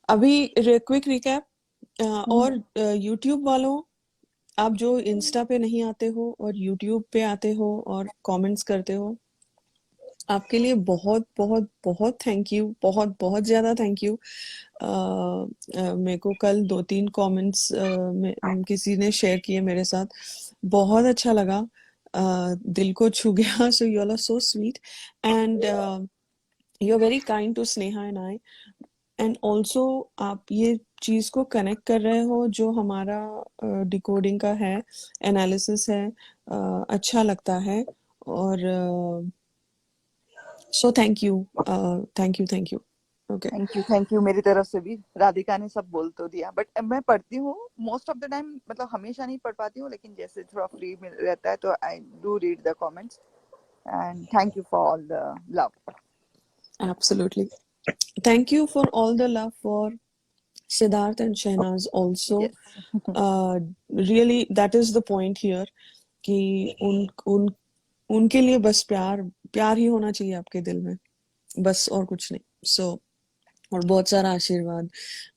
अभी quick recap और YouTube वालों, आप जो इंस्टा पे नहीं आते हो और यूट्यूब पे आते हो और कमेंट्स करते हो, आपके लिए बहुत बहुत बहुत थैंक यू, बहुत बहुत ज्यादा थैंक यू। मेरे को कल 2-3 कमेंट्स किसी ने शेयर किए मेरे साथ, बहुत अच्छा लगा, दिल को छू गया। So you all are so sweet and you are very kind to Sneha and I, and also आप ये चीज को कनेक्ट कर रहे हो जो हमारा डिकोडिंग का है, एनालिसिस है, अच्छा लगता है। और so thank you, thank you, thank you. Okay, thank you मेरी तरफ से भी। राधिका ने सब बोल तो दिया, बट मैं पढ़ती हूँ मोस्ट ऑफ द टाइम, मतलब हमेशा नहीं पढ़ पाती हूँ, लेकिन जैसे थोड़ा फ्री रहता है तो I do read the comments. And thank you for all the love. Absolutely, thank you for all the love for Siddharth and Shehnaz also. Yes Really, that is the point here कि उन उनके लिए बस प्यार प्यार ही होना चाहिए आपके दिल में, बस और कुछ नहीं। सो और बहुत सारा आशीर्वाद,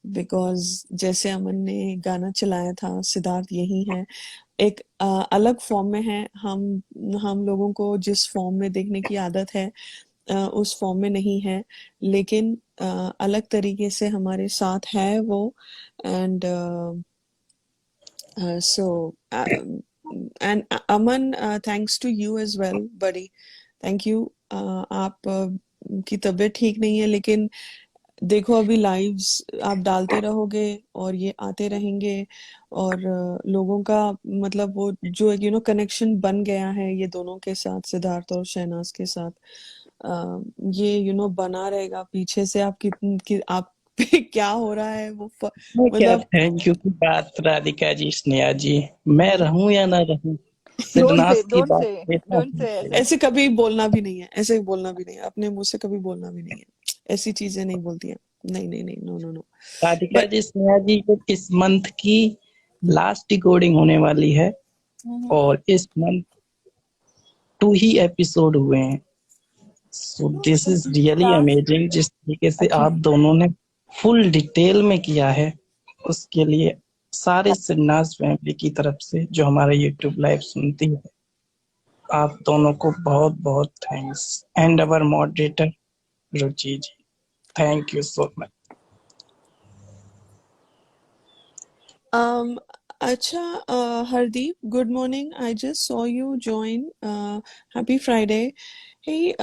बिकॉज जैसे अमन ने गाना चलाया था, सिद्धार्थ यही है, एक अलग फॉर्म में है। हम लोगों को जिस फॉर्म में देखने की आदत है उस फॉर्म में नहीं है, लेकिन अलग तरीके से हमारे साथ है वो। And so and Aman, thanks to you as well buddy, thank you. आप की तबीयत ठीक नहीं है, लेकिन देखो अभी लाइव्स आप डालते रहोगे और ये आते रहेंगे, और लोगों का मतलब वो जो एक कनेक्शन बन गया है ये दोनों के साथ, सिद्धार्थ और शहनाज के साथ, ये बना रहेगा पीछे से। आप आप पे क्या हो रहा है वो मैं क्या मतलब थैंक यू की बात, राधिका जी, स्नेहा जी, मैं रहूं या ना रहूं, डोंट सिद्धनाथ से की डोंट बात से देता डोंट हूं। से ऐसे। ऐसे कभी बोलना भी नहीं है, ऐसे बोलना भी नहीं है, अपने मुंह से कभी बोलना भी नहीं है, ऐसी चीजें नहीं बोलती हैं। नहीं नहीं नहीं, no no no. Radhika but ji, Sneha ji, इस मंथ की लास्ट डिकोडिंग होने वाली है और इस मंथ 2 ही एपिसोड हुए हैं। So this is really last amazing. जिस तरीके से अच्छा आप दोनों ने फुल डिटेल में किया है, उसके लिए सारे सिन्नास फैमिली की तरफ से जो हमारा यूट्यूब लाइव सुनती है, आप दोनों को बहुत बहुत thanks. And our moderator Ruchi ji, thank you so much. Um, अच्छा, Hardeep, good morning. I just saw you join. Happy Friday. Hey,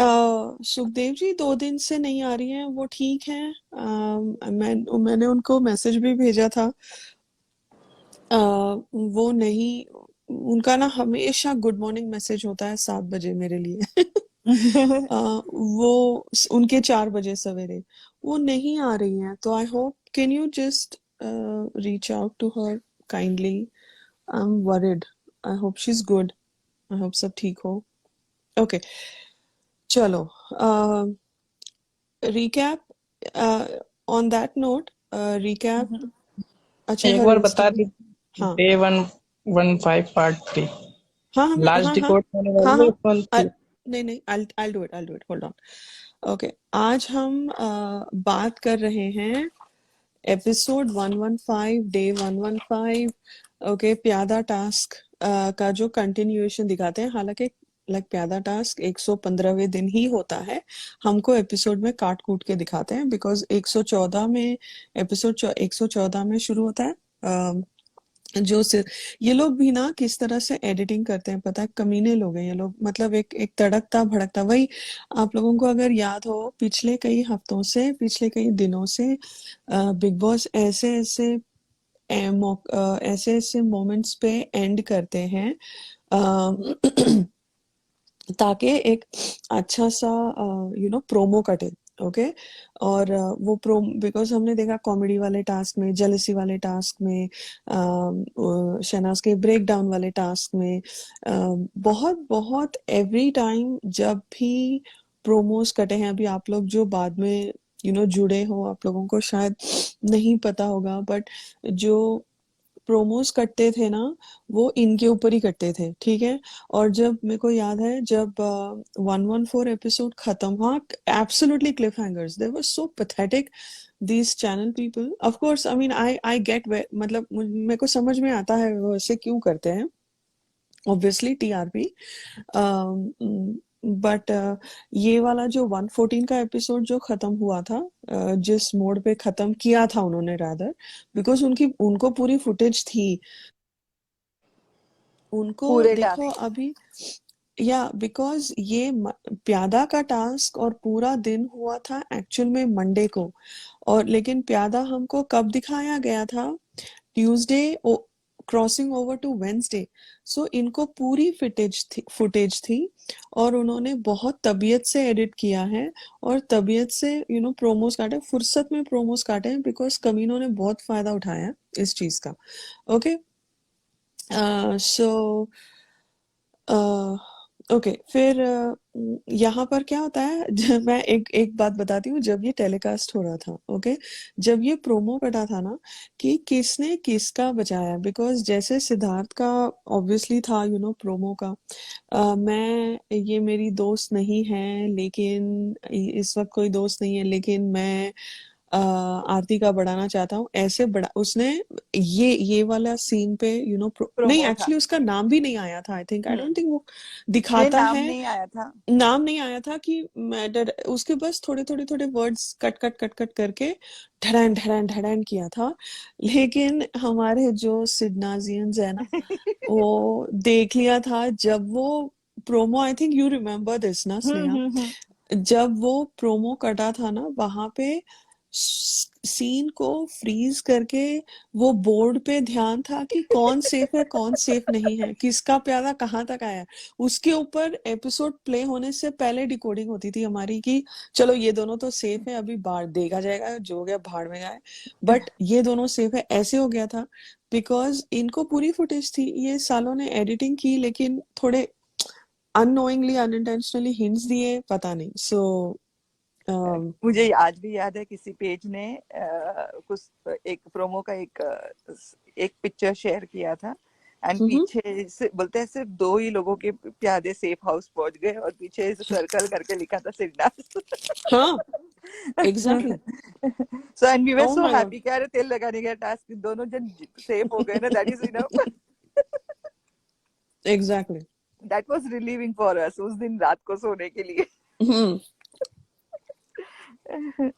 Sukhdev ji 2 दिन से नहीं आ रही हैं, वो ठीक हैं? मैंने उनको मैसेज भी भेजा था। वो नहीं, उनका ना हमेशा गुड मॉर्निंग मैसेज होता है 7 बजे मेरे लिए। वो उनके 4 बजे सवेरे, वो नहीं आ रही हैं, तो I hope can you just reach out to her kindly. I am worried, I hope she is good, I hope सब ठीक हो। ओके, चलो, recap on that note, recap. अच्छा एक हर बार बता इंस्टेंट, दीजिए, हाँ डे 115 पार्ट 3 हाँ हाँ लास्ट हाँ हाँ डिकोड होने हाँ वाली है हाँ, इस मंथ की। नहीं नहीं, I do it, hold on. Okay, आज हम बात कर रहे हैं एपिसोड 115, डे 115। ओके, प्यादा टास्क का जो कंटिन्यूएशन दिखाते हैं, हालांकि लाइक प्यादा टास्क 115वें दिन ही होता है, हमको एपिसोड में काट कूट के दिखाते हैं, बिकॉज 114 में एपिसोड 114 में शुरू होता है। जो ये लोग भी ना किस तरह से एडिटिंग करते हैं पता है, कमीने लोग हैं ये लोग, मतलब एक एक तड़कता भड़कता वही। आप लोगों को अगर याद हो, पिछले कई हफ्तों से, पिछले कई दिनों से बिग बॉस ऐसे ऐसे ऐसे ऐसे मोमेंट्स पे एंड करते हैं ताकि एक अच्छा सा प्रोमो कटे। ओके, और वो प्रोम बिकॉज हमने देखा कॉमेडी वाले टास्क में, जेलसी वाले टास्क में, शहनाज के ब्रेक डाउन वाले टास्क में, बहुत बहुत एवरी टाइम जब भी प्रोमोस कटे हैं, अभी आप लोग जो बाद में जुड़े हो, आप लोगों को शायद नहीं पता होगा, बट जो प्रोमोस करते थे ना, वो इनके ऊपर ही करते थे, ठीक है। और जब मेरे को याद है, जब 114 एपिसोड खत्म हुआ, absolutely Cliff hangers, they were so pathetic. these channel people, of course, I mean, I get where, मतलब मेरे को समझ में आता है वो ऐसे क्यों करते हैं, obviously TRP, बट ये वाला जो 114 का एपिसोड जो खत्म हुआ था, जिस मोड पे खत्म किया था उन्होंने, रादर, बिकॉज उनको पूरी फुटेज थी, उनको पूरे देखो टास्क। अभी, या बिकॉज ये प्यादा का टास्क और पूरा दिन हुआ था एक्चुअल में मंडे को, और लेकिन प्यादा हमको कब दिखाया गया था, Tuesday crossing over to Wednesday. So इनको पूरी फुटेज थी और उन्होंने बहुत तबीयत से एडिट किया है और तबीयत से प्रोमोस काटे, फुर्सत में प्रोमोस काटे हैं, बिकॉज कमीनों ने बहुत फायदा उठाया इस चीज का। ओके, सो ओके, फिर यहाँ पर क्या होता है, जब मैं एक एक बात बताती हूँ, जब ये टेलीकास्ट हो रहा था, ओके, जब ये प्रोमो कटा था ना कि किसने किसका बचाया, बिकॉज जैसे सिद्धार्थ का ऑब्वियसली था प्रोमो का, मैं, ये मेरी दोस्त नहीं है, लेकिन इस वक्त कोई दोस्त नहीं है, लेकिन मैं आरती का बढ़ाना चाहता हूँ, ऐसे बड़ा उसने, ये वाला सीन पे नहीं, प्रोमो था। एक्चुअली उसका नाम भी नहीं आया था, I think, I don't think वो नहीं, दिखाता नाम है, नहीं आया था। नाम नहीं आया था कि उसके बस थोड़े थोड़े थोड़े words cut cut cut cut करके ढड़ैन ढड़ैन ढड़ैन किया था, लेकिन हमारे जो सिडनाजियंस है ना, वो देख लिया था जब वो promo, I think you remember this ना स्नेहा, हम्म। जब वो प्रोमो कटा था ना, वहां पे सीन को फ्रीज करके वो बोर्ड पे ध्यान था कि कौन सेफ है कौन सेफ नहीं है, किसका प्यादा कहाँ तक आया है, उसके ऊपर एपिसोड प्ले होने से पहले डिकोडिंग होती थी हमारी कि चलो ये दोनों तो सेफ है, अभी बाहर देखा जाएगा, जो हो गया भाड़ में गया, बट ये दोनों सेफ है, ऐसे हो गया था, बिकॉज इनको पूरी फुटेज थी, ये सालों ने एडिटिंग की, लेकिन थोड़े अननोइंगली अनइंटेंशनली हिंट्स दिए, पता नहीं, सो मुझे आज भी याद है किसी पेज ने कुछ एक प्रोमो का एक पिक्चर शेयर किया था, एंड पीछे से बोलते हैं सिर्फ 2 ही लोगों के प्यादे सेफ हाउस पहुंच गए, और पीछे सर्कल करके लिखा था सिडनास। हाँ, exactly, so and we were oh so my god, happy कि अरे तेल लगाने का टास्क दोनों जन सेफ हो गए ना, that is enough. exactly, that was relieving for us उस दिन रात को सोने के लिए। hmm,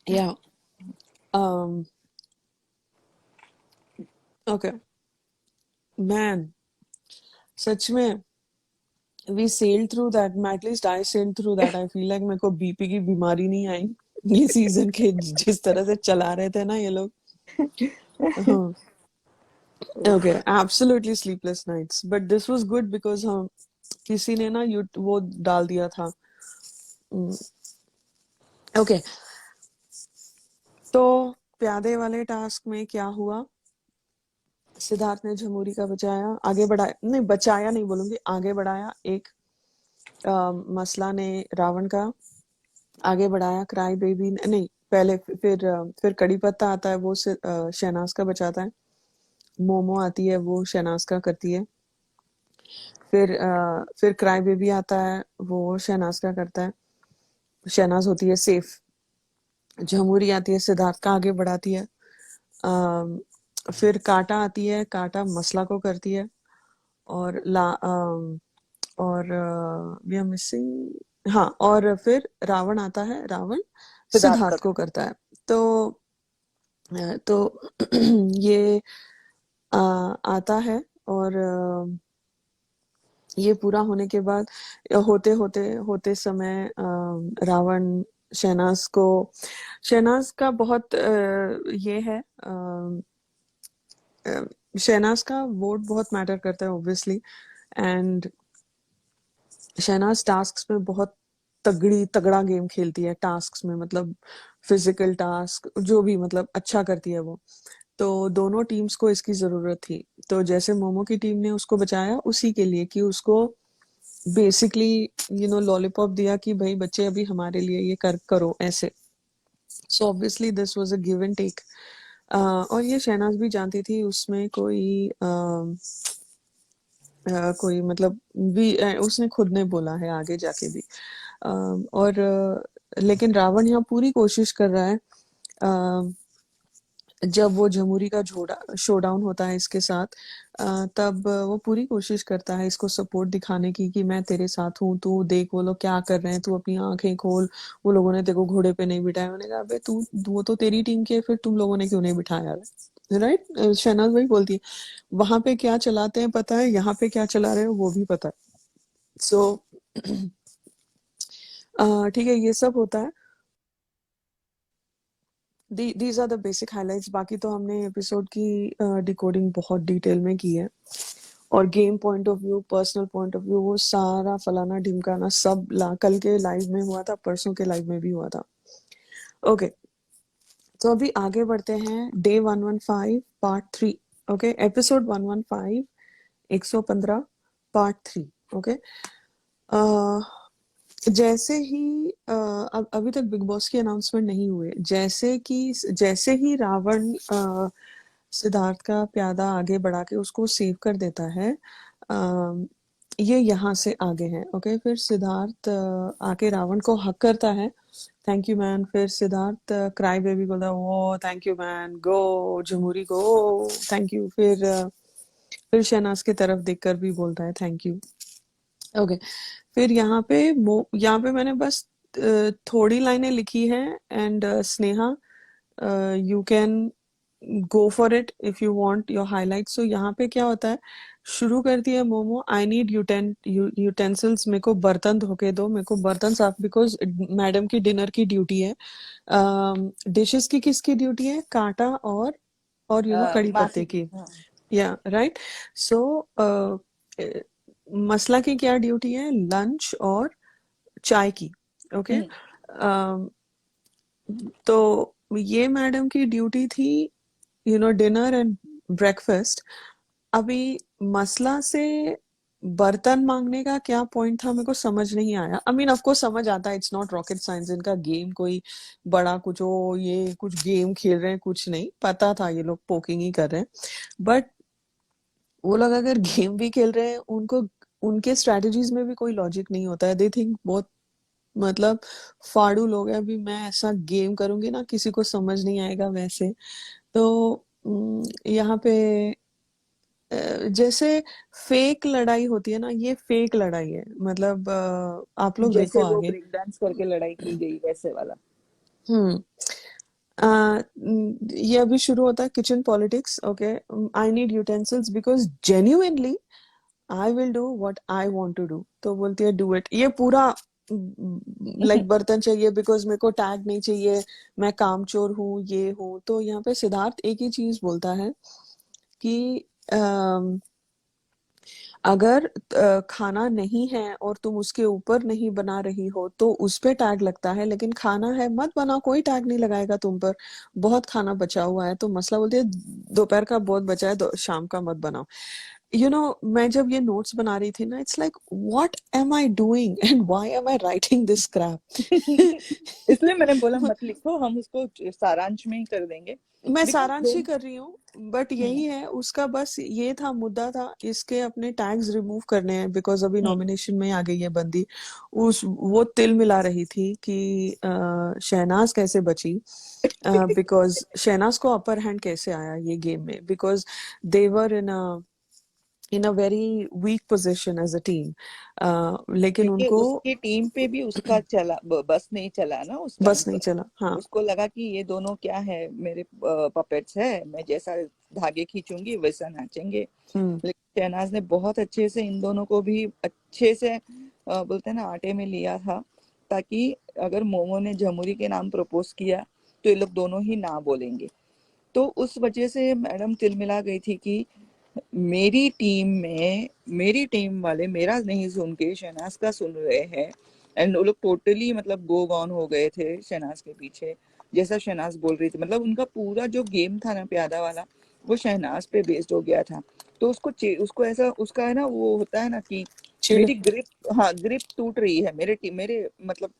yeah, um, okay, man, सच में we sailed through that, at least I sailed through that, I feel like मेरे को बीपी की बीमारी नहीं आई ये सीजन के, जिस तरह से चला रहे थे ना ये लोग, हाँ, okay, absolutely sleepless nights, but this was good because हाँ, किसी ने ना वो डाल दिया था, okay, तो प्यादे वाले टास्क में क्या हुआ, सिद्धार्थ ने झमुरी का बचाया, आगे बढ़ाया, नहीं बचाया नहीं बोलूंगी, आगे बढ़ाया, एक मसला ने रावण का आगे बढ़ाया, क्राई बेबी नहीं, पहले फिर कड़ी पत्ता आता है, वो शहनाज का बचाता है, मोमो आती है, वो शहनाज का करती है, फिर क्राई बेबी आता है, वो शहनाज का करता है, शहनाज होती है सेफ, झमुरी आती है, सिद्धार्थ का आगे बढ़ाती है, फिर काटा आती है, काटा मसला को करती है, और और वी आर मिसिंग, हाँ, और फिर रावण आता है, रावण सिद्धार्थ का सिद्धार्थ को करता है, तो ये आता है, और ये पूरा होने के बाद होते होते होते समय रावण शहनाज का बहुत ये है, शहनाज का वोट बहुत मैटर करता है ऑब्वियसली, एंड शहनाज टास्क्स में बहुत तगड़ा गेम खेलती है, टास्क्स में मतलब फिजिकल टास्क जो भी, मतलब अच्छा करती है वो, तो दोनों टीम्स को इसकी जरूरत थी, तो जैसे मोमो की टीम ने उसको बचाया उसी के लिए कि उसको बेसिकली लॉलीपॉप दिया कि भाई बच्चे अभी हमारे लिए ये करो ऐसे, so obviously this was a give and take, और ये शहनाज भी जानती थी उसमें कोई मतलब भी, उसने खुद ने बोला है आगे जाके भी, और लेकिन रावण यहाँ पूरी कोशिश कर रहा है जब वो जमुरी का शोडाउन होता है इसके साथ, तब वो पूरी कोशिश करता है इसको सपोर्ट दिखाने की कि मैं तेरे साथ हूँ, तू देख वो लोग क्या कर रहे हैं, तू अपनी आंखें खोल, वो लोगों ने तेरे को घोड़े पे नहीं बिठाया। मैंने कहा अबे तू, वो तो तेरी टीम के, फिर तुम लोगों ने क्यों नहीं बिठाया? राइट, शहनाज वही बोलती है, वहां पे क्या चलाते हैं पता है, यहाँ पे क्या चला रहे हो वो भी पता है। सो ठीक है, ये सब होता है। These are the basic highlights. बाकी तो हमने एपिसोड की डिकोडिंग बहुत डिटेल में की है, और game point of view, personal point of view, वो सारा फलाना ढिमकाना सब कल के लाइव में हुआ था, परसों के लाइव में भी हुआ था। ओके, तो अभी आगे बढ़ते हैं। Day 115 part 3। Okay, episode 115 115 part 3। Okay, जैसे ही अब अभी तक बिग बॉस की अनाउंसमेंट नहीं हुए, जैसे ही रावण सिद्धार्थ का प्यादा आगे बढ़ा के उसको सेव कर देता है, ये यहाँ से आगे है। ओके, फिर सिद्धार्थ आके रावण को हक करता है, थैंक यू मैन। फिर सिद्धार्थ क्राई बेबी बोलता है, वो thank you man, go Jamuri go, thank you. फिर शहनाज की तरफ देखकर भी बोलता है थैंक यू। ओके, फिर यहाँ पे मैंने बस थोड़ी लाइनें लिखी हैं, and Sneha, you can go for it if you want your highlight. So यहाँ पे क्या होता है, शुरू करती है मोमो, आई नीड यूटेंसिल्स, मेरे को बर्तन धो के दो, मेरे को बर्तन साफ, बिकॉज मैडम की डिनर की ड्यूटी है। डिशेस की किसकी ड्यूटी है? कांटा और कड़ी मासी पत्ते की, की। हाँ। या राइट। सो मसला की क्या ड्यूटी है? लंच और चाय की। ओके, तो ये मैडम की ड्यूटी थी, डिनर एंड ब्रेकफास्ट। अभी मसला से बर्तन मांगने का क्या पॉइंट था, मेरे को समझ नहीं आया। आई मीन ऑफ कोर्स समझ आता है, इट्स नॉट रॉकेट साइंस, इनका गेम कोई बड़ा कुछ हो, ये कुछ गेम खेल रहे हैं, कुछ नहीं पता था, ये लोग पोकिंग ही कर रहे हैं। बट वो लोग अगर गेम भी खेल रहे हैं, उनको उनके स्ट्रेटजीज में भी कोई लॉजिक नहीं होता है। दे थिंक बहुत, मतलब फाड़ू लोग हैं। अभी मैं ऐसा गेम करूंगी ना, किसी को समझ नहीं आएगा वैसे। तो यहाँ पे जैसे फेक लड़ाई होती है ना, ये फेक लड़ाई है। मतलब आप लोग देखो जैसे वो आगे। ब्रेक डांस करके लड़ाई की गई वैसे वाला। हम्म ये अभी शुरू होता है kitchen politics. Okay, I need utensils because genuinely I will do what I want to do. तो बोलती है डू इट। ये पूरा लाइक बर्तन चाहिए बिकॉज मेरे को टैग नहीं चाहिए, मैं कामचोर हूँ, ये हूँ। तो यहाँ पे सिद्धार्थ एक ही चीज बोलता है कि अगर खाना नहीं है और तुम उसके ऊपर नहीं बना रही हो तो उस पे टैग लगता है, लेकिन खाना है मत बनाओ, कोई टैग नहीं लगाएगा तुम पर। बहुत खाना बचा हुआ है, तो मसला बोलते है दोपहर का बहुत बचा है, शाम का मत बनाओ। मैं जब ये नोट्स बना रही थी ना, it's like what am I doing and why am I writing this crap. इसलिए मैंने बोला मत लिखो, हम उसको सारांश में ही कर देंगे। मैं बिकॉज सारांश ही कर रही हूँ, बट यही हम्म है उसका, बस ये था, मुद्दा था इसके अपने टैग्स रिमूव करने हैं, बिकॉज अभी हम्म नॉमिनेशन में आ गई है बंदी। वो तिल मिला रही थी कि शहनाज कैसे बची, बिकॉज शहनाज को अपर हैंड कैसे आया ये गेम में, because they were in a very weak position as a team, लेकिन क्योंकि उनको उसकी टीम पे भी उसका चला बस नहीं चला ना उस टाइम बस नहीं पर। चला। हाँ। उसको लगा कि ये दोनों क्या है, मेरे पपेट्स है, मैं जैसा धागे खींचूंगी वैसा नाचेंगे। हम्म लेकिन शहनाज ने बहुत अच्छे से इन दोनों को भी अच्छे से बोलते हैं ना आटे में लिया था, ताकि अगर मोमो ने जमुरी के नाम प्रपोज किया तो ये लोग दोनों ही ना बोलेंगे। तो उस वजह से मैडम तिलमिला गई थी कि मेरी टीम वाले मेरा नहीं सुन के शहनाज का सुन रहे हैं। एंड वो लोग टोटली मतलब गो गॉन हो गए थे शहनाज के पीछे, जैसा शहनाज बोल रही थी। मतलब उनका पूरा जो गेम था ना प्यादा वाला, वो शहनाज पे बेस्ड हो गया था। तो उसको ऐसा उसका है ना, वो होता है ना कि चिढ़। मेरी ग्रिप, हाँ ग्रिप टूट रही है, मेरे मतलब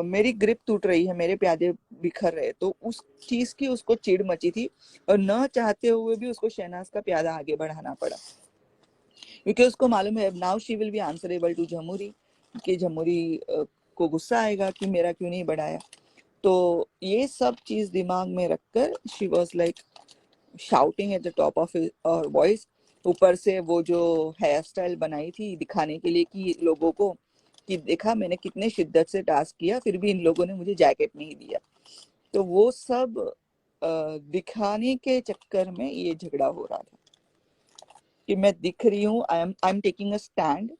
मेरी ग्रिप टूट रही है, मेरे प्यादे बिखर रहे। तो उस चीज की उसको चिढ़ मची थी, और न चाहते हुए भी उसको शहनाज का प्यादा आगे बढ़ाना पड़ा, क्योंकि उसको मालूम है now she will be answerable to Jamuri, कि जमुरी को गुस्सा आएगा कि मेरा क्यों नहीं बढ़ाया। तो ये सब चीज दिमाग में रखकर she was like shouting at the top of और वॉइस। ऊपर से वो जो हेयर स्टाइल बनाई थी दिखाने के लिए कि लोगों को कि देखा मैंने कितने शिद्दत से टास्क किया फिर भी इन लोगों ने मुझे जैकेट नहीं दिया। तो वो सब दिखाने के चक्कर में ये झगड़ा हो रहा था कि मैं दिख रही हूँ, I am taking a stand,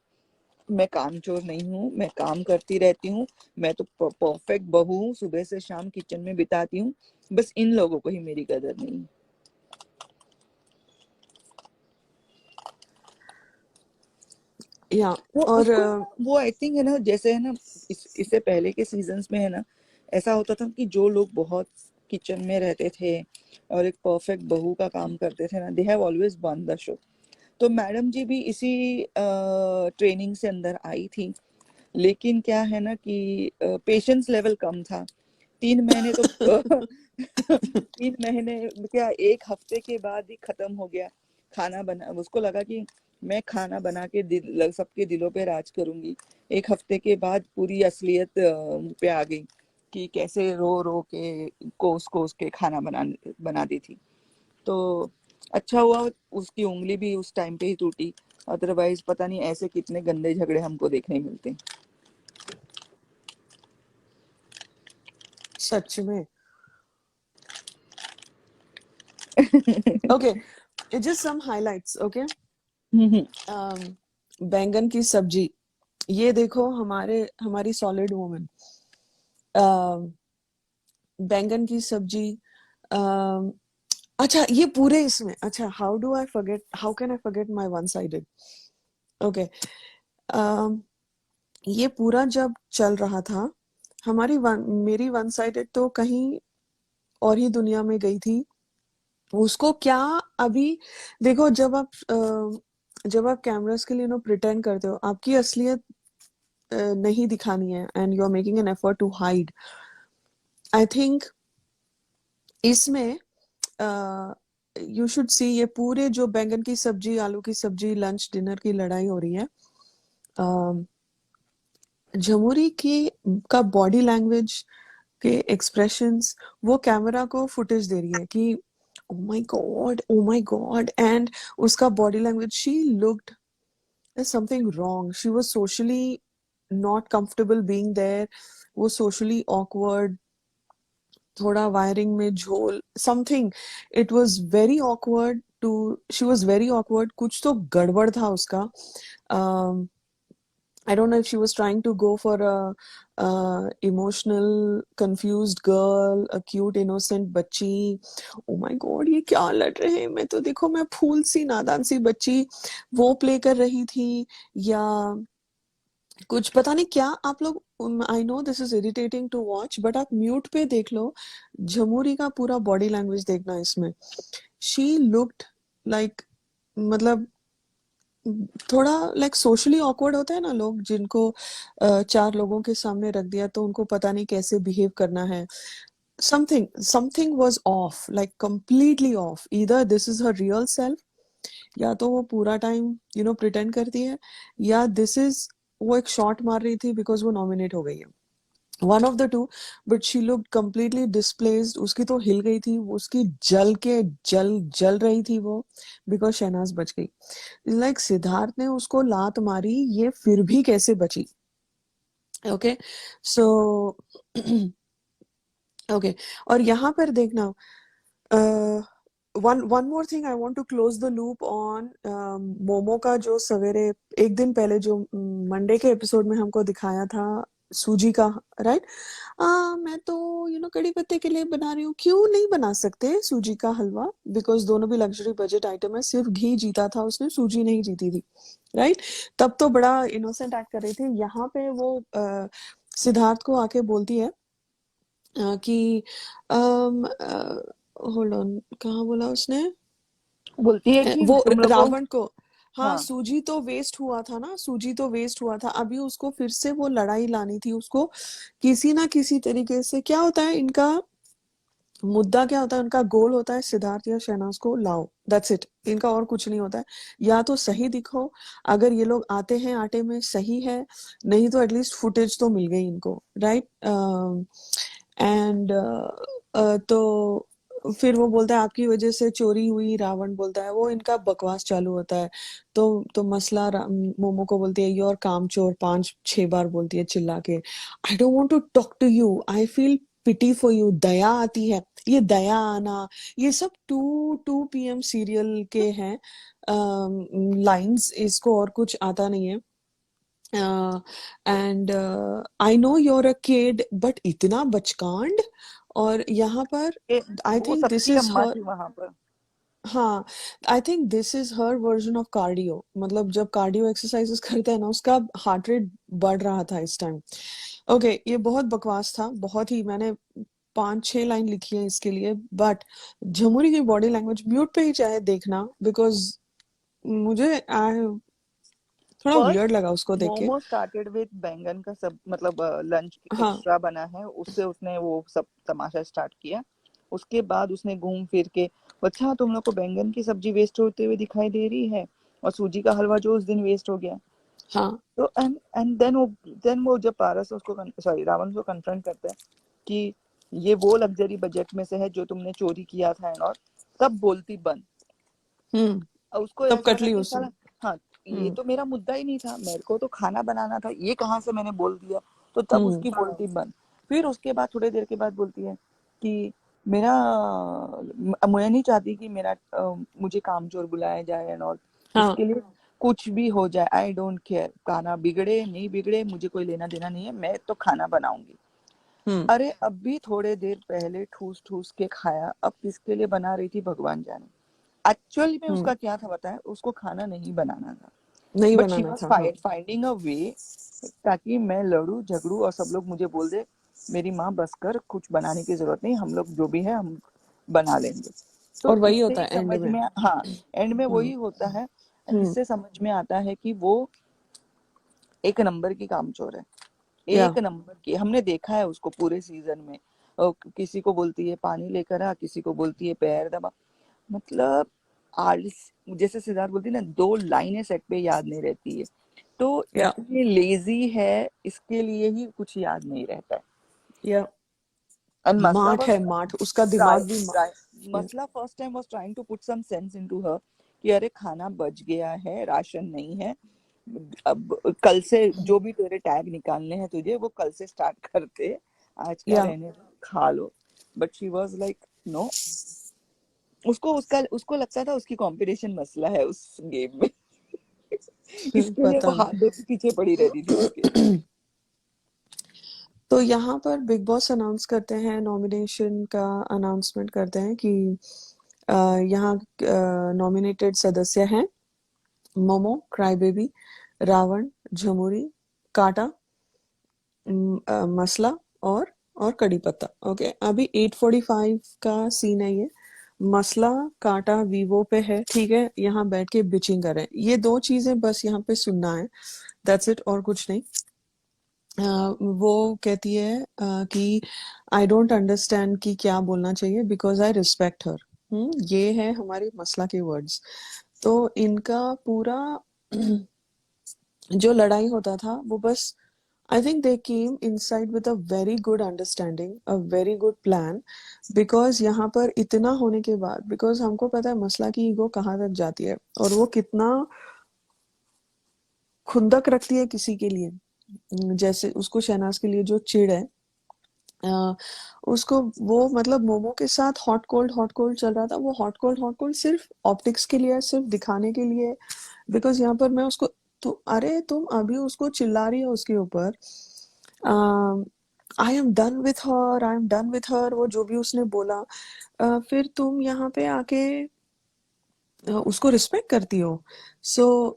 मैं कामचोर नहीं हूँ, मैं काम करती रहती हूँ, मैं तो परफेक्ट बहू हूँ, सुबह से शाम किचन में बिताती हूँ, बस इन लोगों को ही मेरी कदर नहीं है। या वो और उसको ना वो आई थिंक है ना, जैसे है ना इससे पहले के सीजन्स में है ना ऐसा होता था कि जो लोग बहुत किचन में रहते थे और एक परफेक्ट बहू का काम करते थे ना, they have always one the show. तो मैडम जी भी इसी ट्रेनिंग से अंदर आई थी, लेकिन क्या है ना कि पेशेंस लेवल कम था। 3 महीने तो 3 महीने क्या 1 हफ्ते के बाद ही खत्म हो गया खाना बना। उसको लगा कि मैं खाना बना के सबके दिलों पे राज करूंगी। 1 हफ्ते के बाद पूरी असलियत मुंह पे आ गई कि कैसे रो रो के कोस कोस के खाना बना दी थी। तो अच्छा हुआ उसकी उंगली भी उस टाइम पे ही टूटी, अदरवाइज पता नहीं ऐसे कितने गंदे झगड़े हमको देखने मिलते। सच में okay, just some highlights. Okay, बैंगन की सब्जी, ये देखो हमारी सॉलिड वुमन। बैंगन की सब्जी, अच्छा ये पूरे इसमें, अच्छा how can I forget my one sided. Okay, ये पूरा जब चल रहा था मेरी वन साइडेड तो कहीं और ही दुनिया में गई थी। उसको क्या, अभी देखो जब आप कैमरास के लिए प्रिटेंड करते हो, आपकी असलियत नहीं दिखानी है and you are making an effort to hide. I think इसमें यू शुड सी, ये पूरे जो बैंगन की सब्जी, आलू की सब्जी, लंच डिनर की लड़ाई हो रही है, झमुरी की का बॉडी लैंग्वेज के एक्सप्रेशंस, वो कैमरा को फुटेज दे रही है कि ओ माय गॉड, एंड उसका body language, she looked something wrong, she was socially not comfortable being there, वो सोशली ऑकवर्ड, थोड़ा वायरिंग में झोल, something, it was very awkward too, she was very awkward, कुछ तो गड़बड़ था उसका। I don't know if she was trying to go for a emotional, confused girl, a cute, innocent बच्ची. Oh my God, ये क्या लड़ रहे हैं? मैं तो देखो, मैं फूल सी नादान सी बच्ची वो प्ले कर रही थी, या कुछ पता नहीं क्या। आप लोग, I know this is irritating to watch, but आप म्यूट पे देख लो, झमुरी का पूरा बॉडी लैंग्वेज देखना इसमें। शी लुक्ड लाइक, मतलब थोड़ा लाइक सोशली ऑकवर्ड होता है ना लोग, जिनको 4 लोगों के सामने रख दिया तो उनको पता नहीं कैसे बिहेव करना है। Something was of, like completely off. Either this is her real self, या तो वो पूरा टाइम प्रिटेंड करती है, या दिस इज, वो एक शॉट मार रही थी बिकॉज वो नॉमिनेट हो गई है, one of the two. But she looked completely displaced, उसकी तो हिल गई थी, उसकी जल रही थी वो, बिकॉज शहनाज बच गई। लाइक सिद्धार्थ ने उसको लात मारी, ये फिर भी कैसे बची? ओके, सो ओके, और यहाँ पर देखना, one more thing, I want to close the loop on Momo का, जो सवेरे एक दिन पहले जो मंडे के एपिसोड में हमको दिखाया था सूजी का, राइट? मैं तो कड़ी पत्ते के लिए बना रही हूँ, क्यों नहीं बना सकते सूजी का हलवा? बिकॉज दोनों भी लग्जरी बजट आइटम है, सिर्फ घी जीता था उसने, सूजी नहीं जीती थी, राइट? तब तो बड़ा इनोसेंट एक्ट कर रहे थे। यहाँ पे वो सिद्धार्थ को आके बोलती है कि होल्ड ऑन, कहाँ बोला उसने? बोलती है कि वो तुम लोग को, रावण को, हाँ, हाँ सूजी तो वेस्ट हुआ था ना, सूजी तो वेस्ट हुआ था, अभी उसको फिर से वो लड़ाई लानी थी, उसको किसी ना किसी तरीके से। क्या होता है इनका मुद्दा, क्या होता है उनका गोल? होता है सिद्धार्थ या शहनाज को लाओ, दैट्स इट, इनका और कुछ नहीं होता है। या तो सही दिखो, अगर ये लोग आते हैं आटे में सही है, नहीं तो एटलीस्ट फुटेज तो मिल गई इनको, राइट? एंड तो फिर वो बोलता है आपकी वजह से चोरी हुई, रावण बोलता है, वो इनका बकवास चालू होता है। तो मसला मोमो को बोलती है योर कामचोर, 5-6 बार बोलती है चिल्ला के, I don't want to talk to you, I feel pity for you, दया आती है। ये दया आना, ये सब 2 PM सीरियल के हैं लाइंस, इसको और कुछ आता नहीं है। And I know you're a kid, but इतना बचकांड। और यहाँ पर आई वो थिंक दिस सबकी इज अम्मा हर, थी वहां पर। हाँ, I think this is her version of cardio. मतलब जब कार्डियो एक्सरसाइजेस करते हैं ना, उसका हार्ट रेट बढ़ रहा था इस टाइम। ओके, ये बहुत बकवास था, बहुत ही, मैंने 5-6 लाइन लिखी है इसके लिए। बट झमुरी की बॉडी लैंग्वेज म्यूट पे ही चाहे देखना, बिकॉज मुझे थोड़ा वियर्ड फर्स्ट लगा उसको देख के। मोमो स्टार्टेड विद बैंगन का सब मतलब लंच हाँ एक्स्ट्रा बना है, उससे उसने वो सब तमाशा स्टार्ट किया। उसके बाद उसने घूम फिर के, अच्छा तुम लोग को बैंगन की सब्जी वेस्ट होते हुए दिखाई दे रही है और सूजी का हलवा जो उस दिन वेस्ट हो गया। हाँ तो एंड देन वो जब पारस उसको सॉरी रावण को कन्फ्रंट करता है कि ये वो लग्जरी बजट में से है जो तुमने चोरी किया था एंड और, तब बोलती बंद। हम्म और उसको तब ऐसा कट था ली कि उसने। साला, हाँ ये हम्म तो मेरा मुद्दा ही नहीं था, मेरे को तो खाना बनाना था, ये कहाँ से मैंने बोल दिया। तो तब हम्म उसकी बोलती बंद। फिर उसके बाद थोड़ी देर के बाद बोलती है कि मेरा मैं नहीं चाहती कि मेरा मुझे कामचोर बुलाया जाए एंड ऑल, हाँ इसके लिए कुछ भी हो जाए, आई डोंट केयर, खाना बिगड़े नहीं बिगड़े मुझे कोई लेना देना नहीं है, मैं तो खाना बनाऊंगी। हम्म अरे अभी थोड़े देर पहले ठूस ठूस के खाया, अब किसके लिए बना रही थी भगवान जाने। एक्चुअली में हम्म उसका क्या था बताया, उसको खाना नहीं बनाना था, नहीं बट शी बनाना वाज था, हाँ। फाइंडिंग अ वे ताकि मैं लड़ू झगड़ू और सब लोग मुझे बोल दे मेरी माँ बस कर, कुछ बनाने की जरूरत नहीं, हम लोग जो भी है हम बना लेंगे। तो और वही इससे होता ही है एंड समझ में। में, हाँ एंड में वही हम्म होता है। एंड हम्म इससे समझ में आता है कि वो एक नंबर की कामचोर है, या एक नंबर की। हमने देखा है उसको पूरे सीजन में। किसी को बोलती है पानी लेकर आ, किसी को बोलती है पैर दबा, मतलब आलस, जैसे सिद्धार्थ बोलती है ना, 2 लाइनें सेट पे याद नहीं रहती है। तो या इतनी लेजी है, इसके लिए ही कुछ याद नहीं रहता है। या एंड मसला माठ वाज है, माठ, उसका ट्राई दिमाग भी ट्राई या मसला first time was trying to put some sense into her कि अरे खाना बच गया है, राशन नहीं है, अब कल से जो भी तेरे टैग निकालने हैं तुझे वो कल से स्टार्ट करते, आज का या रहने दो, खा लो। But she was like no, उसको लगता था उसकी कंपटीशन मसला है उस गेम में। इसके लिए वो पता हाथ धो के पीछे पड़ी रहती थी उसके। नहीं। तो यहाँ पर बिग बॉस अनाउंस करते हैं, नॉमिनेशन का अनाउंसमेंट करते हैं कि यहाँ नॉमिनेटेड सदस्य हैं मोमो, क्राई बेबी, रावण, झमुरी, काटा, मसला और कड़ी पत्ता। ओके, अभी 8:45 का सीन है ये। मसला, काटा वीवो पे है, ठीक है, यहाँ बैठ के बिचिंग कर रहे हैं। ये 2 चीजें बस यहाँ पे सुनना है, दैट्स इट, और कुछ नहीं। वो कहती है कि आई डोंट अंडरस्टैंड कि क्या बोलना चाहिए बिकॉज आई रिस्पेक्ट हर। ये है हमारी मसला के वर्ड्स। तो इनका पूरा जो लड़ाई होता था वो बस, I think they came inside with a very good understanding, a very good plan, because यहाँ पर इतना होने के बाद, because हमको पता है मसला की ईगो कहाँ तक जाती है और वो कितना खुंदक रखती है किसी के लिए। जैसे उसको शहनाज के लिए जो चिढ़ है, अ, उसको वो मतलब मोमो के साथ हॉट कोल्ड चल रहा था, वो हॉट कोल्ड सिर्फ ऑप्टिक्स के लिए है, सिर्फ दिखाने के लिए। बिकॉज यहाँ पर मैं उसको, तो अरे तुम अभी उसको चिल्ला रही हो उसके ऊपर, आई am done with her, I am done with her, वो जो भी उसने बोला। फिर तुम यहाँ पे आके उसको रिस्पेक्ट करती हो। सो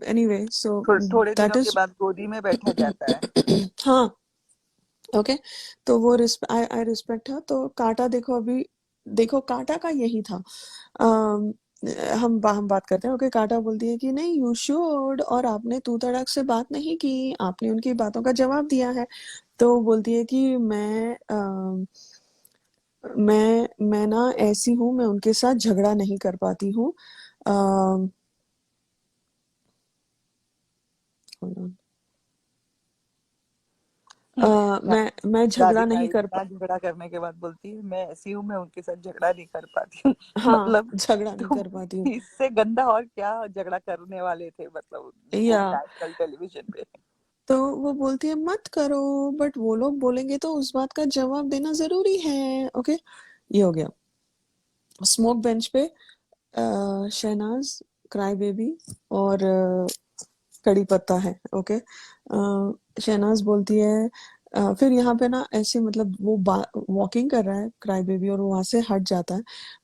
एनीवे, सो थोड़े दैट दिनों के इज बाद गोदी में बैठा जाता है। हाँ, ओके। तो वो आई आई रिस्पेक्ट हर। तो काटा देखो अभी, देखो काटा का यही था। अम, हम बात करते हैं। ओके, काटा बोलती है कि नहीं यू शुड, और आपने तू तड़ाक से बात नहीं की, आपने उनकी बातों का जवाब दिया है। तो बोलती है कि मैं ना ऐसी हूँ, मैं उनके साथ झगड़ा नहीं कर पाती हूँ। अम, hold on. मैं झगड़ा राधिका नहीं कर इतना झगड़ा करने के बाद बोलती है मैं ऐसी हूँ, मैं उनके साथ झगड़ा नहीं कर पाती हूँ। हाँ, मतलब झगड़ा नहीं कर तुम पाती हूँ। इससे गंदा और क्या झगड़ा करने वाले थे, मतलब वो या नेशनल टेलीविजन पे। तो वो बोलती है मत करो, बट वो लोग बोलेंगे तो उस बात का जवाब देना जरूरी है। ओके, ये हो गया। स्मोक बेंच पे शहनाज, क्राई बेबी और कड़ी पत्ता है। ओके, शहनाज बोलती है फिर यहाँ पे ना ऐसे मतलब वो वॉकिंग कर रहा है क्राई बेबी और वो वहां से हट जाता है।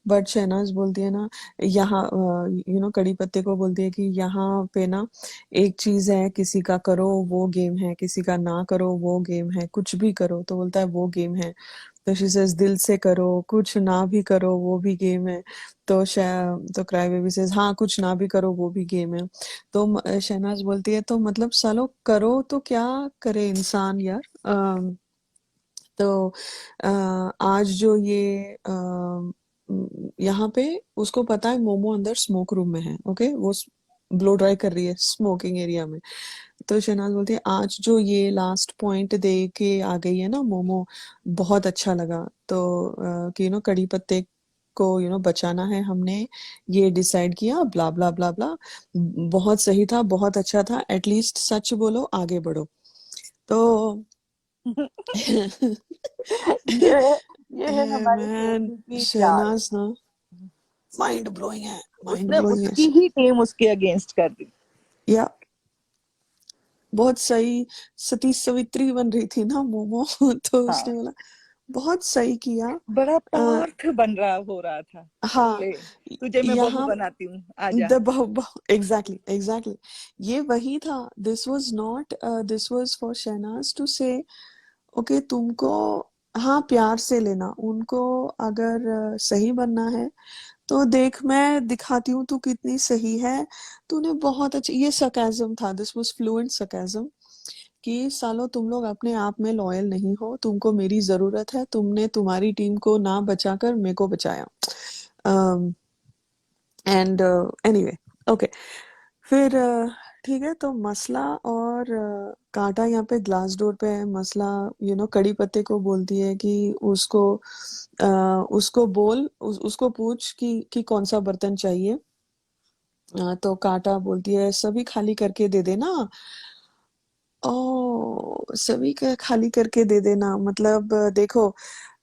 बट शहनाज बोलती है ना, यहाँ कड़ी पत्ते को बोलती है कि यहाँ पे ना एक चीज है, किसी का करो वो गेम है, किसी का ना करो वो गेम है, कुछ भी करो तो बोलता है वो गेम है। तो शी सेज दिल से करो, कुछ ना भी करो वो भी गेम है। तो क्राई बेबी सेज हाँ, कुछ ना भी करो वो भी गेम है। तो शहनाज बोलती है तो मतलब सालो करो तो क्या करे इंसान यार। तो आज जो ये यहाँ पे उसको पता है मोमो अंदर स्मोक रूम में है। ओके, वो ब्लो ड्राई कर रही है स्मोकिंग एरिया में। तो शहनाज बोलती है आज जो ये लास्ट पॉइंट दे के आ गई है ना मोमो, बहुत अच्छा लगा। तो कि कड़ी पत्ते को बचाना है, हमने ये डिसाइड किया, ब्ला ब्ला ब्ला ब्ला। बहुत सही था, बहुत अच्छा था, एटलीस्ट सच बोलो, आगे बढ़ो। तो ये है ये है हमारे मैन, केसी की चाल। शहनाज ना माइंड ब्लोइंग है, माइंड उसने ब्लोइंग है। उसकी ही टीम उसके अगेंस्ट कर दी। या बहुत सही, सती सवित्री बन रही थी ना मोमो। तो उसने हाँ, बोला बहुत सही किया। बड़ा आ, पार्थ हो रहा था। चल हाँ, ले, तुझे मैं बहू यहाँ बनाती हूँ, आजा। द एग्जैक्टली एग्जैक्टली, ये वही था। This was not, this was for Shehnaaz to say okay तुमको, हाँ प्यार से लेना उनको, अगर सही बनना है तो देख मैं दिखाती हूँ तू कितनी सही है। तूने बहुत अच्छी, ये सरकाज़म था, दिस वाज फ्लुएंट सरकाज़म कि सालो तुम लोग अपने आप में लॉयल नहीं हो, तुमको मेरी जरूरत है, तुमने तुम्हारी टीम को ना बचाकर मेरे को बचाया। एंड एनीवे, ओके, फिर ठीक है। तो मसला और कांटा यहाँ पे ग्लास डोर पे है। मसला कड़ी पत्ते को बोलती है कि उसको बोल, उसको पूछ कि कौन सा बर्तन चाहिए। तो कांटा बोलती है सभी खाली करके दे देना। ओ, सभी का खाली करके दे देना मतलब देखो,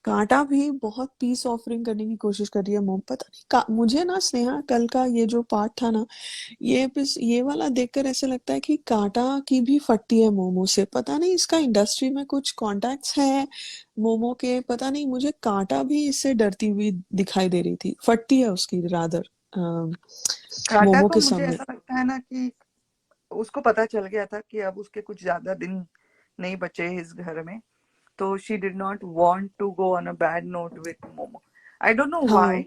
कांटा भी बहुत पीस ऑफरिंग करने की कोशिश कर रही है। मोम पता नहीं मुझे ना स्नेहा कल का ये जो पार्ट था ना, ये वाला देखकर ऐसे लगता है कि कांटा की भी फटती है मोमो से। पता नहीं इसका इंडस्ट्री में कुछ कॉन्टैक्ट्स है मोमो के, पता नहीं, मुझे कांटा भी इससे डरती हुई दिखाई दे रही थी, फटती है उसकी रादर कांटा मोमो को के मुझे सामने। ऐसा लगता है ना कि उसको पता चल गया था कि अब उसके कुछ ज्यादा दिन नहीं बचे इस घर में, तो she did not want to go on a bad note with Momo. I don't know हाँ व्हाई।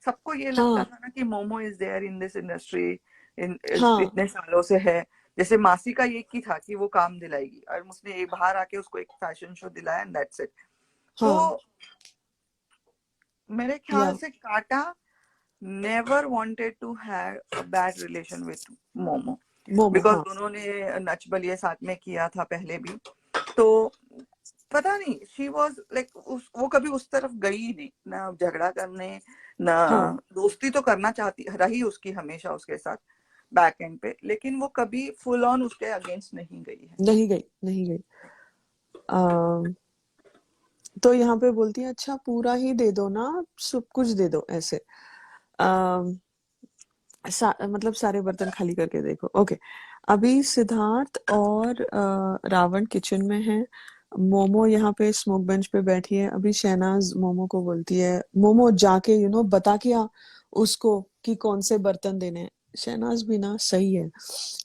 सबको ये लगता हाँ था ना कि Momo is there in this industry, in हाँ इतने सालों से है। जैसे मासी का ये की था कि वो काम दिलाएगी, और उसने ये बाहर आके उसको एक फैशन शो दिलाया एंड दैट्स इट। तो हाँ मेरे ख्याल या से काटा never wanted to have a bad relation with Momo, Momo, because हाँ दोनों ने नच बलिए साथ में किया था पहले भी। तो पता नहीं, शी वॉज लाइक वो कभी उस तरफ गई ही नहीं, ना झगड़ा करने, ना हाँ, दोस्ती तो करना चाहती रही उसकी हमेशा उसके साथ बैक एंड पे, लेकिन वो कभी फुल ऑन उसके अगेंस्ट नहीं गई है। नहीं गई, नहीं गई। अम, तो यहाँ पे बोलती है अच्छा पूरा ही दे दो ना, सब कुछ दे दो ऐसे। अम, मतलब सारे बर्तन खाली करके देखो। ओके, अभी सिद्धार्थ और रावण किचन में है। मोमो यहाँ पे स्मोक बेंच पे बैठी है। अभी शहनाज मोमो को बोलती है मोमो जाके बता के आ उसको कि कौन से बर्तन देने हैं। शहनाज भी ना सही है।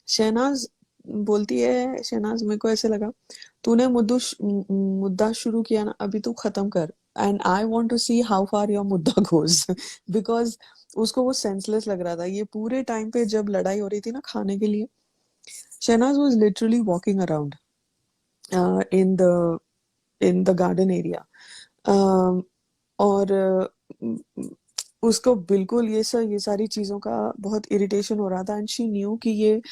शहनाज बोलती है, शहनाज मेरे को ऐसे लगा तूने मुद्दा शुरू किया ना, अभी तू खत्म कर, and I want to see how far your मुद्दा गोज। बिकॉज उसको वो सेंसलेस लग रहा था ये पूरे टाइम पे जब लड़ाई हो रही थी ना खाने के लिए। Shehnaaz was literally walking around in the garden area, और उसको बिल्कुल ये सारी चीजों का बहुत इरिटेशन हो रहा था, एंड शी न्यू कि ये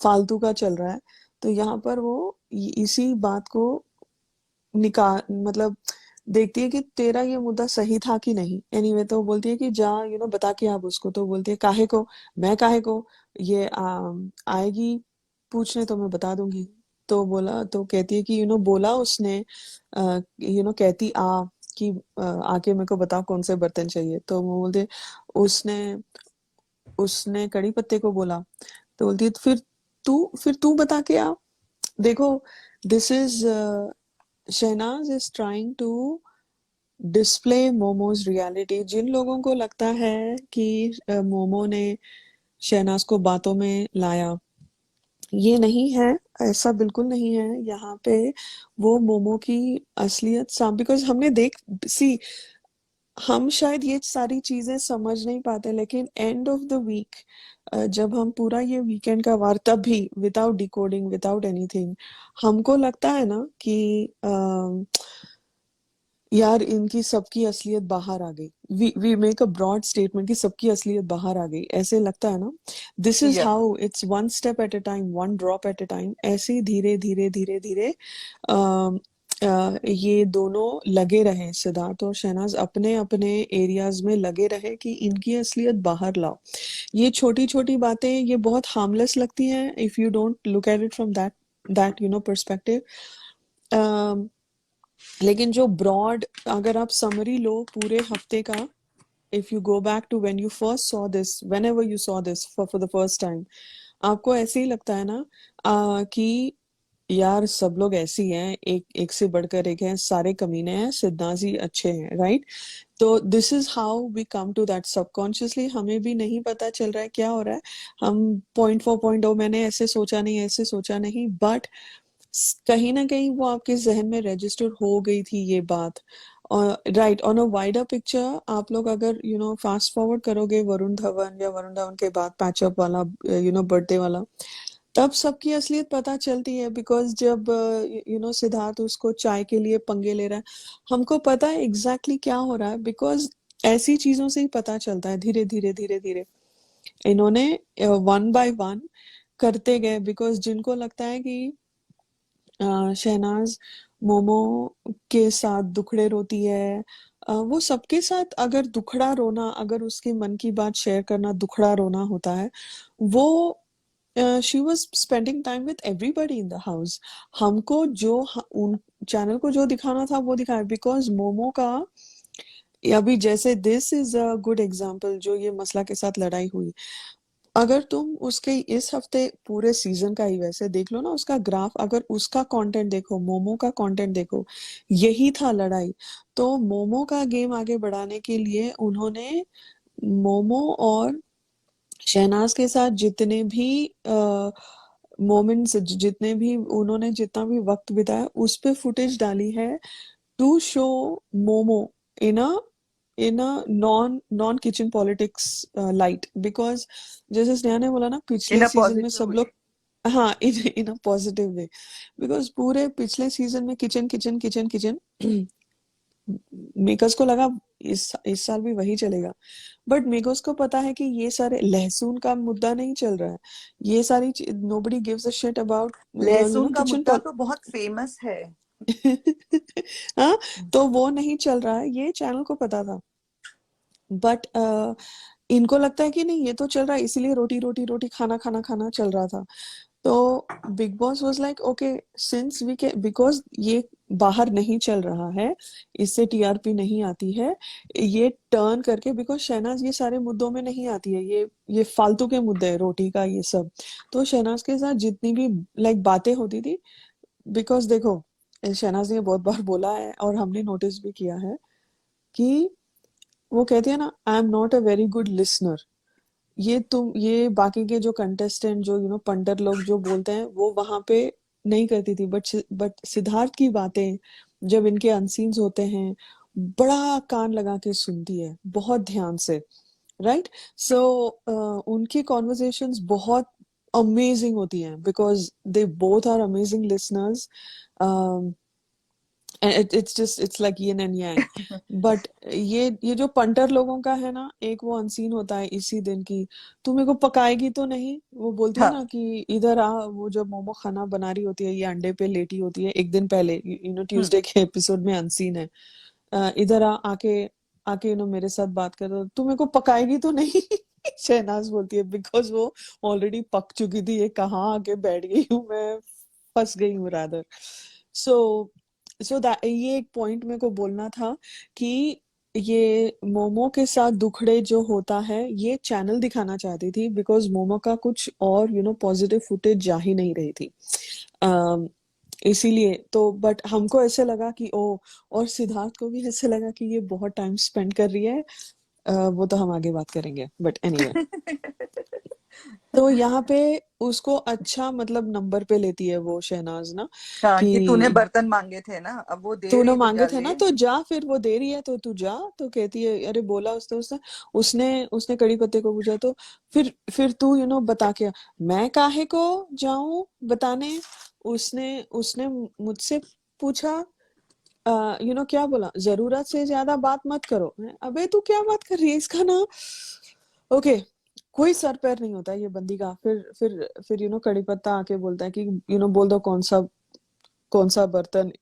फालतू का चल रहा है। तो यहाँ पर वो इसी बात को मतलब देखती है कि तेरा ये मुद्दा सही था कि नहीं। एनीवे तो वो बोलती है कि जा बता के आप उसको। तो बोलती है काहे को, मैं काहे को, ये आएगी पूछने तो मैं बता दूंगी। तो बोला, तो कहती है कि बोला उसने, कहती कि आके मेरे को बताओ कौन से बर्तन चाहिए। तो वो बोलते हैं, उसने उसने कड़ी पत्ते को बोला। तो बोलती है फिर तू बता के आ। देखो, this is Shehnaaz is trying to display Momo's reality. जिन लोगों को लगता है कि मोमो ने शहनाज को बातों में लाया, ये नहीं है, ऐसा बिल्कुल नहीं है। यहाँ पे वो मोमो की असलियत साम, बिकॉज हमने देख सी, हम शायद ये सारी चीजें समझ नहीं पाते, लेकिन एंड ऑफ द वीक जब हम पूरा ये वीकेंड का वार, तब भी विदाउट डिकोडिंग विदाउट एनीथिंग, हमको लगता है ना कि यार इनकी सबकी असलियत बाहर आ गई। We make a broad statement कि सबकी असलियत बाहर आ गई, ऐसे लगता है ना। This is Yeah. How it's one step at a time, one drop at a time. ऐसे ही धीरे धीरे धीरे धीरे ये दोनों लगे रहे, सिद्धार्थ और शहनाज अपने अपने एरियाज में लगे रहे कि इनकी असलियत बाहर लाओ। ये छोटी छोटी बातें ये बहुत हार्मलेस लगती हैं if you don't look at it from that perspective. लेकिन जो ब्रॉड, अगर आप समरी लो पूरे हफ्ते का, if you go back to when you first saw this, whenever you saw this for the first time, आपको ऐसे ही लगता है ना कि यार सब लोग ऐसे ही हैं, एक एक से बढ़कर एक हैं, सारे कमीने हैं, सिद्धांत ही अच्छे हैं, राइट। तो this is how we come to that subconsciously. हमें भी नहीं पता चल रहा है क्या हो रहा है। हम पॉइंट फॉर पॉइंट, ओ मैंने ऐसे सोचा नहीं, ऐसे सोचा नहीं, बट कहीं ना कहीं वो आपके जहन में रजिस्टर हो गई थी ये बात। और right, on a wider picture, आप लोग अगर फास्ट फॉरवर्ड करोगे वरुण धवन, या वरुण धवन के बाद पैचअप वाला बर्थडे वाला, तब सबकी असलियत पता चलती है। बिकॉज जब सिद्धार्थ उसको चाय के लिए पंगे ले रहा है, हमको पता है एग्जैक्टली क्या हो रहा है, बिकॉज ऐसी चीजों से ही पता चलता है। धीरे धीरे धीरे धीरे इन्होंने वन बाय वन करते गए, बिकॉज जिनको लगता है कि शहनाज मोमो के साथ दुखड़े रोती है, वो सबके साथ अगर दुखड़ा रोना, अगर उसके मन की बात शेयर करना दुखड़ा रोना होता है, वो she was spending time with everybody in the house. हमको जो उन चैनल को जो दिखाना था वो दिखाया, बिकॉज मोमो का अभी जैसे this is a good example, जो ये मसला के साथ लड़ाई हुई, अगर तुम उसके इस हफ्ते पूरे सीजन का ही वैसे देख लो ना, उसका ग्राफ, अगर उसका कंटेंट देखो, मोमो का कंटेंट देखो, यही था लड़ाई। तो मोमो का गेम आगे बढ़ाने के लिए उन्होंने मोमो और शहनाज के साथ जितने भी मोमेंट्स, जितने भी उन्होंने जितना भी वक्त बिताया, उस पे फुटेज डाली है to show Momo in a non kitchen politics light. Because जैसे स्नेहा ने बोला ना, In पिछले a सीजन में positive सब way. लोग, हाँ, इन अ पॉजिटिव वे, बिकॉज पूरे पिछले सीजन में kitchen kitchen kitchen kitchen, makers को लगा इस साल भी वही चलेगा, बट मेकर्स को पता है कि ये सारे लहसुन का मुद्दा नहीं चल रहा है, ये सारी nobody gives a shit about लहसुन का किचन। मुद्दा तो बहुत फेमस है. हाँ, तो वो नहीं चल रहा है, ये चैनल को पता था। बट इनको लगता है कि नहीं, ये तो चल रहा है, इसीलिए रोटी रोटी रोटी खाना खाना खाना चल रहा था। तो Bigg Boss was like okay, since we के, बिकॉज ये बाहर नहीं चल रहा है, इससे टीआरपी नहीं आती है, ये टर्न करके, बिकॉज शहनाज ये सारे मुद्दों में नहीं आती है, ये फालतू के मुद्दे हैं, रोटी का ये सब। तो शहनाज के साथ जितनी भी लाइक बातें होती थी, बिकॉज देखो, शहनाज ने बहुत बार बोला है और हमने नोटिस भी किया है कि वो कहती है ना, आई am not a very good listener. ये बाकी के जो कंटेस्टेंट, जो पंटर लोग जो बोलते हैं, वो वहां पे नहीं करती थी, बट सिद्धार्थ की बातें जब इनके अनसीन्स होते हैं, बड़ा कान लगा के सुनती है, बहुत ध्यान से, राइट। सो उनकी कॉन्वर्सेशंस बहुत अमेजिंग होती हैं, because they both are amazing listeners. It's like yin and yang. But ये जो पंटर लोगों का है ना, एक वो अनसीन होता है इसी दिन की, तू मेरे को पकाएगी तो नहीं, वो बोलती है हाँ ना कि इधर आ, वो जब मोमो खाना बना रही होती है, ये अंडे पे लेटी होती है एक दिन पहले, ट्यूसडे के एपिसोड में अनसीन है, इधर आ, आके आके मेरे साथ बात कर, तू मेरे को पकाएगी तो नहीं। शहनाज बोलती है बिकॉज वो ऑलरेडी पक चुकी थी, ये कहाँ आके बैठ गई हूँ मैं, फंस गई हूँ रादर। सो सो दैट ये एक पॉइंट मेरे को बोलना था कि ये मोमो के साथ दुखड़े जो होता है, ये चैनल दिखाना चाहती थी बिकॉज मोमो का कुछ और पॉजिटिव फुटेज जा ही नहीं रही थी। अम, इसीलिए तो, बट हमको ऐसे लगा कि ओ, और सिद्धार्थ को भी ऐसे लगा कि ये बहुत टाइम स्पेंड कर रही है। वो तो हम आगे बात करेंगे, बट एनीवे। तो यहाँ पे उसको अच्छा मतलब नंबर पे लेती है वो शहनाज ना, हाँ कि तूने कि बर्तन मांगे थे ना, अब वो दे तूने रही तो मांगे जा थे ना ले। तो जा, फिर वो दे रही है तो तू जा, तो कहती है अरे बोला उसने उसने उसने कड़ी पत्ते को पूछा तो फिर तू बता के आ। मैं काहे को जाऊं बताने, उसने उसने मुझसे पूछा, क्या बोला, जरूरत से ज्यादा बात मत करो। अबे तू क्या बात कर रही है इसका ना। ओके, कोई सर पैर नहीं होता है ये बंदी का। फिर कड़ी पत्ता आके बोलता है कि बोल दो कौन सा बर्तन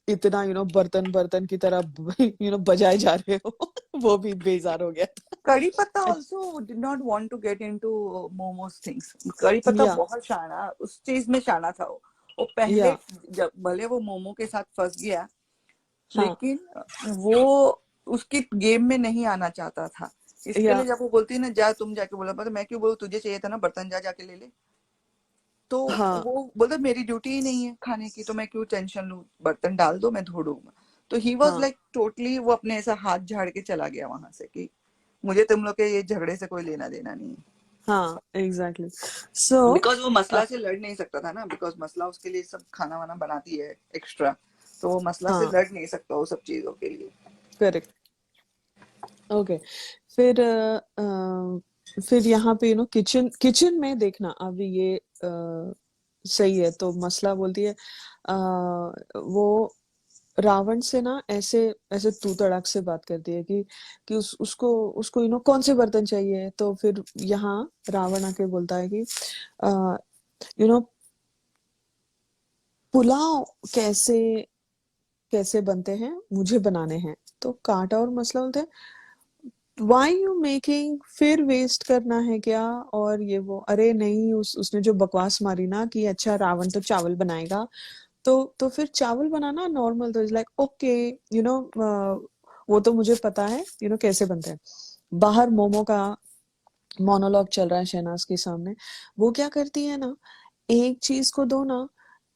इतना बर्तन बर्तन की तरह बजाए जा रहे हो। वो भी बेजार हो गया कड़ी पत्ता था। also did not want to get into momos things. कड़ी पत्ता या बहुत शाना, उस चीज में शाना था वो पहले, या जब भले वो मोमो के साथ फंस गया, हाँ लेकिन वो उसकी गेम में नहीं आना चाहता था। इसके या लिए जब वो बोलती है ना, जा तुम जाके बोला, तो मैं क्यों बोलूं, तुझे चाहिए था ना बर्तन, जा जाके ले ले। तो हाँ वो बोलता मेरी ड्यूटी ही नहीं है खाने की, तो मैं क्यों टेंशन लूं, बर्तन डाल दो मैं धो दूंगा। तो ही वॉज हाँ लाइक टोटली, वो अपने ऐसा हाथ झाड़ के चला गया वहां से कि मुझे तुम लोग के ये झगड़े से कोई लेना देना नहीं है। हाँ एग्जैक्टली। सो बिकॉज वो मसला से लड़ नहीं सकता था ना, बिकॉज मसला उसके लिए सब खाना वाना बनाती है एक्स्ट्रा, तो वो मसला से हाँ लड़ नहीं सकता वो सब चीजों के लिए। करेक्ट। ओके, फिर फिर यहाँ पे किचन किचन में देखना, अभी ये सही है तो मसला बोलती है, वो रावण से ना ऐसे ऐसे तू तड़ाक से बात करती है कि उसको उसको कौन से बर्तन चाहिए, तो फिर यहाँ रावण आके बोलता है कि यू नो पुलाव कैसे कैसे बनते हैं मुझे बनाने हैं। तो कांटा और मसला बोलते हैं वाई यू मेकिंग, फिर वेस्ट करना है क्या, और ये वो, अरे नहीं, उसने जो बकवास मारी ना कि अच्छा रावण तो चावल बनाएगा, तो फिर चावल बनाना नॉर्मल, तो इज लाइक ओके, वो तो मुझे पता है कैसे बनते हैं। बाहर मोमो का मोनोलॉग चल रहा है शहनाज के सामने, वो क्या करती है ना, एक चीज को दो ना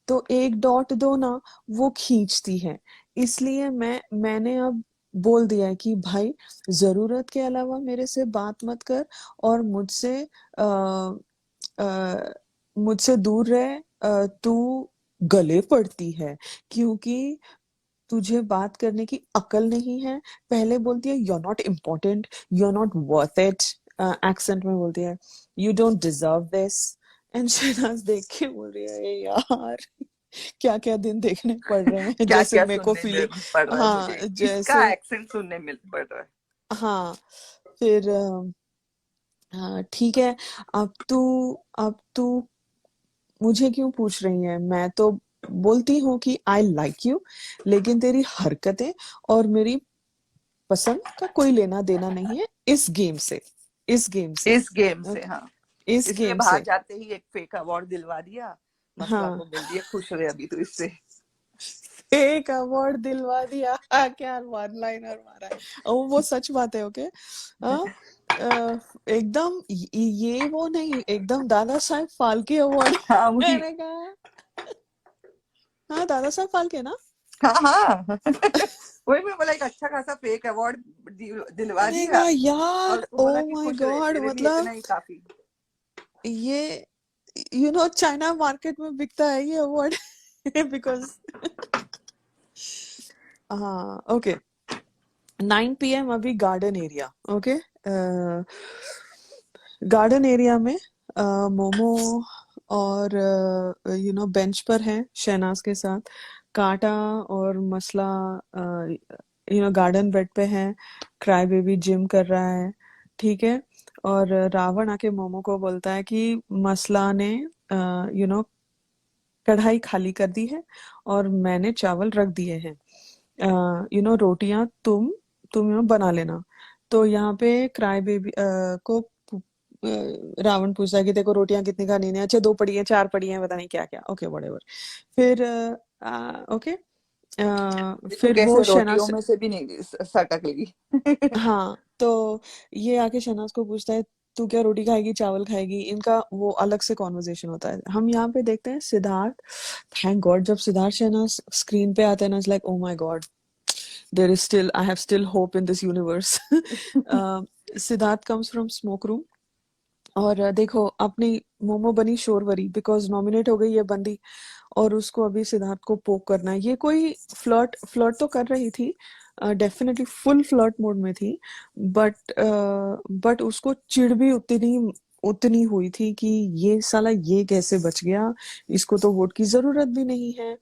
तो एक डॉट दो ना, वो खींचती है। इसलिए मैंने अब बोल दिया है कि भाई जरूरत के अलावा मेरे से बात मत कर, और मुझसे दूर रह, तू गले पड़ती है क्योंकि तुझे बात करने की अकल नहीं है। पहले बोलती है you are not important, you are not worth it, accent में बोलती है you don't deserve this. And Shehnaaz देख के बोल रही है "ए यार, क्या क्या दिन देखने पड़ रहे हैं।" क्या जैसे क्या मेरे को सुनने फीलिंग, में पड़ रहा है हाँ मुझे, इसका जैसे, एक्सेंट सुनने मिल पड़ रहा है। हाँ फिर हाँ ठीक है, अब तू मुझे क्यों पूछ रही है, मैं तो बोलती हूँ कि आई लाइक यू, लेकिन तेरी हरकतें और मेरी पसंद का कोई लेना देना नहीं है इस गेम से, इस गेम से, इस गेम से, ओके, हाँ। इस इसलिए गेम बाहर से। जाते ही एक फेक अवार्ड दिलवा दिया, मसला हाँ, को बोल दिया खुश रहे अभी तो इससे। एक अवार्ड दिलवा दिया। क्या वन लाइनर मारा है। वो सच बात है, ओके। हाँ, एकदम ये वो नहीं, एकदम दादा साहब फाल्के अवार्ड। हाँ वही। मैंने कहा हाँ दादा साहब फाल्के ना। हाँ हाँ। वही मैं बोला, एक अच्छा खासा फेक अवार्ड दिलवा मैंने दिया, कहा और यार उसको ओ बोला कि माय खुश रहे, गॉड, तेरे लिए इतना मतलब ही काफी। ये चाइना मार्केट में बिकता है ये अवार्ड। बिकॉज हाँ ओके, 9 PM अभी garden area, okay, garden area में मोमो और बेंच पर है शहनाज के साथ। काटा और मसला गार्डन बेड पे है, क्राई बेबी जिम कर रहा है, ठीक है। और रावण आके मोमो को बोलता है कि मसला ने कढ़ाई खाली कर दी है और मैंने चावल रख दिए हैं, रोटियां तुम बना लेना। तो यहाँ पे क्राई बेबी को रावण पूछता है कि देखो रोटियां कितनी खानी है, अच्छा 2 पड़ी हैं 4 पड़ी हैं, पता नहीं क्या क्या, ओके व्हाटएवर। फिर ओके देखो फिर वो कैसे शहनाज रोटियों में से भी नहीं सटक लेगी। हाँ, तो ये आके शहनाज को पूछता है तू क्या रोटी खाएगी चावल खाएगी, इनका वो अलग से कॉन्वर्सेशन होता है। हम यहाँ पे देखते हैं सिद्धार्थ, थैंक गॉड जब सिद्धार्थ शहनाज स्क्रीन पे आते हैं ना, it's like oh my god, there is still I have still hope in this universe. Siddharth comes from smoke room और देखो अपनी मोमो बनी शोरवरी बिकॉज नॉमिनेट हो गई है बंदी, और उसको अभी सिद्धार्थ को पोक करना है। ये कोई फ्लर्ट फ्लर्ट तो कर रही थी, डेफिनेटली फुल फ्लर्ट मोड में थी, बट उसको चिढ़ भी उतनी उतनी हुई थी कि ये साला ये कैसे बच गया, इसको तो वोट की जरूरत भी नहीं है।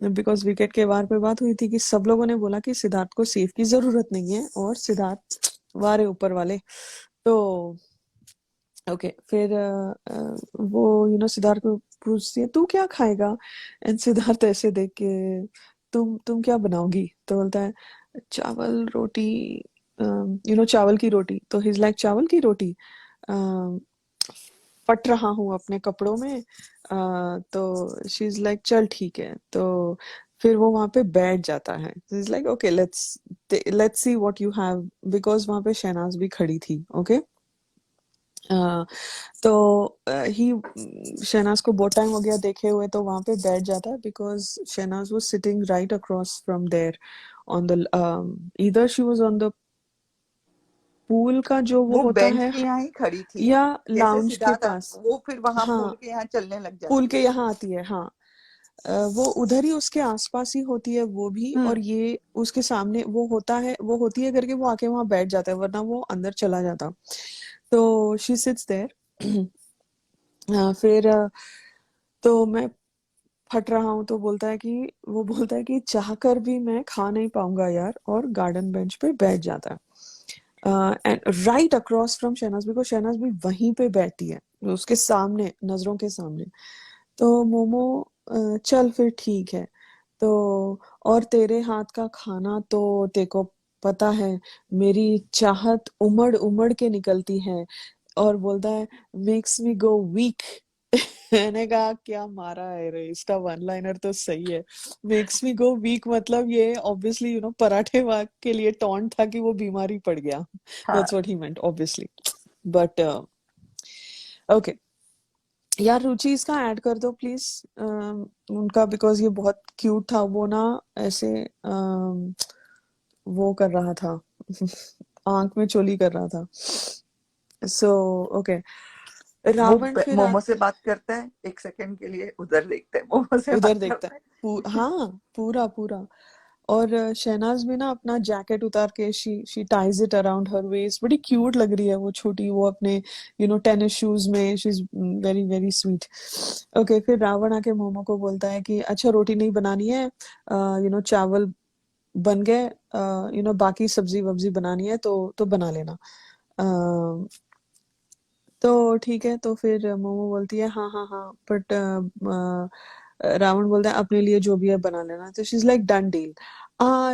बिकॉज विकेट के वार पे बात हुई थी कि सब लोगों ने बोला कि सिद्धार्थ को सेफ की जरूरत नहीं है, और सिद्धार्थ वारे ऊपर वाले। तो ओके फिर वो सिद्धार्थ को पूछती है तू क्या खाएगा, एंड सिद्धार्थ ऐसे देख के तुम क्या बनाओगी, तो बोलता है चावल रोटी, चावल की रोटी। तो ही इज लाइक चावल की रोटी, अम, फट रहा हूँ अपने कपड़ों में। तो शी इज लाइक चल ठीक है। तो फिर वो वहां पे बैठ जाता है, is like okay let's see what you have, because वहां पे शहनाज भी खड़ी थी। ओके तो ही शहनाज को बहुत टाइम हो गया देखे हुए, तो वहां पे बैठ जाता है because Shehnaaz was sitting right across from there on the either she was on the pool का जो वो वो होता बेंच है के यहाँ ही खड़ी थी। या जैसे लाउंज के सिद्धार्थ पास। वो फिर वहां हाँ, पुल के यहाँ चलने लग पुल जाती के है। यहाँ आती है, हाँ। वो उधर ही उसके आसपास ही होती है वो भी, और हम्म। ये उसके सामने वो होता है, वो होती है करके वो आके वहां बैठ जाता है, वरना वो अंदर चला जाता। तो शी सिट्स देयर। फिर तो मैं फट रहा हूँ, तो बोलता है कि वो बोलता है कि चाहकर भी मैं खा नहीं पाऊंगा यार, और गार्डन बेंच पे बैठ जाता है and right across from Shehnaaz, because Shehnaaz भी वहीं पे बैठती है, उसके सामने, नजरों के सामने। तो मोमो चल फिर ठीक है। तो और तेरे हाथ का खाना तो तेको पता है, मेरी चाहत उमड़ उमड़ के निकलती है, और बोलता है मेक्स मी गो वीक। मैंने कहा क्या मारा है रे, इसका वन लाइनर तो सही है। मेक्स मी गो वीक मतलब ये ऑब्वियसली पराठे वाग के लिए टॉन्ट था कि वो बीमारी पड़ गया, दैट्स हाँ। What he meant obviously. But okay यार रुचि इसका ऐड कर दो प्लीज, उनका, बिकॉज ये बहुत क्यूट था, वो ना ऐसे वो कर रहा था। आंख में चोली कर रहा था। सो ओके वो रावण फिर मोमो से बात करता है, एक सेकंड के लिए उधर देखते हैं, मोमो से उधर बात देखता है करता है। हाँ पूरा पूरा। और शहनाज भी ना अपना जैकेट उतार के she ties it around her waist, बड़ी क्यूट लग रही है वो छोटी, वो अपने टेनिस शूज में, she is very very sweet. Okay फिर रावण आके मोमो को बोलता है कि अच्छा रोटी नहीं बनानी है, चावल बन गए, बाकी सब्जी वब्जी बनानी है तो बना लेना। अ, तो ठीक है, तो फिर मोमो बोलती है हाँ हाँ हाँ, बट रावण बोलता है अपने लिए जो भी है बना लेना। तो she is like done deal.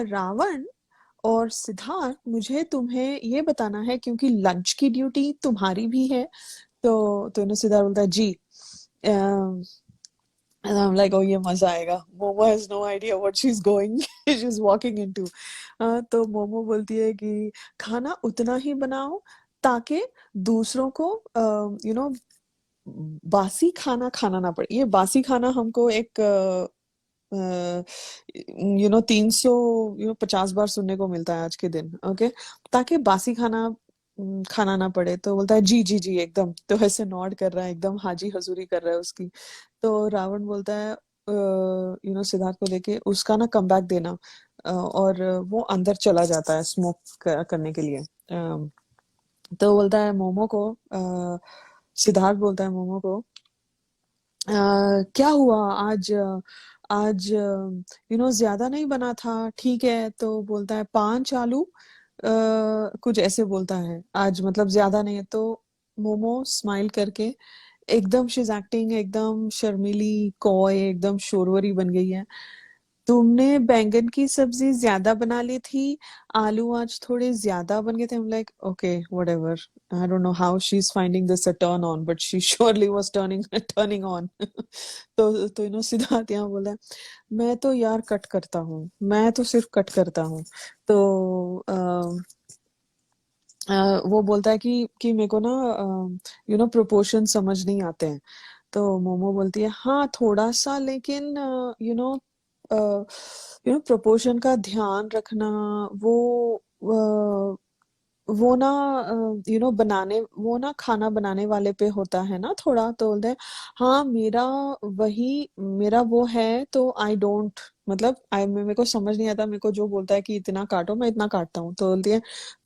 Ravan और सिद्धार्थ मुझे तुम्हें ये बताना है क्योंकि लंच की ड्यूटी तुम्हारी भी है। तो सिद्धार्थ बोलता है जी। And I'm like, oh, ये मजा आएगा। Momo has no idea what she's going, she's walking into। तो मोमो बोलती है कि खाना उतना ही बनाओ ताकि दूसरों को बासी खाना खाना ना पड़े। ये बासी खाना हमको एक 300 50 बार सुनने को मिलता है आज के दिन। ओके ताकि बासी खाना खाना ना पड़े। तो बोलता है जी जी जी एकदम, तो ऐसे नॉड कर रहा है, एकदम हाजी हजूरी कर रहा है उसकी। तो रावण बोलता है सिद्धार्थ को देके उसका ना कमबैक देना, और वो अंदर चला जाता है स्मोक करने के लिए। तो बोलता है मोमो को, सिद्धार्थ बोलता है मोमो को क्या हुआ आज, आज ज्यादा नहीं बना था, ठीक है। तो बोलता है 5 आलू, कुछ ऐसे बोलता है, आज मतलब ज्यादा नहीं है। तो मोमो स्माइल करके एकदम शी इज एक्टिंग एकदम शर्मीली, कॉय, एकदम शोरवरी बन गई है। तुमने बैंगन की सब्जी ज्यादा बना ली थी, आलू आज थोड़े ज्यादा बन गए थे। I'm like, okay, whatever. I don't know how she's finding this a turn on, but she surely was turning on. तो सिद्धार्थ यहाँ बोला है, मैं तो यार कट करता हूँ, मैं तो सिर्फ कट करता हूँ। तो वो बोलता है कि मेरे को ना प्रोपोर्शन समझ नहीं आते हैं। तो मोमो बोलती है, हाँ थोड़ा सा, लेकिन प्रोपोर्शन का ध्यान रखना, वो वो ना वो ना खाना बनाने वाले पे होता है ना थोड़ा। तो बोलते हैं, हाँ मेरा वो है, तो आई डोंट, मतलब मेरे को समझ नहीं आता, मेरे को जो बोलता है कि इतना काटो, मैं इतना काटता हूँ। तो बोलती है,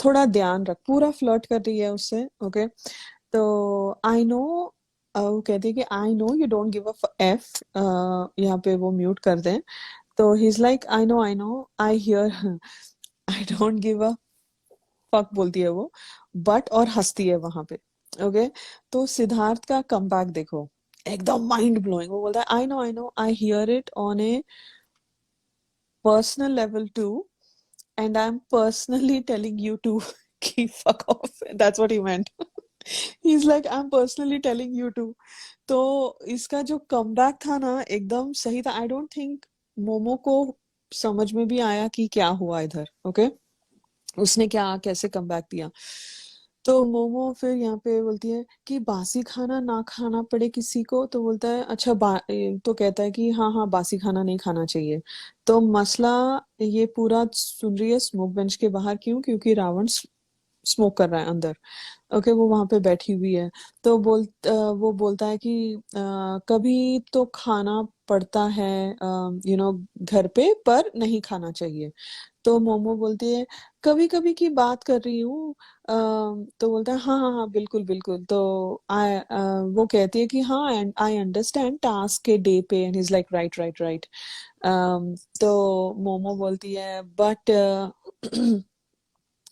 थोड़ा ध्यान रख, पूरा फ्लर्ट कर रही है उससे। ओके, तो आई नो, वो कहती है कि I know you don't give a F, यहाँ पे वो म्यूट कर दें। तो ही is like, I know I here, I don't give a fuck बोलती है वो, बट, और हंसती है वहां पे। ओके, तो सिद्धार्थ का कमबैक देखो, एकदम माइंड ब्लोइंग। वो बोलता है, I know I hear it on a personal level too, and I am personally telling you to की fuck off, that's what he meant. He is like, I am personally telling you too. तो इसका जो comeback था ना, एकदम सही था। आई don't think momo को समझ में भी आया कि क्या हुआ इधर। ओके, उसने क्या कैसे कमबैक दिया। तो मोमो फिर यहाँ पे बोलती है कि बासी खाना ना खाना पड़े किसी को। तो बोलता है, अच्छा तो कहता है कि हाँ हाँ, बासी खाना नहीं खाना चाहिए। तो मसला ये पूरा सुन रही है स्मोक बेंच के बाहर, क्यों? क्योंकि रावण स्मोक कर रहा है अंदर। ओके, वो वहां पे बैठी हुई है। तो वो बोलता है कि कभी तो खाना पड़ता है घर पे, पर नहीं खाना चाहिए। तो मोमो बोलती है, कभी कभी की बात कर रही हूँ। तो बोलता है, हाँ हाँ हाँ, बिल्कुल बिल्कुल। तो वो कहती है कि हाँ, एंड आई अंडरस्टैंड टास्क के डे पे। And is like, right right right. तो मोमो बोलती है,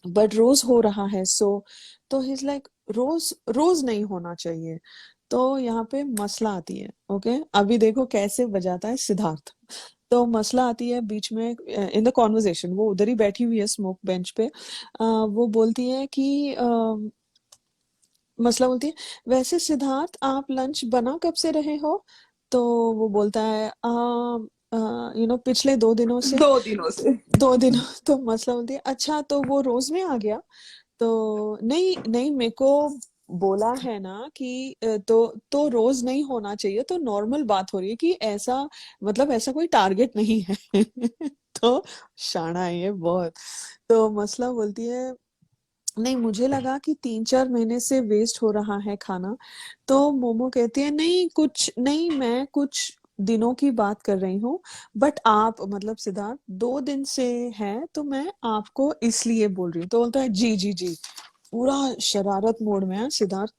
बट रोज हो रहा है, सो। तो ही इज लाइक, रोज रोज नहीं होना चाहिए। तो यहाँ पे मसला आती है। ओके, अभी देखो कैसे बजाता है सिद्धार्थ। तो मसला आती है बीच में इन द कॉन्वर्जेशन, वो उधर ही बैठी हुई है स्मोक बेंच पे। वो बोलती है कि मसला बोलती है, वैसे सिद्धार्थ, आप लंच बना कब से रहे हो? तो वो बोलता है, पिछले 2 दिनों से। 2 दिनों से। 2 दिनों। तो मसला बोलती है, अच्छा तो वो रोज में आ गया? तो नहीं नहीं, मेरे को बोला है ना कि तो रोज नहीं होना चाहिए, तो नॉर्मल बात हो रही है कि ऐसा, मतलब ऐसा कोई टारगेट नहीं है। तो शाना है ये बहुत। तो मसला बोलती है, नहीं मुझे लगा कि 3-4 महीने से वेस्ट हो रहा है खाना। तो मोमो कहती है, नहीं कुछ नहीं, मैं कुछ दिनों की बात कर रही हूँ। बट आप, मतलब सिद्धार्थ, 2 दिन से है, तो मैं आपको इसलिए बोल रही हूँ। तो बोलता है, जी जी जी। पूरा शरारत मोड में है सिद्धार्थ।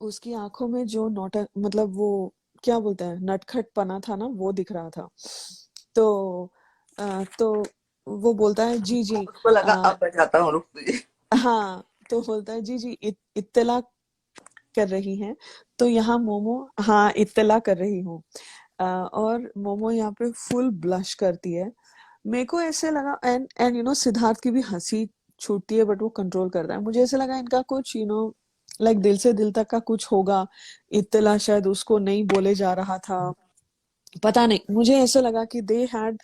उसकी आंखों में जो नौटंक, मतलब वो क्या बोलते हैं, नटखट पना था ना, वो दिख रहा था। तो तो वो बोलता है, जी जी। उसको लगा आ, अब बजाता हूँ, रुक तुझे। हाँ, तो बोलता है, जी जी, इत्तला कर रही हैं? तो यहाँ मोमो, हाँ इत्तला कर रही हूँ। और मोमो यहाँ पे फुल ब्लश करती है। मेरे को ऐसे लगा, एंड सिद्धार्थ की भी हंसी छूटती है, बट वो कंट्रोल करता है। मुझे ऐसे लगा इनका कुछ लाइक दिल से दिल तक का कुछ होगा। इत्तला शायद उसको नहीं बोले जा रहा था, पता नहीं। मुझे ऐसा लगा कि they had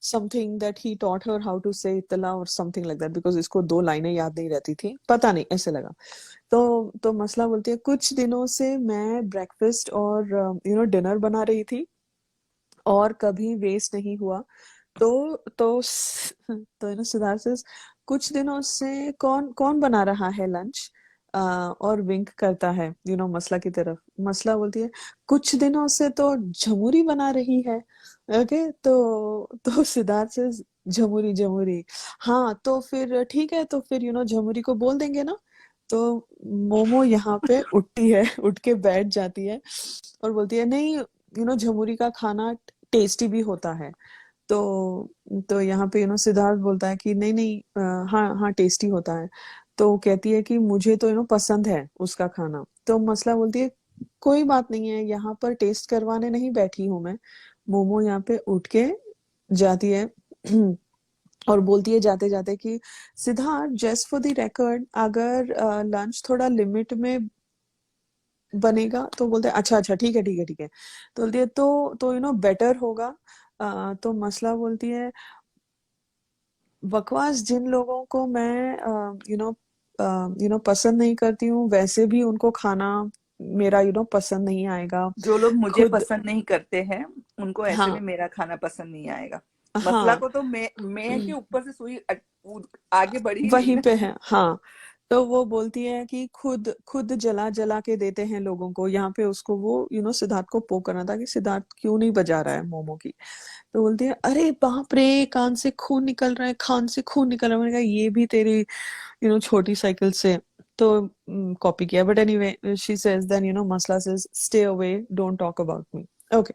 something that he taught her how to say इत्तला और समथिंग लाइक दैट, बिकॉज इसको 2 लाइनें याद नहीं रहती थी, पता नहीं, ऐसे लगा। तो मसला बोलती है, कुछ दिनों से मैं ब्रेकफास्ट और डिनर बना रही थी, और कभी वेस्ट नहीं हुआ। तो सिद्धार्थ says, कुछ दिनों से कौन कौन बना रहा है लंच? और विंक करता है मसला की तरफ। मसला बोलती है, कुछ दिनों से तो झमुरी बना रही है। ओके, तो सिद्धार्थ says, झमुरी झमुरी, हाँ तो फिर ठीक है, तो फिर झमुरी को बोल देंगे ना। तो मोमो यहाँ पे उठती है, उठ के बैठ जाती है और बोलती है नहीं झमुरी का खाना टेस्टी भी होता है। तो यहाँ पे सिद्धार्थ बोलता है कि नहीं नहीं हाँ हाँ टेस्टी होता है। तो कहती है कि मुझे तो पसंद है उसका खाना। तो मसला बोलती है कोई बात नहीं है, यहाँ पर टेस्ट करवाने नहीं बैठी हूँ मैं। मोमो यहाँ पे उठ के जाती है और बोलती है जाते जाते कि Siddharth just for the record अगर लंच थोड़ा लिमिट में बनेगा। तो बोलते हैं अच्छा अच्छा ठीक है ठीक है ठीक है। तो बोलती है तो बेटर होगा। तो मसला बोलती है बकवास, जिन लोगों को मैं पसंद नहीं करती हूँ वैसे भी उनको खाना मेरा पसंद नहीं आएगा। जो लोग मुझे खुद पसंद नहीं करते हैं उनको ऐसे भी हाँ मेरा खाना पसंद नहीं आएगा। मसला हाँ को तो मैं के ऊपर से सुई आगे बढ़ी ही नहीं वहीं ना। पे है हाँ। तो वो बोलती है कि खुद खुद जला जला के देते हैं लोगों को। यहाँ पे उसको वो सिद्धार्थ को पोक करना था कि सिद्धार्थ क्यों नहीं बजा रहा है मोमो की। तो बोलती है अरे बाप रे कान से खून निकल रहा है, कान से खून निकल रहा है। मैंने कहा ये भी तेरी छोटी साइकिल से तो कॉपी किया। But anyway she says then Masla says stay away, don't talk about me. Okay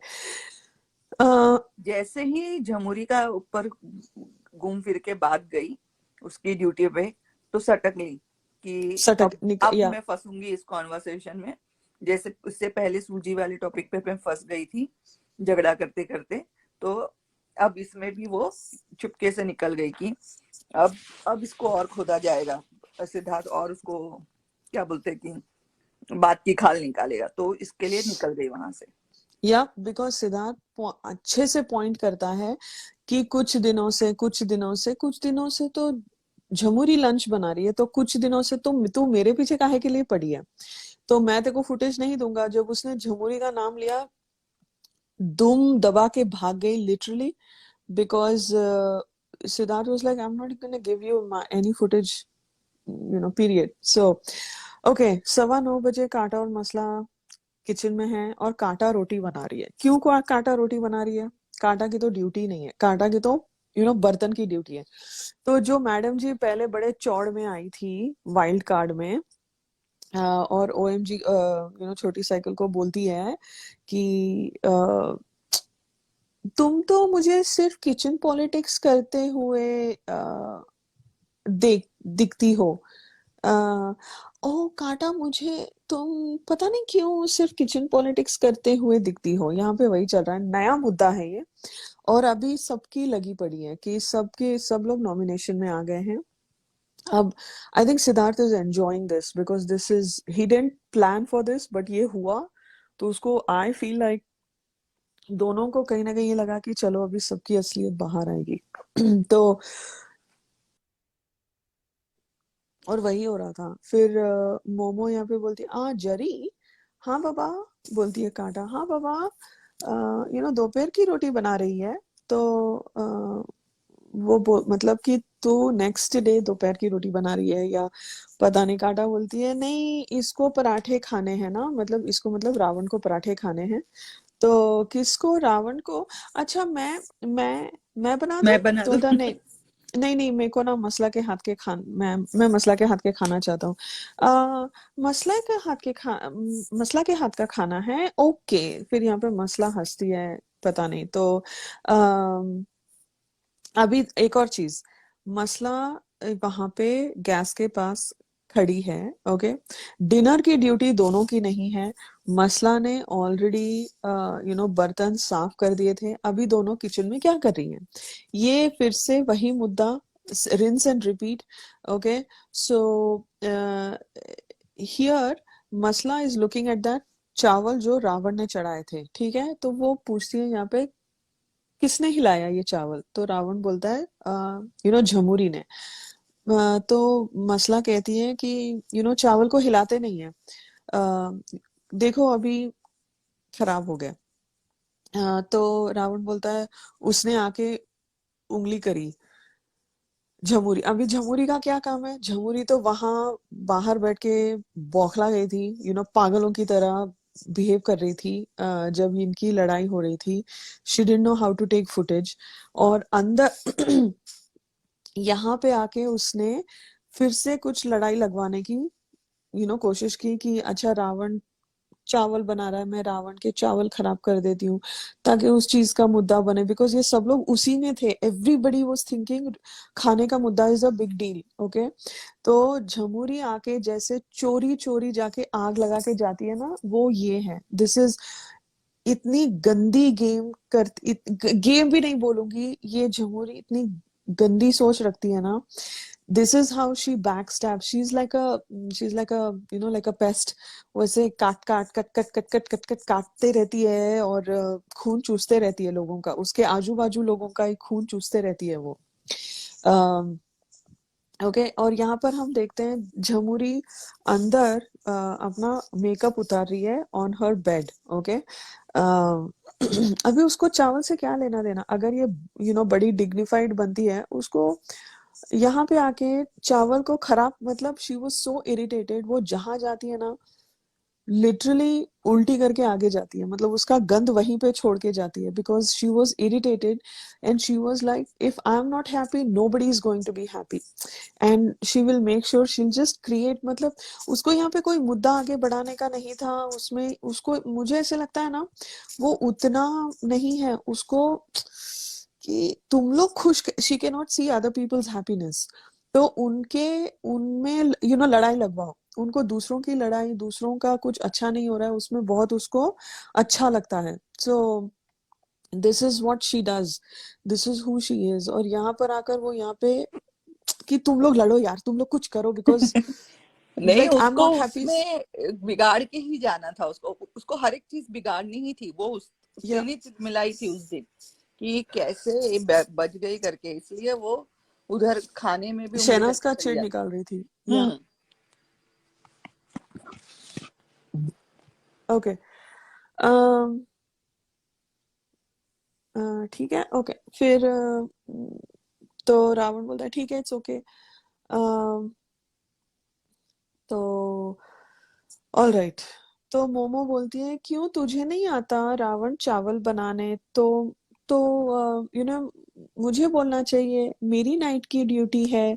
जैसे ही झमुरी का ऊपर घूम फिर के भाग गई उसकी ड्यूटी पे, तो सटक ली कि सटक अब या मैं फंसूंगी इस कॉन्वर्सेशन में। जैसे उससे पहले सूजी वाले टॉपिक पे मैं फंस गई थी झगड़ा करते करते, तो अब इसमें भी वो चुपके से निकल गई कि अब इसको और खोदा जाएगा सिद्धार्थ, और उसको क्या बोलते हैं कि बात की खाल निकालेगा, तो इसके लिए निकल गई वहां से। या बिकॉज सिद्धार्थ अच्छे से पॉइंट करता है कि कुछ दिनों से तो झमुरी लंच बना रही है, तो कुछ दिनों से तू मेरे पीछे काहे के लिए पड़ी है। तो मैं तेरे को फुटेज नहीं दूंगा। जब उसने झमुरी का नाम लिया दुम दबा के भाग गई literally. Because Siddharth was like I am not gonna give you any footage period. So okay 9:15 कांटा और मसला किचन में है और कांटा रोटी बना रही है। क्यों कांटा रोटी बना रही है? कांटा की तो ड्यूटी नहीं है, कांटा की तो बर्तन की ड्यूटी है। तो जो मैडम जी पहले बड़े चौड़ में आई थी वाइल्ड कार्ड में और ओएमजी छोटी साइकिल को बोलती है कि तुम तो मुझे सिर्फ किचन पॉलिटिक्स करते हुए दिखती हो। ओ काटा मुझे तुम पता नहीं क्यों सिर्फ किचन पॉलिटिक्स करते हुए दिखती हो। यहाँ पे वही चल रहा है, नया मुद्दा है ये। और अभी सबकी लगी पड़ी है कि सब लोग नॉमिनेशन में आ गए हैं। अब I think Siddharth is enjoying this because this is he didn't plan for this but ये हुआ। तो उसको आई फील लाइक दोनों को कहीं ना कहीं ये लगा कि चलो अभी सबकी असलियत बाहर आएगी। तो और वही हो रहा था। फिर मोमो यहाँ पे बोलती है जरी हाँ बाबा। बोलती है कांटा हाँ बाबा दोपहर की रोटी बना रही है। तो मतलब कि तू नेक्स्ट डे दोपहर की रोटी बना रही है या पता नहीं। कांटा बोलती है नहीं इसको पराठे खाने हैं ना, मतलब इसको मतलब रावण को पराठे खाने हैं। तो किसको? रावण को। अच्छा मैं बना दूं? मैं बना तो दूं? बोलता नहीं नहीं नहीं मेरे को ना मसला के हाथ के मैं मसला के हाथ के खाना चाहता हूँ। मसला के हाथ का खाना है ओके। फिर यहाँ पे मसला हंसती है पता नहीं। तो अभी एक और चीज, मसला वहां पे गैस के पास खड़ी है। ओके डिनर की ड्यूटी दोनों की नहीं है। मसला ने ऑलरेडी बर्तन साफ कर दिए थे। अभी दोनों किचन में क्या कर रही हैं? ये फिर से वही मुद्दा, rinse and repeat. Okay so here मसला इज लुकिंग एट दैट चावल जो रावण ने चढ़ाए थे। ठीक है तो वो पूछती है यहाँ पे किसने हिलाया ये चावल? तो रावण बोलता है झमुरी ने। तो मसला कहती है कि चावल को हिलाते नहीं है। देखो अभी खराब हो गया। तो रावण बोलता है उसने आके उंगली करी झमुरी। अभी झमुरी का क्या काम है? झमुरी तो वहां बाहर बैठ के बौखला गई थी, पागलों की तरह बिहेव कर रही थी जब इनकी लड़ाई हो रही थी। She didn't know how to take footage. और अंदर यहाँ पे आके उसने फिर से कुछ लड़ाई लगवाने की कोशिश की कि अच्छा रावण चावल बना रहा है, मैं रावण के चावल खराब कर देती हूँ ताकि उस चीज का मुद्दा बने, बिकॉज ये सब लोग उसी में थे, एवरीबडी वाज थिंकिंग खाने का मुद्दा is a big deal. Okay, तो झमुरी आके जैसे चोरी चोरी जाके आग लगा के जाती है ना, वो ये है, दिस इज इतनी गंदी गेम भी नहीं बोलूंगी, ये झमुरी इतनी गंदी सोच रखती है ना। This is how she back stab, she is like a paste. वैसे काट काट cut cut cut cut cut cut काटते रहती है और खून चूसते रहती है लोगों का, उसके आजू बाजू लोगों का ही खून चूसते रहती है वो। ओके, और यहाँ पर हम देखते हैं झमुरी अंदर अपना मेकअप उतार रही है ऑन हर बेड। ओके, अभी उसको चावल से क्या लेना देना, अगर ये बड़ी डिग्निफाइड बनती है, उसको यहाँ पे आके चावल को खराब, मतलब शी वाज सो इरिटेटेड, वो जहां जाती है ना लिटरली उल्टी करके आगे जाती है, मतलब उसका गंध वहीं पे छोड़ के जाती है, because she was irritated and she was like if I am not happy nobody is going to be happy, and she will make sure she just create, मतलब उसको यहाँ पे कोई मुद्दा आगे बढ़ाने का नहीं था उसमें, उसको मुझे ऐसे लगता है ना वो उतना नहीं है उसको कि तुम लोग खुश, she can not see other people's happiness, तो उनके उनमें लड़ाई लगवाओ, उनको दूसरों की लड़ाई, दूसरों का कुछ अच्छा नहीं हो रहा है उसमें बहुत उसको अच्छा लगता है। So this is what she does, this is who she is, और यहाँ पर आकर वो यहाँ पे कि तुम लोग लड़ो यार, तुम लोग कुछ करो, बिकॉज नहीं, लाइक आई एम उसको नॉट हैप्पी। उसमें बिगाड़ के ही जाना था, उसको उसको हर एक चीज बिगाड़नी ही थी, वो उससे या नहीं मिलाई थी उस दिन कि कैसे ये बच गई करके, इसलिए वो उधर खाने में भी उंगली शहनाज करके का चली चिढ़ जाती। निकाल रही थी। या हम्म। ओके, ठीक है। ओके, फिर तो रावण बोलता है ठीक है, इट्स ओके। तो ऑल राइट, तो मोमो बोलती है क्यों तुझे नहीं आता रावण चावल बनाने, तो मुझे बोलना चाहिए, मेरी नाइट की ड्यूटी है,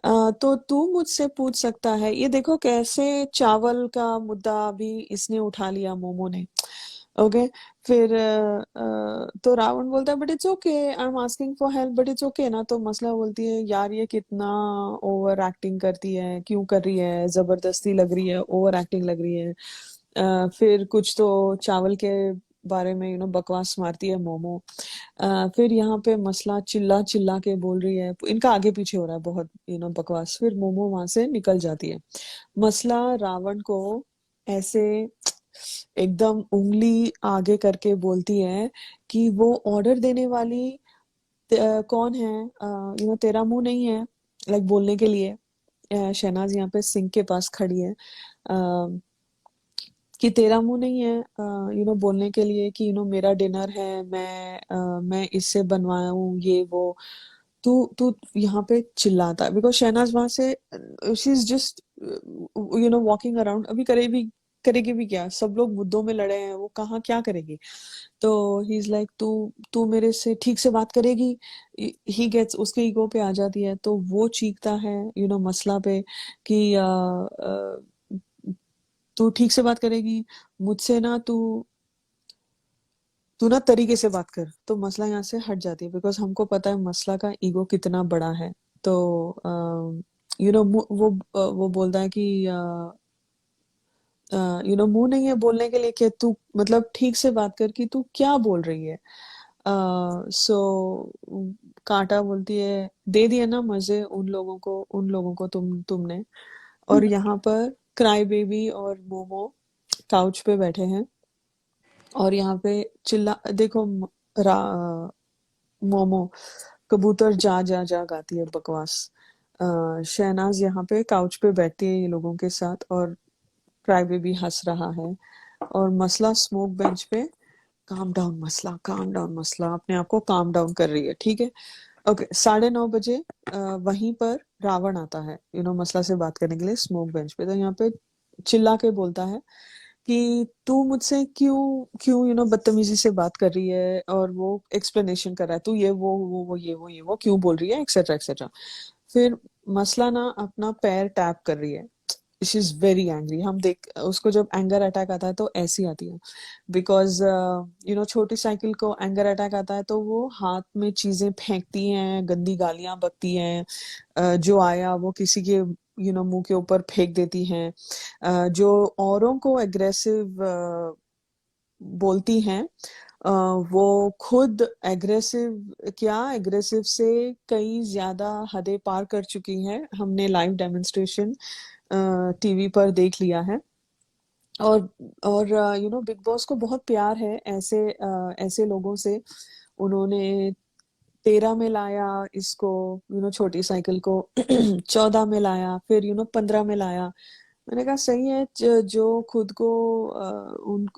तो तू मुझसे पूछ सकता है। ये देखो कैसे चावल का मुद्दा भी इसने उठा लिया, मोमो ने। ओके, फिर तो रावण बोलता है but it's okay, I am asking for help but it's okay ना, तो मसला बोलती है यार ये कितना ओवर एक्टिंग करती है, क्यों कर रही है, जबरदस्ती लग रही है, ओवर एक्टिंग लग रही है। फिर कुछ तो चावल के बारे में बकवास मारती है मोमो। फिर यहाँ पे मसला चिल्ला चिल्ला के बोल रही है, इनका आगे पीछे हो रहा है बहुत बकवास, फिर मोमो वहां से निकल जाती है। मसला रावण को ऐसे एकदम उंगली आगे करके बोलती है कि वो ऑर्डर देने वाली कौन है, तेरा मुंह नहीं है, लाइक बोलने के लिए। शहनाज यहाँ पे सिंक के पास खड़ी है, कि तेरा मुंह नहीं है बोलने के लिए कि मेरा डिनर है, मैं इससे बनवाया हूँ ये वो। तू तू यहाँ पे चिल्लाता है बिकॉज शहनाज वहां से she is just walking around, अभी करेगी भी क्या, सब लोग मुद्दों में लड़े हैं, वो कहाँ क्या करेगी। तो ही इज लाइक तू तू मेरे से ठीक से बात करेगी, ही गेट्स, उसके ईगो पे आ जाती है, तो वो चीखता है मसला पे कि तू ठीक से बात करेगी मुझसे ना, तू तू ना तरीके से बात कर, तो मसला यहाँ से हट जाती है, बिकॉज हमको पता है मसला का ईगो कितना बड़ा है। तो वो बोलता है कि मुंह नहीं है बोलने के लिए कि तू मतलब ठीक से बात कर कि तू क्या बोल रही है। सो कांटा बोलती है दे दिया ना मजे उन लोगों को तुमने। और यहाँ पर क्राई बेबी और मोमो काउच पे बैठे हैं, और यहाँ पे चिल्ला देखो मोमो कबूतर जा जा जा गाती है बकवास। शहनाज यहाँ पे काउच पे बैठती है ये लोगों के साथ, और क्राई बेबी हंस रहा है, और मसला स्मोक बेंच पे काम डाउन मसला, काम डाउन मसला, अपने आप को काम डाउन कर रही है, ठीक है। ओके, 9:30 बजे वहीं पर रावण आता है मसला से बात करने के लिए स्मोक बेंच पे, तो यहाँ पे चिल्ला के बोलता है कि तू मुझसे क्यों क्यों बदतमीजी से बात कर रही है, और वो एक्सप्लेनेशन कर रहा है, तू ये वो ये वो क्यों बोल रही है, एक्सेट्रा एक्सेट्रा। फिर मसला ना अपना पैर टैप कर रही है, शी इज वेरी एंग्री। हम देख उसको जब एंगर अटैक आता है तो ऐसी आती है, बिकॉज छोटी साइकिल को एंगर अटैक आता है तो वो हाथ में चीजें फेंकती हैं, गंदी गालियां बकती हैं, जो आया वो किसी के मुंह के ऊपर फेंक देती हैं, जो औरों को एग्रेसिव बोलती हैं, अ, वो खुद एग्रेसिव, क्या एग्रेसिव से कई ज्यादा हदें पार कर चुकी हैं। हमने लाइव डेमोन्स्ट्रेशन टीवी पर देख लिया है। और बिग बॉस को बहुत प्यार है ऐसे लोगों से। उन्होंने 13 में लाया इसको, छोटी साइकिल को 14 में लाया, फिर 15 में लाया। मैंने कहा सही है, जो खुद को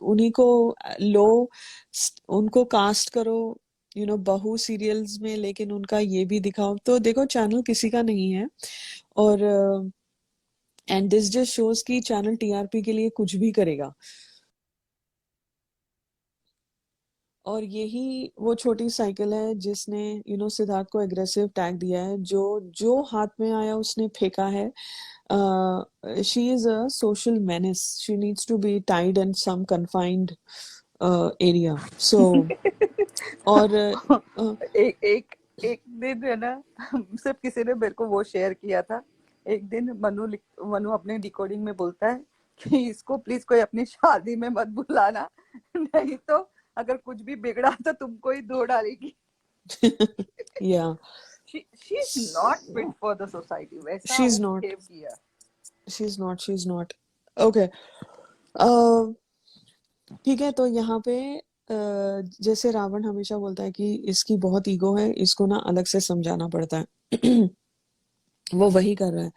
उन्हीं को लो, उनको कास्ट करो बहू सीरियल्स में, लेकिन उनका ये भी दिखाओ। तो देखो चैनल किसी का नहीं है, और एंड दिस जस्ट शोज कि चैनल टीआरपी के लिए कुछ भी करेगा। और यही वो छोटी साइकिल है जिसने सिद्धार्थ को एग्रेसिव टैग दिया है, जो जो हाथ में आया उसने फेंका है। She is a social menace, she needs to be tied in some confined area. So और एक एक एक दिन है ना, सिर्फ किसी ने मेरे को वो शेयर किया था। एक दिन मनु अपने डिकोडिंग में बोलता है कि इसको प्लीज कोई अपनी शादी में मत बुलाना, नहीं तो अगर कुछ भी बिगड़ा तो तुमको ही धो डालेगी। या she is not fit for the society, वैसा शी वो इज नॉट, बिहेव किया। She is not. ओके, ठीक है। तो यहाँ पे जैसे रावण हमेशा बोलता है कि इसकी बहुत ईगो है, इसको ना अलग से समझाना पड़ता है। वो वही कर रहा है।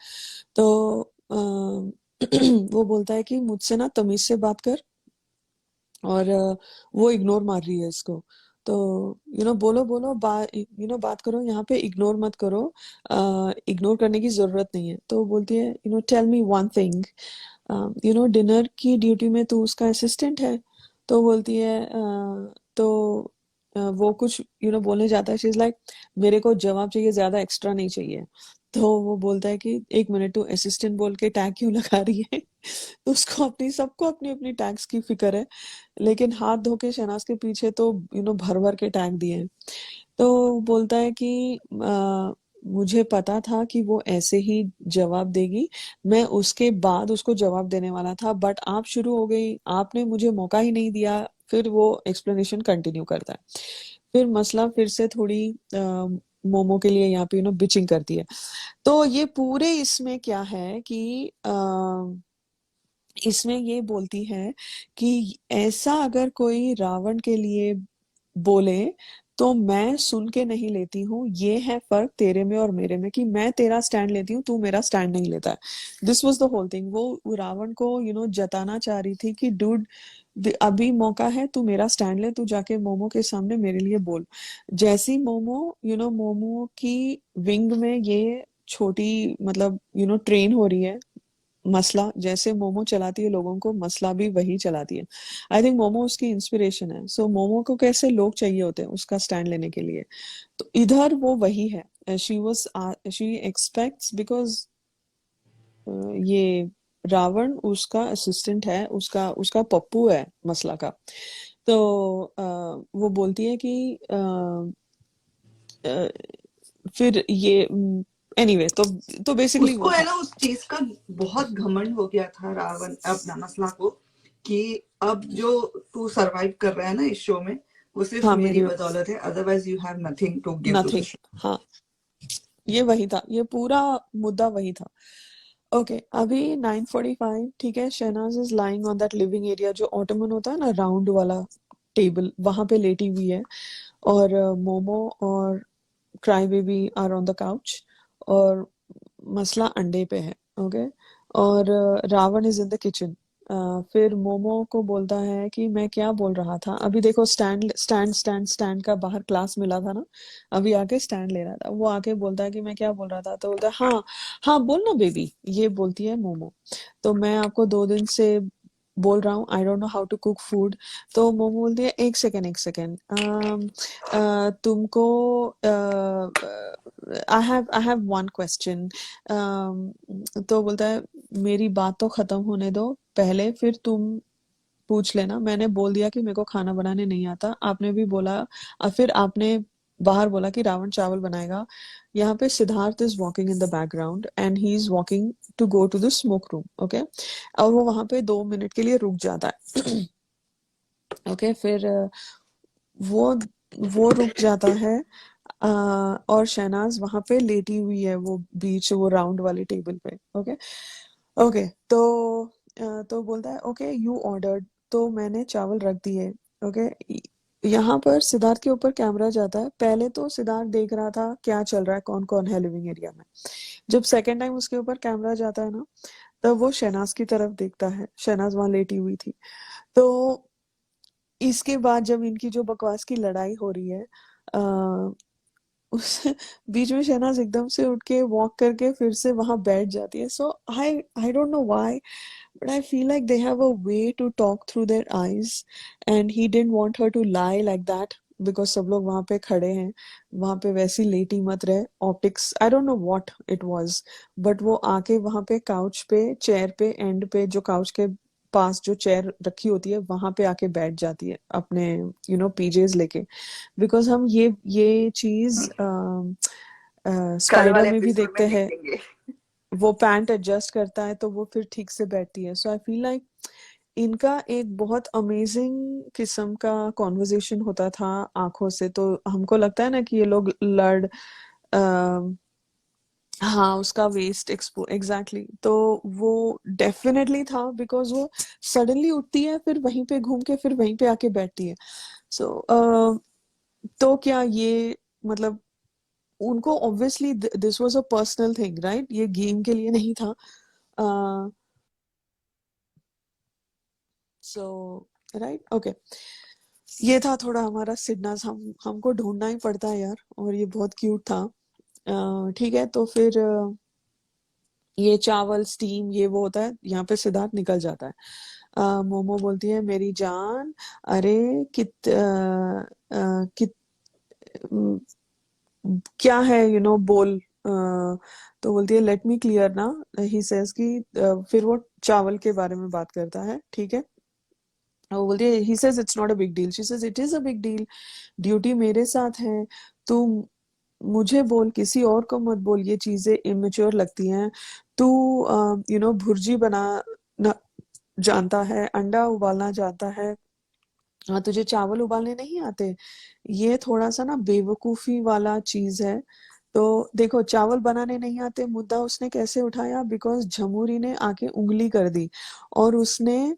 तो वो बोलता है कि मुझसे ना तमीज से बात कर, और वो इग्नोर मार रही है इसको। तो बोलो बोलो, बात करो, यहाँ पे इग्नोर मत करो, इग्नोर करने की जरूरत नहीं है। तो बोलती है tell me one thing, dinner की ड्यूटी में तू उसका असिस्टेंट है। तो बोलती है तो वो कुछ बोलने जाता है, शी इज लाइक मेरे को जवाब चाहिए, ज्यादा एक्स्ट्रा नहीं चाहिए। तो वो बोलता है कि एक मिनट, तू असिस्टेंट बोल के टैग क्यों लगा रही है? तो उसको सबको अपनी अपनी टैग्स की फिक्र है, लेकिन हाथ धो के शहनाज के पीछे तो भर भर के टैग दिए हैं। तो बोलता है कि मुझे पता था कि वो ऐसे ही जवाब देगी, मैं उसके बाद उसको जवाब देने वाला था, बट आप शुरू हो गई, आपने मुझे मौका ही नहीं दिया। फिर वो एक्सप्लेनेशन कंटिन्यू करता है। फिर मसला फिर से थोड़ी मोमो के लिए यहाँ पे बिचिंग करती है। तो ये पूरे इसमें क्या है कि इसमें ये बोलती है कि ऐसा अगर कोई रावण के लिए बोले तो मैं सुन के नहीं लेती हूँ। ये है फर्क तेरे में और मेरे में, कि मैं तेरा स्टैंड लेती हूँ, तू मेरा स्टैंड नहीं लेता है। This was the whole thing. वो रावण को जताना चाह रही थी कि डूड, अभी मौका है, तू मेरा स्टैंड ले, तू जाके मोमो के सामने मेरे लिए बोल। जैसी मोमो मोमो की विंग में ये छोटी मतलब ट्रेन हो रही है, मसला जैसे मोमो चलाती है लोगों को, मसला भी वही चलाती है। आई थिंक मोमो उसकी इंस्पिरेशन है। सो मोमो को कैसे लोग चाहिए होते हैं उसका स्टैंड लेने के लिए, तो इधर वो वही है। शी एक्सपेक्ट्स, बिकॉज ये रावण उसका असिस्टेंट है, उसका उसका पप्पू है मसला का। तो वो बोलती है कि अ, फिर ये एनीवे तो बेसिकली उसको वो है था। ना उस चीज का बहुत घमंड हो गया था रावण अपना मसला को, कि अब जो तू सरवाइव कर रहा है ना इस शो में, वो सिर्फ हाँ, मेरी मेरी बदौलत है, otherwise you have nothing to give to the nothing. Show. हाँ, ये वही था, ये पूरा मुद्दा वही था। ओके, अभी 9:45, ठीक है। Shehnaaz is lying on that living area, जो ऑटोमन होता है ना, राउंड वाला टेबल, वहां पे लेटी हुई है। और मोमो और cry baby are on the couch, और मसला अंडे पे है। ओके, और Ravan is in the kitchen. फिर मोमो को बोलता है कि मैं क्या बोल रहा था, अभी देखो स्टैंड स्टैंड स्टैंड स्टैंड का बाहर क्लास मिला था ना, अभी आके स्टैंड ले रहा था। वो आके बोलता है कि मैं क्या बोल रहा था, तो बोलता है हाँ हाँ बोल ना बेबी, ये बोलती है मोमो। तो मैं आपको 2 दिन से बोल रहा हूँ I don't know how to cook food, तो मोमो बोलती है एक सेकेंड एक सेकेंड, तुमको आई हैव वन क्वेश्चन। तो बोलता है मेरी बात तो खत्म होने दो पहले, फिर तुम पूछ लेना। मैंने बोल दिया कि मेरे को खाना बनाने नहीं आता, आपने भी बोला, फिर आपने बाहर बोला कि रावण चावल बनाएगा। यहाँ पे Siddharth is walking in the background and he is walking to go to the smoke room, okay. और वो वहां पे 2 मिनट के लिए रुक जाता है। ओके, फिर वो वो रुक जाता है, और शहनाज वहां पे लेटी हुई है, वो बीच वो राउंड वाले टेबल पे, ओके। ओके, तो बोलता है ओके यू ऑर्डर्ड, तो मैंने चावल रख दिए, ओके। यहाँ पर सिद्धार्थ के ऊपर कैमरा जाता है। पहले तो सिद्धार्थ देख रहा था क्या चल रहा है, कौन कौन है लिविंग एरिया में। जब सेकेंड टाइम उसके ऊपर कैमरा जाता है ना, तब वो शहनाज की तरफ देखता है, शहनाज वहां लेटी हुई थी। तो इसके बाद जब इनकी जो बकवास की लड़ाई हो रही है, उस बीच में शहनाज एकदम से उठ के वॉक करके फिर से वहां बैठ जाती है। So I I don't know why, but I feel like they have a way to talk through their eyes, and he didn't want her to lie like that because सब लोग वहां पे खड़े हैं, वहां पे वैसी लेटी मत रहे, optics I don't know what it was, but वो आके वहां पे काउच पे, चेयर पे, एंड पे जो काउच के पास जो चेयर रखी होती है वहां पे आके बैठ जाती है अपने पीजेज लेके। बिकॉज हम ये चीज कल स्पाइडर वाले में भी एपिसोड में देखते हैं, देखेंगे। वो पैंट एडजस्ट करता है तो वो फिर ठीक से बैठती है। सो आई फील लाइक इनका एक बहुत अमेजिंग किस्म का कॉन्वर्जेशन होता था आंखों से, तो हमको लगता है ना कि ये लोग हाँ, उसका वेस्ट एक्सपो एग्जैक्टली, तो वो डेफिनेटली था बिकॉज वो सडनली उठती है, फिर वहीं पे घूम के फिर वहीं पे आके बैठती है। सो तो क्या ये मतलब उनको obviously this was a personal thing, right, ये गेम के लिए नहीं था। सो राइट, ओके, ये था थोड़ा हमारा सिडनास, हमको ढूंढना ही पड़ता है यार, और ये बहुत क्यूट था। ठीक है, तो फिर ये चावल स्टीम ये वो होता है, यहाँ पे सिद्धार्थ निकल जाता है। मोमो बोलती है मेरी जान, अरे कित क्या है बोल। तो बोलती है लेट मी क्लियर ना, ही सेज कि फिर वो चावल के बारे में बात करता है, ठीक है। वो बोलती है he says it's not a big deal, she says it is a big deal, duty मेरे साथ है, तू मुझे बोल, किसी और को मत बोल, ये चीजें इमेच्योर लगती हैं। तू भुर्जी बना ना जानता है, अंडा उबालना जानता है, हाँ तुझे चावल उबालने नहीं आते। ये थोड़ा सा ना बेवकूफी वाला चीज है। तो देखो, चावल बनाने नहीं आते मुद्दा उसने कैसे उठाया, बिकॉज झमुरी ने आके उंगली कर दी और उसने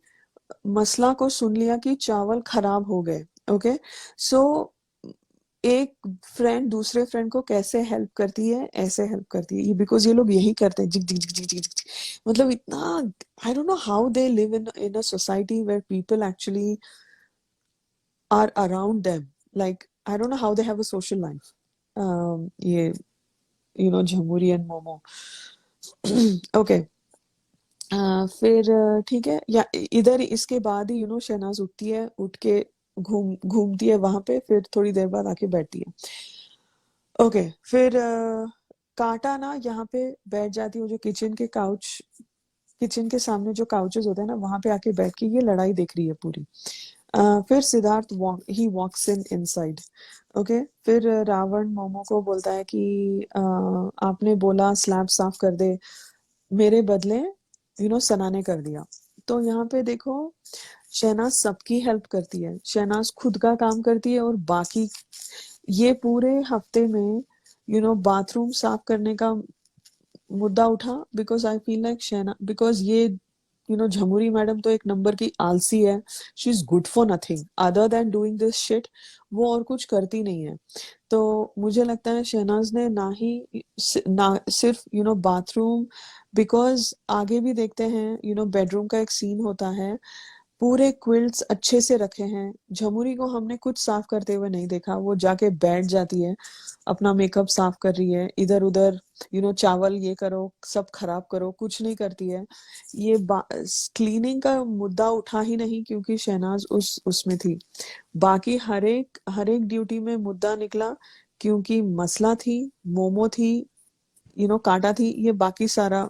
मसला को सुन लिया कि चावल खराब हो गए, ओके। सो एक फ्रेंड दूसरे फ्रेंड को कैसे हेल्प करती है, ऐसे हेल्प करती है, ये बिकॉज ये लोग यही करते हैं, जिक जिक जिक जिक जिक जिक। मतलब इतना, I don't know how they live in a society where people actually are around them. Like, I don't know how they have a social life. ये झमुरी एंड मोमो। ओके, फिर ठीक है, या इधर इसके बाद ही शहनाज उठती है, उठ के घूमती है वहां पे, फिर थोड़ी देर बाद आके बैठती है। ओके, फिर कांटा ना यहाँ पे बैठ जाती है, वो जो किचन के सामने जो काउचेस होते हैं ना, वहां पे आके बैठ के ये लड़ाई देख रही है पूरी। फिर सिद्धार्थ ही वॉक्स इन इनसाइड, ओके। फिर रावण मोमो को बोलता है कि आपने बोला स्लैब साफ कर दे, मेरे बदले सना ने कर दिया। तो यहाँ पे देखो, शहनाज सबकी हेल्प करती है, शहनाज खुद का काम करती है, और बाकी ये पूरे हफ्ते में बाथरूम साफ करने का मुद्दा उठा, because I feel like Shehna, because ये झमुरी मैडम तो एक नंबर की आलसी है, she is good for nothing other than doing this shit, वो और कुछ करती नहीं है। तो मुझे लगता है शहनाज ने ना सिर्फ बाथरूम, बिकॉज आगे भी देखते हैं बेडरूम का एक सीन होता है, पूरे क्विल्ट्स अच्छे से रखे हैं। झमुरी को हमने कुछ साफ करते हुए नहीं देखा, वो जाके बैठ जाती है, अपना मेकअप साफ कर रही है, इधर उधर चावल ये करो, सब खराब करो, कुछ नहीं करती है। ये क्लीनिंग का मुद्दा उठा ही नहीं क्योंकि शहनाज उसमें थी। बाकी हर एक ड्यूटी में मुद्दा निकला क्योंकि मसला थी, मोमो थी, कांटा थी, ये बाकी सारा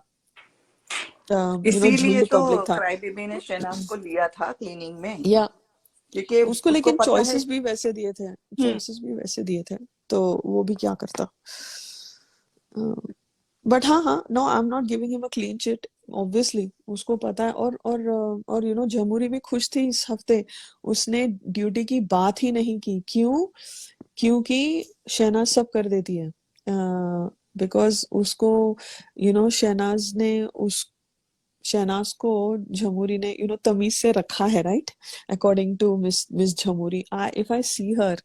इसीलिए झुंड तो पब्लिक था। क्राई बेबी ने शहनाज को लिया था क्लीनिंग में, या क्योंकि उसको उसको लेकिन पता है। चॉइसेस भी वैसे दिए थे, तो वो भी क्या करता। बट हाँ हाँ, no, I am not giving him a clean chit, obviously उसको पता है। और झमुरी भी खुश थी इस हफ्ते, उसने ड्यूटी की बात ही नहीं की। क्यों? क्योंकि शहनाज सब कर देती है। बिकॉज उसको शहनाज को झमुरी ने तमीज से रखा है, right? According to miss Jhamuri, if I see her,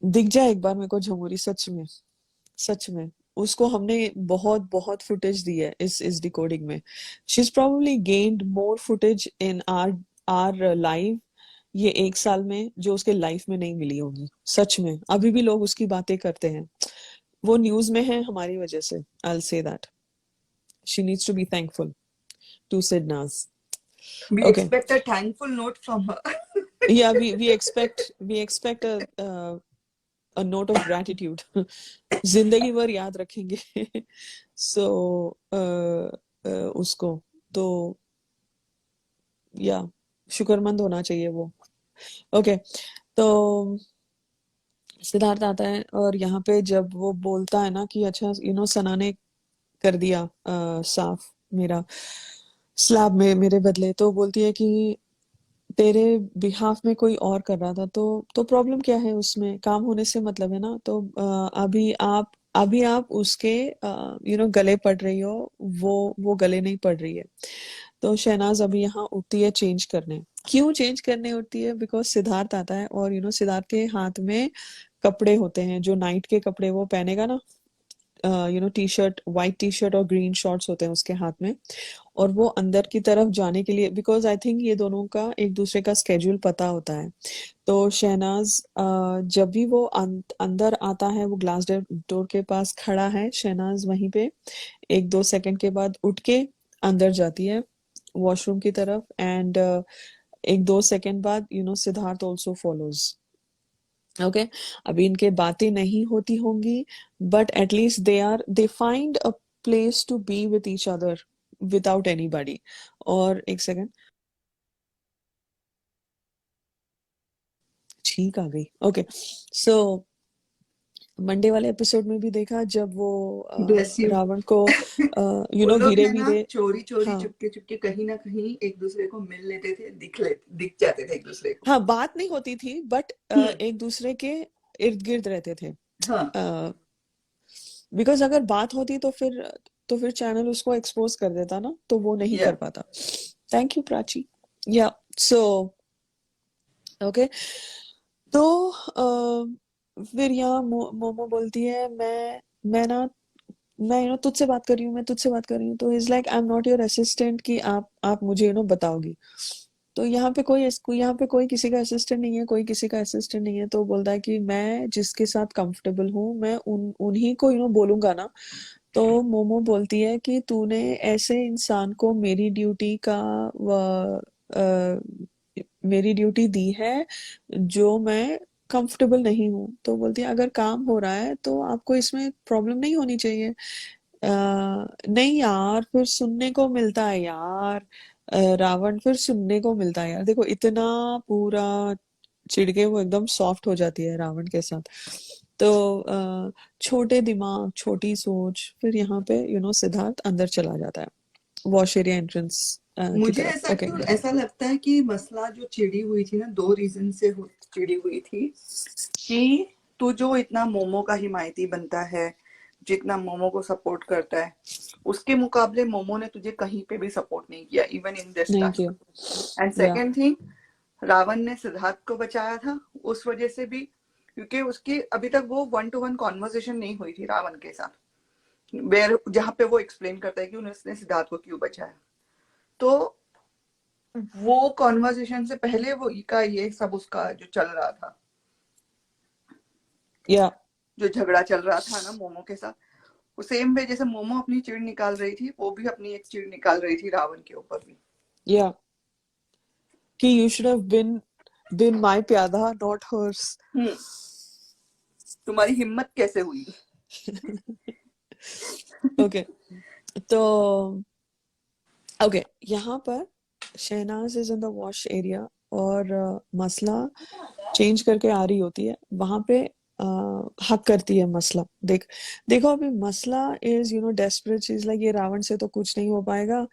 दिख जाए एक बार मेरे को झमुरी, सच में उसको हमने बहुत बहुत फुटेज दी है इस डिकोडिंग में। She is probably gained more footage in are live ये 1 साल में, जो उसके लाइफ में नहीं मिली होगी। सच में अभी भी लोग उसकी बातें करते हैं, वो न्यूज में है हमारी वजह से। I will say that she needs to be thankful to SidNaaz. We Okay. expect a thankful note from her. Yeah, we expect a note of gratitude. जिंदगी भर याद रखेंगे। सो उसको तो या शुक्रमंद होना चाहिए वो। ओके, तो सिद्धार्थ आता है और यहाँ पे जब वो बोलता है ना कि अच्छा सना ने कर दिया साफ मेरा स्लैब में मेरे बदले, तो बोलती है कि तेरे बिहाफ में कोई और कर रहा था, तो प्रॉब्लम क्या है उसमें? काम होने से मतलब है ना। तो अभी आप उसके गले पड़ रही हो, वो गले नहीं पड़ रही है। तो शहनाज अभी यहाँ उठती है चेंज करने। क्यों चेंज करने उठती है? बिकॉज सिद्धार्थ आता है और सिद्धार्थ के हाथ में कपड़े होते हैं, जो नाइट के कपड़े वो पहनेगा ना, T shirt, white T shirt और ग्रीन शॉर्ट्स होते हैं उसके हाथ में। और वो अंदर की तरफ जाने के लिए, बिकॉज आई थिंक ये दोनों का एक दूसरे का स्केड्यूल पता होता है। तो शहनाज जब भी वो अंदर आता है, वो ग्लास डोर के पास खड़ा है, शहनाज वहीं पे 1-2 सेकंड के बाद उठ के अंदर जाती है वॉशरूम की तरफ। एंड 1-2 सेकंड बाद सिद्धार्थ ऑल्सो फॉलोज। ओके, अभी इनके बातें नहीं होती होंगी, but at least they find a place to be with each other without anybody. और एक सेकंड, छींक आ गई। ओके, सो मंडे वाले एपिसोड में भी देखा जब वो Bless you. रावण को वो लोग धीरे है ना, धीरे, चोरी चोरी हाँ चुपके चुपके कहीं ना कहीं एक दूसरे को मिल लेते थे, दिख जाते थे एक दूसरे को। हाँ, बात नहीं होती थी, बट हम्म। एक दूसरे के इर्द गिर्द रहते थे। हाँ। बिकॉज अगर बात होती तो फिर चैनल उसको एक्सपोज कर देता ना, तो वो नहीं या कर पाता। Thank you Prachi. या सो ओके, तो फिर यहाँ मोमो बोलती है, मैं तुझसे बात कर रही हूँ, मैं तुझसे बात कर रही हूँ। तो is like, I am not your assistant कि आप मुझे बताओगी। तो यहाँ पे कोई किसी का असिस्टेंट नहीं है, कोई किसी का असिस्टेंट नहीं है। तो बोलता है कि मैं जिसके साथ कंफर्टेबल हूँ, मैं उन्हीं को बोलूंगा ना। तो मोमो बोलती है कि तूने ऐसे इंसान को मेरी ड्यूटी दी है जो मैं कंफर्टेबल नहीं हूँ। तो बोलती है अगर काम हो रहा है तो आपको इसमें प्रॉब्लम नहीं होनी चाहिए। नहीं यार, फिर सुनने को मिलता है यार, रावण फिर सुनने को मिलता है यार। देखो इतना पूरा चिढ़ के वो एकदम सॉफ्ट हो जाती है रावण के साथ। तो छोटे दिमाग छोटी सोच, फिर यहाँ पे सिद्धार्थ अंदर चला जाता है वॉश एरिया एंट्रेंस की मुझे तरफ। ओके, ऐसा लगता है कि मसला जो चिड़ी हुई थी ना, दो रीजन से चिड़ी हुई थी कि तू जो इतना मोमो का हिमायती बनता है, जितना मोमो को सपोर्ट करता है, उसके मुकाबले मोमो ने तुझे कहीं पे भी सपोर्ट नहीं किया, इवन इन दिस नहीं टास्क। किया। एंड या सेकेंड थिंग, रावण ने सिद्धार्थ को बचाया था उस वजह से भी, क्योंकि उसकी अभी तक वो 1-to-1 कॉन्वर्सेशन नहीं हुई थी रावण के साथ, जहां पे वो एक्सप्लेन करता है कि उसने सिद्धार्थ को क्यों बचाया। तो वो कॉन्वर्सेशन से पहले वो ये सब उसका जो चल रहा था, या जो झगड़ा चल रहा था ना मोमो के साथ, वो सेम वे जैसे मोमो अपनी चिढ़ निकाल रही थी, वो भी अपनी एक चिढ़ निकाल रही थी रावण के ऊपर भी। या कि you should have been my प्यादा नॉट हर्स। तुम्हारी हिम्मत कैसे हुई? ओके तो ओके यहाँ पर Shehnaaz is in the wash area और मसला चेंज करके आ रही होती है वहां पे। हक करती है मसला। देखो अभी मसला इज डेस्परेट। चीज लाइक ये रावण से तो कुछ नहीं हो पाएगा,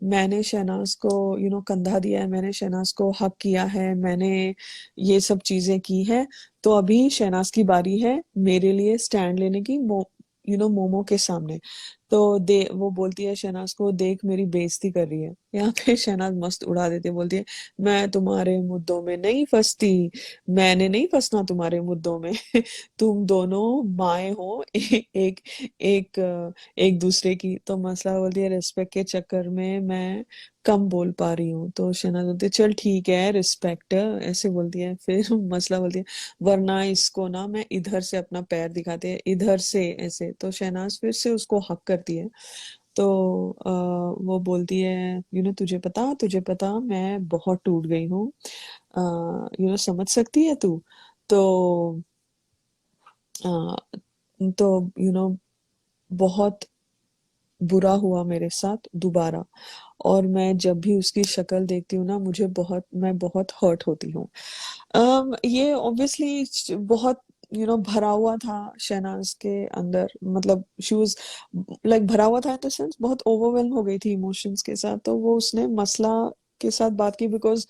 मैंने शहनाज को कंधा दिया है, मैंने शहनाज को हक किया है, मैंने ये सब चीजें की हैं, तो अभी शहनाज की बारी है मेरे लिए स्टैंड लेने की, मोमो के सामने। तो वो बोलती है शहनाज को, देख मेरी बेइज्जती कर रही है। यहाँ पे शहनाज मस्त उड़ा देती है, बोलती है मैं तुम्हारे मुद्दों में नहीं फंसती, मैंने नहीं फंसना तुम्हारे मुद्दों में। तुम दोनों माए हो एक एक एक दूसरे की। तो मसला बोलती है रिस्पेक्ट के चक्कर में मैं कम बोल पा रही हूँ। तो शहनाज बोलती है चल ठीक है रिस्पेक्ट, ऐसे बोलती है। फिर मसला बोलती है वरना इसको ना मैं इधर से अपना पैर दिखाते हैं, इधर से ऐसे। तो शहनाज फिर से उसको हक करती है। तो वो बोलती है तुझे पता मैं बहुत टूट गई हूँ, समझ सकती है तू। तो अ, तो बहुत बुरा हुआ मेरे साथ दोबारा, और मैं जब भी उसकी शक्ल देखती हूँ ना मैं बहुत हर्ट होती हूँ। ये ऑब्वियसली बहुत भरा हुआ था शहनाज के अंदर, मतलब शी वाज लाइक भरा हुआ था इन द सेंस बहुत ओवरवेल्म हो गई थी इमोशंस के साथ। तो वो उसने मसला के साथ बात की बिकॉज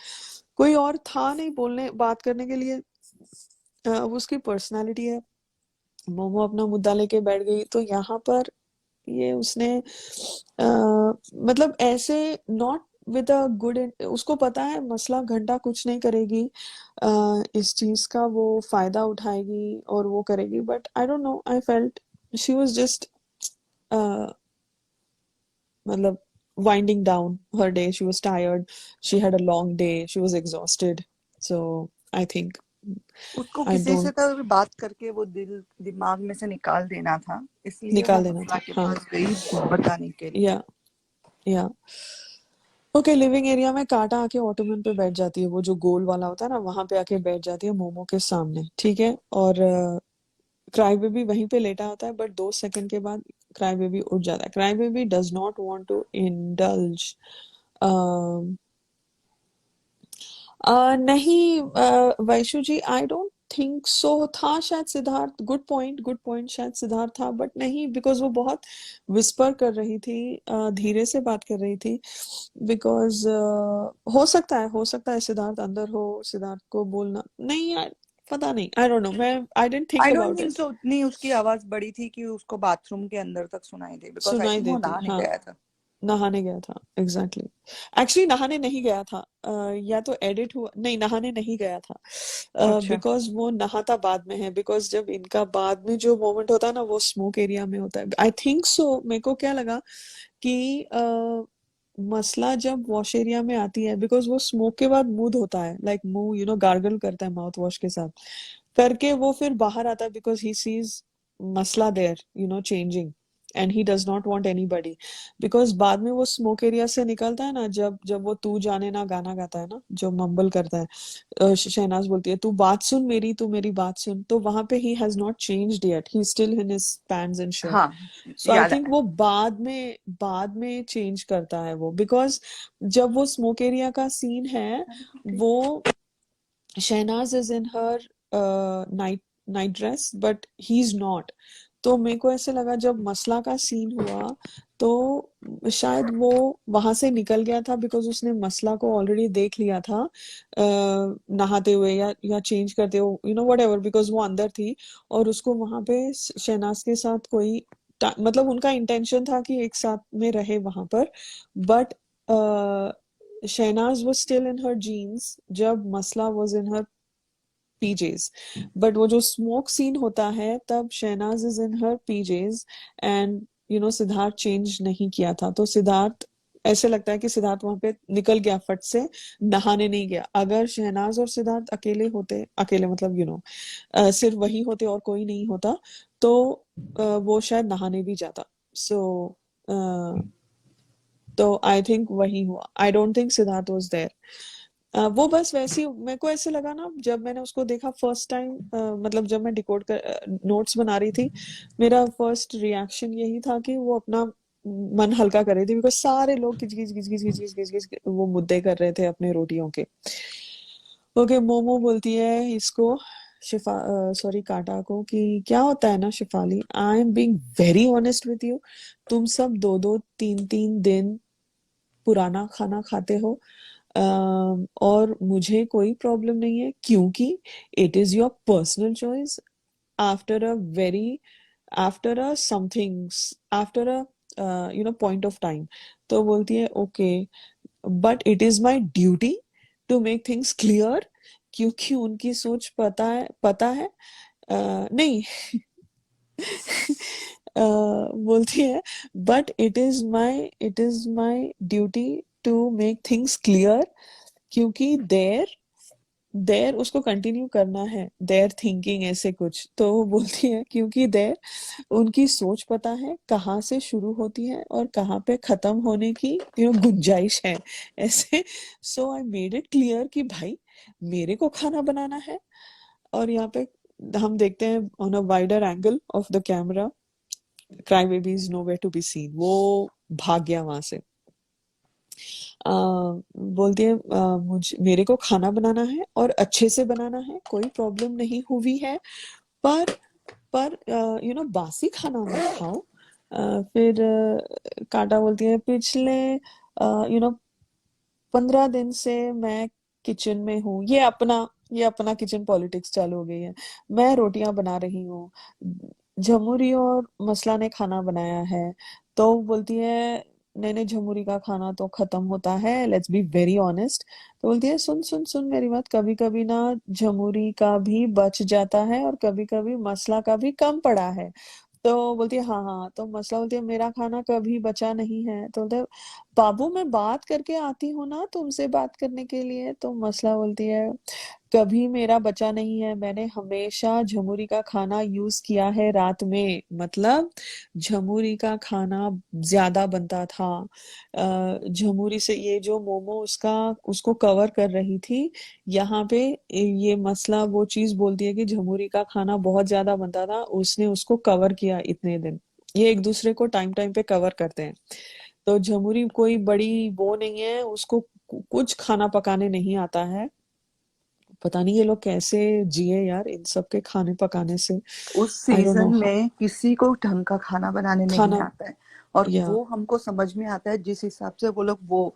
कोई और था नहीं बोलने बात करने के लिए। वो उसकी पर्सनालिटी है। मोमो अपना मुद्दा लेके बैठ गई, तो यहाँ पर ये उसने मतलब ऐसे नॉट विद अ गुड, उसको पता है मसला घंटा कुछ नहीं करेगी, इस चीज का वो फायदा उठाएगी और वो करेगी। But I don't no, I felt she was just मतलब winding down her day. She was tired, she had a long day, she was exhausted. So I think उसको I किसी से don't तो बात करके वो दिमाग में से निकाल देना था, इसलिए वो निकाल देना मसला था। के हाँ, पास गई बताने के लिए। या ओके। लिविंग एरिया में कांटा आके ऑटोमन पे बैठ जाती है, वो जो गोल वाला होता है ना वहां पे आके बैठ जाती है मोमो के सामने, ठीक है। और क्राई बेबी वहीं पे लेटा होता है, बट 2 सेकंड के बाद क्राई बेबी उठ जाता है। Cry baby does not want to indulge. नहीं Vaishu ji, I don't think so. था शायद सिद्धार्थ। गुड पॉइंट, शायद सिद्धार्थ था, बट नहीं, बिकॉज वो बहुत विस्पर कर रही थी, धीरे से बात कर रही थी। बिकॉज हो सकता है सिद्धार्थ अंदर हो, सिद्धार्थ को बोलना नहीं पता नहीं, आई डोंट नो, मैं I don't think I don't about think it. So उतनी उसकी आवाज बड़ी थी कि उसको बाथरूम के अंदर तक सुनाई दे, बिकॉज आई सुनाई थिंक वो देती, नहाने हाँ, गया था। नहाने गया था, एग्जैक्टली exactly. एक्चुअली नहाने नहीं गया था, या तो एडिट हुआ, नहीं नहाने नहीं गया था, अच्छा। बिकॉज वो नहाता बाद में है। बिकॉज जब इनका बाद में जो मोमेंट होता है ना वो स्मोक एरिया में होता है, आई थिंक सो। मेरे को क्या लगा कि मसला जब वॉश एरिया में आती है, बिकॉज वो स्मोक के बाद मुंह धोता है, लाइक मुंह गार्गल करता है माउथ वॉश के साथ करके, वो फिर बाहर आता है बिकॉज ही सीज मसला there changing, and he does not want anybody. Because बाद में वो स्मोक एरिया से निकलता है ना, जब जब वो तू जाने ना गाना गाता है ना, जो मम्बल करता है, शहनाज बोलती है तू बात सुन मेरी, तू मेरी बात सुन, तो वहां पे he has not changed yet, he still in his pants and shirt. हाँ, सो आई याद थिंक आया। वो बाद में चेंज करता है वो, बिकॉज जब वो स्मोक एरिया का सीन है, वो Shehnaaz is in her night night dress but he is not. तो मेरे को ऐसे लगा जब मसला का सीन हुआ तो शायद वो वहां से निकल गया था, बिकॉज उसने मसला को ऑलरेडी देख लिया था नहाते हुए या चेंज करते हुए, वट एवर, बिकॉज वो अंदर थी और उसको वहां पे शहनाज के साथ कोई मतलब उनका इंटेंशन था कि एक साथ में रहे वहां पर। But Shehnaaz was still in her jeans जब मसला was in her PJs। But वो जो स्मोक सीन होता है तब Shehnaaz is in her PJs, and Siddharth change नहीं किया था। तो सिद्धार्थ ऐसे लगता है कि सिद्धार्थ वहां पे निकल गया फट से, नहाने नहीं गया। अगर शहनाज और सिद्धार्थ अकेले होते, अकेले मतलब सिर्फ वही होते और कोई नहीं होता, तो वो शायद नहाने भी जाता। सो तो आई थिंक वही हुआ। I don't think Siddharth was there. वो बस वैसे ही मेरे को ऐसे लगा ना, जब मैंने उसको देखा फर्स्ट टाइम, मतलब जब मैं डिकोड कर नोट्स बना रही थी, मेरा फर्स्ट रिएक्शन यही था कि वो अपना मन हल्का कर रही थी, बिकॉज सारे लोग किच किच किच किच किच किच किच किच वो मुद्दे कर रहे थे अपने रोटियों के। ओके, मोमो बोलती है इसको, शिफा सॉरी काटा को, कि क्या होता है ना Shefali, I am being very honest with you, तुम सब 2-2 3-3 दिन पुराना खाना खाते हो, और मुझे कोई प्रॉब्लम नहीं है, क्योंकि it is your personal choice after a very, after a something, after a point of time. तो बोलती है okay, but it is my duty to make things clear, क्योंकि उनकी सोच पता है नहीं। बोलती है but it is my duty to make things clear, क्योंकि देर देर उसको कंटिन्यू करना है, देर थिंकिंग ऐसे कुछ। तो वो बोलती है क्योंकि देर उनकी सोच पता है कहाँ से शुरू होती है और कहाँ पे खत्म होने की गुंजाइश है, ऐसे। सो आई मेड इट क्लियर कि भाई मेरे को खाना बनाना है। और यहाँ पे हम देखते हैं on a wider angle of the camera, cry baby is nowhere to be seen, वो भाग गया वहां से। बोलती है मेरे को खाना बनाना है और अच्छे से बनाना है, कोई प्रॉब्लम नहीं हुई है, पर बासी खाना मत खाओ। फिर कांटा बोलती है पिछले 15 दिन से मैं किचन में हूँ, ये अपना किचन पॉलिटिक्स चालू हो गई है। मैं रोटियां बना रही हूँ, झमुरी और मसला ने खाना बनाया है। तो बोलती है नहीं नहीं, झमुरी का खाना तो खत्म होता है, लेट्स बी वेरी ऑनेस्ट। तो बोलती है सुन सुन सुन मेरी बात, कभी कभी ना झमुरी का भी बच जाता है और कभी कभी मसला का भी कम पड़ा है। तो बोलती है हाँ हाँ। तो मसला बोलती है मेरा खाना कभी बचा नहीं है। तो बोलते हैं बाबू मैं बात करके आती हूँ ना तुमसे बात करने के लिए। तो मसला बोलती है कभी मेरा बचा नहीं है, मैंने हमेशा झमुरी का खाना यूज किया है रात में, मतलब झमुरी का खाना ज्यादा बनता था। झमुरी से ये जो मोमो उसका उसको कवर कर रही थी, यहाँ पे ये मसला वो चीज बोलती है कि झमुरी का खाना बहुत ज्यादा बनता था, उसने उसको कवर किया इतने दिन। ये एक दूसरे को टाइम टाइम पे कवर करते हैं। तो झमुरी कोई बड़ी वो नहीं है, उसको कुछ खाना पकाने नहीं आता है। पता नहीं ये लोग कैसे जिए यार इन सब के खाने पकाने से। उस आई डोंट नो। सीजन में किसी को ढंग का खाना बनाने नहीं खाना, आता है, और या वो हमको समझ में आता है जिस हिसाब से वो लोग वो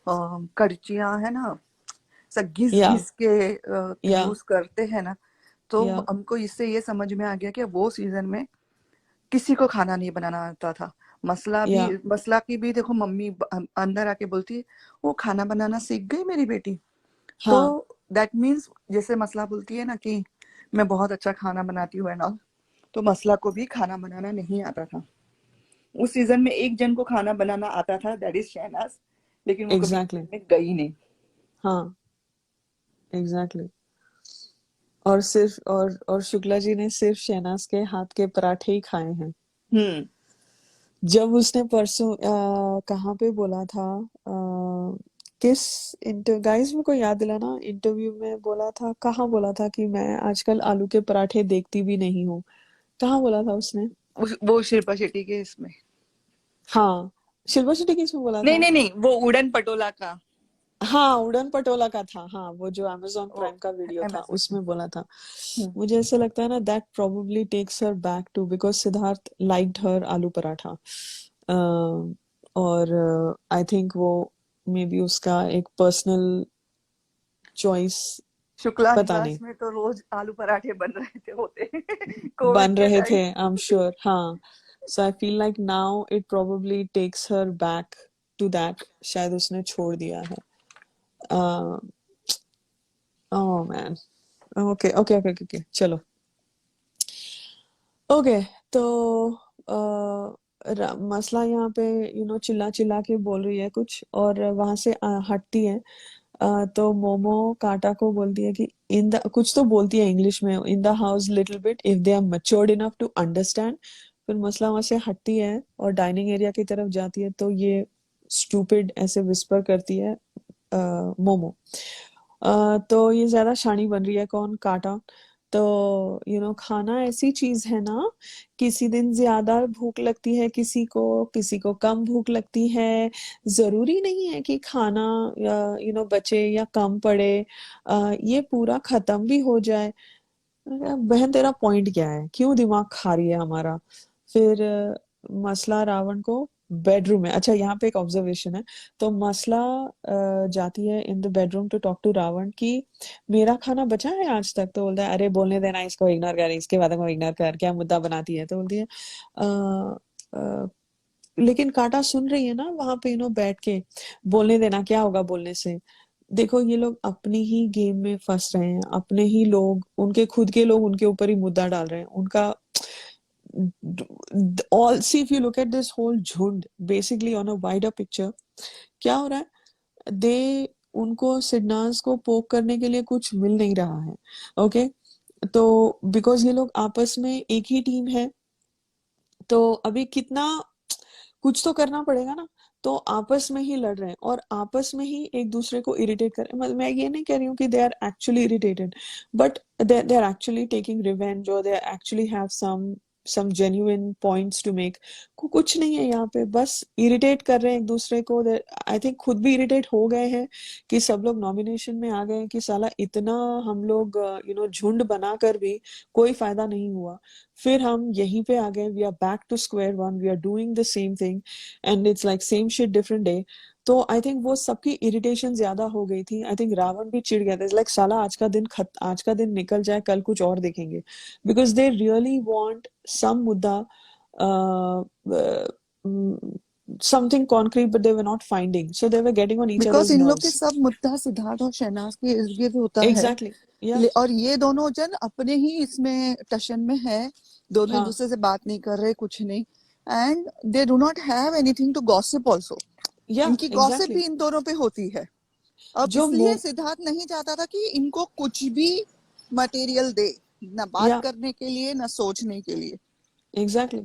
करचियां है ना, सब घिस या घिस के या यूज करते हैं ना। तो या हमको इससे ये समझ में आ गया कि वो सीजन में किसी को खाना नहीं बनाना आता था। या मसला की भी देखो, मम्मी अंदर आके बोलती है वो खाना बनाना सीख गई मेरी बेटी। तो हाँ दैट मीन्स जैसे मसला बोलती है ना कि मैं बहुत अच्छा खाना बनाती हूँ ना, तो मसला को भी खाना बनाना नहीं आता था। उस सीजन में एक जन को खाना बनाना आता था, दैट इज शहनाज, लेकिन वो कभी एग्जैक्टली किचन में गई नहीं। हाँ एग्जैक्टली। और शुक्ला जी ने सिर्फ शहनाज के हाथ के पराठे ही खाए हैं। हम्म। जब उसने परसों कहाँ पे बोला था, किस इंटर गाइस मेरे को याद दिलाना, इंटरव्यू में बोला था, कहाँ बोला था कि मैं आजकल आलू के पराठे देखती भी नहीं हूँ, कहाँ बोला था उसने? वो शिल्पा शेट्टी के इसमें। हाँ, शिल्पा शेट्टी किसमें बोला नहीं था? नहीं नहीं, वो उड़न पटोला का। हाँ, उड़न पटोला का था। हाँ, वो जो अमेजोन ओ, प्राइम का वीडियो था अमेज़न का। उसमें बोला था। हम्म। मुझे ऐसा लगता है ना that probably takes her back to, because Siddharth liked her aloo paratha. और आई थिंक वो मे बी उसका एक पर्सनल चॉइस, शुक्ला पता नहीं, निवास में तो रोज आलू पराठे बन रहे थे होते कोविड बन के रहे थे टाइम। I am sure. हाँ, so I feel like now it probably takes her back to that, शायद उसने छोड़ दिया है। Oh man. Okay okay okay okay, चलो। ओके, तो मसला यहाँ पे चिल्ला चिल्ला के बोल रही है कुछ और वहां से हटती है। तो मोमो काटा को बोलती है कि इन द कुछ तो बोलती है इंग्लिश में, in the house little bit if they are matured enough to understand. फिर मसला वहां से हटती है और डाइनिंग एरिया की तरफ जाती है, तो ये स्टूपिड ऐसे विस्पर करती है मोमो। तो ये ज्यादा शानी बन रही है, कौन, काटा। तो खाना ऐसी चीज है ना, किसी दिन ज्यादा भूख लगती है किसी को कम भूख लगती है। जरूरी नहीं है कि खाना बचे या कम पड़े, ये पूरा खत्म भी हो जाए। मैंने कहा, बहन तेरा पॉइंट क्या है, क्यों दिमाग खा रही है हमारा। फिर मसला रावण को बेडरूम में, अच्छा यहाँ पे एक ऑब्जर्वेशन है। तो मसला जाती है in the bedroom to talk to Ravan कि मेरा खाना बचा है आज तक। तो बोलता है अरे बोलने देना, इसको इग्नोर कर, इसके बाद को इग्नोर कर, क्या मुद्दा बनाती है। तो बोलती है "अ, लेकिन कांटा सुन रही है ना वहां पे बैठ के, बोलने देना, क्या होगा बोलने से। देखो ये लोग अपनी ही गेम में फंस रहे हैं, अपने ही लोग, उनके खुद के लोग उनके ऊपर ही मुद्दा डाल रहे हैं उनका। all see if you look at this whole झुंड basically on a wider picture, क्या हो रहा है, दे उनको सिडनाज को पोक करने के लिए कुछ मिल नहीं रहा है। ओके, तो बिकॉज ये लोग आपस में एक ही टीम है, तो अभी कितना कुछ तो करना पड़ेगा ना। तो आपस में ही लड़ रहे हैं और आपस में ही एक दूसरे को इरिटेट कर रहे हैं। मैं ये नहीं कह रही हूँ कि they are actually irritated, but they are actually taking revenge, और they actually have some genuine points to make. कुछ नहीं है यहाँ पे, बस इरिटेट कर रहे हैं एक दूसरे को। आई थिंक खुद भी इरिटेट हो गए हैं कि सब लोग नॉमिनेशन में आ गए हैं कि साला इतना हम लोग झुंड बनाकर भी कोई फायदा नहीं हुआ। फिर हम यहीं पे आ गए, we are back to square one, we are doing the same thing and it's like same shit different day. तो आई थिंक वो सबकी इरिटेशन ज्यादा हो गई थी। आई थिंक रावण भी चिढ़ गया था, लाइक साला आज का दिन निकल जाए, कल कुछ और देखेंगे। Because they really want some मुद्दा, something concrete, but they were not finding, so they were getting on each because others in लोग के नर्व्स। सब मुद्दा सिद्धार्थ और शहनाज के इर्द गिर्द होता है। एग्जैक्टली, या और ये दोनों जन अपने ही इसमें टशन में है, दोनों एक हाँ, दूसरे से बात नहीं कर रहे, कुछ नहीं। And they do not have anything to gossip also. या इनकी गॉसिप एग्जैक्टली। भी इन दोनों पे होती है। अब जो इसलिए मो सिद्धार्थ नहीं चाहता था कि इनको कुछ भी मटेरियल दे, ना बात या करने के लिए ना सोचने के लिए। एग्जैक्टली।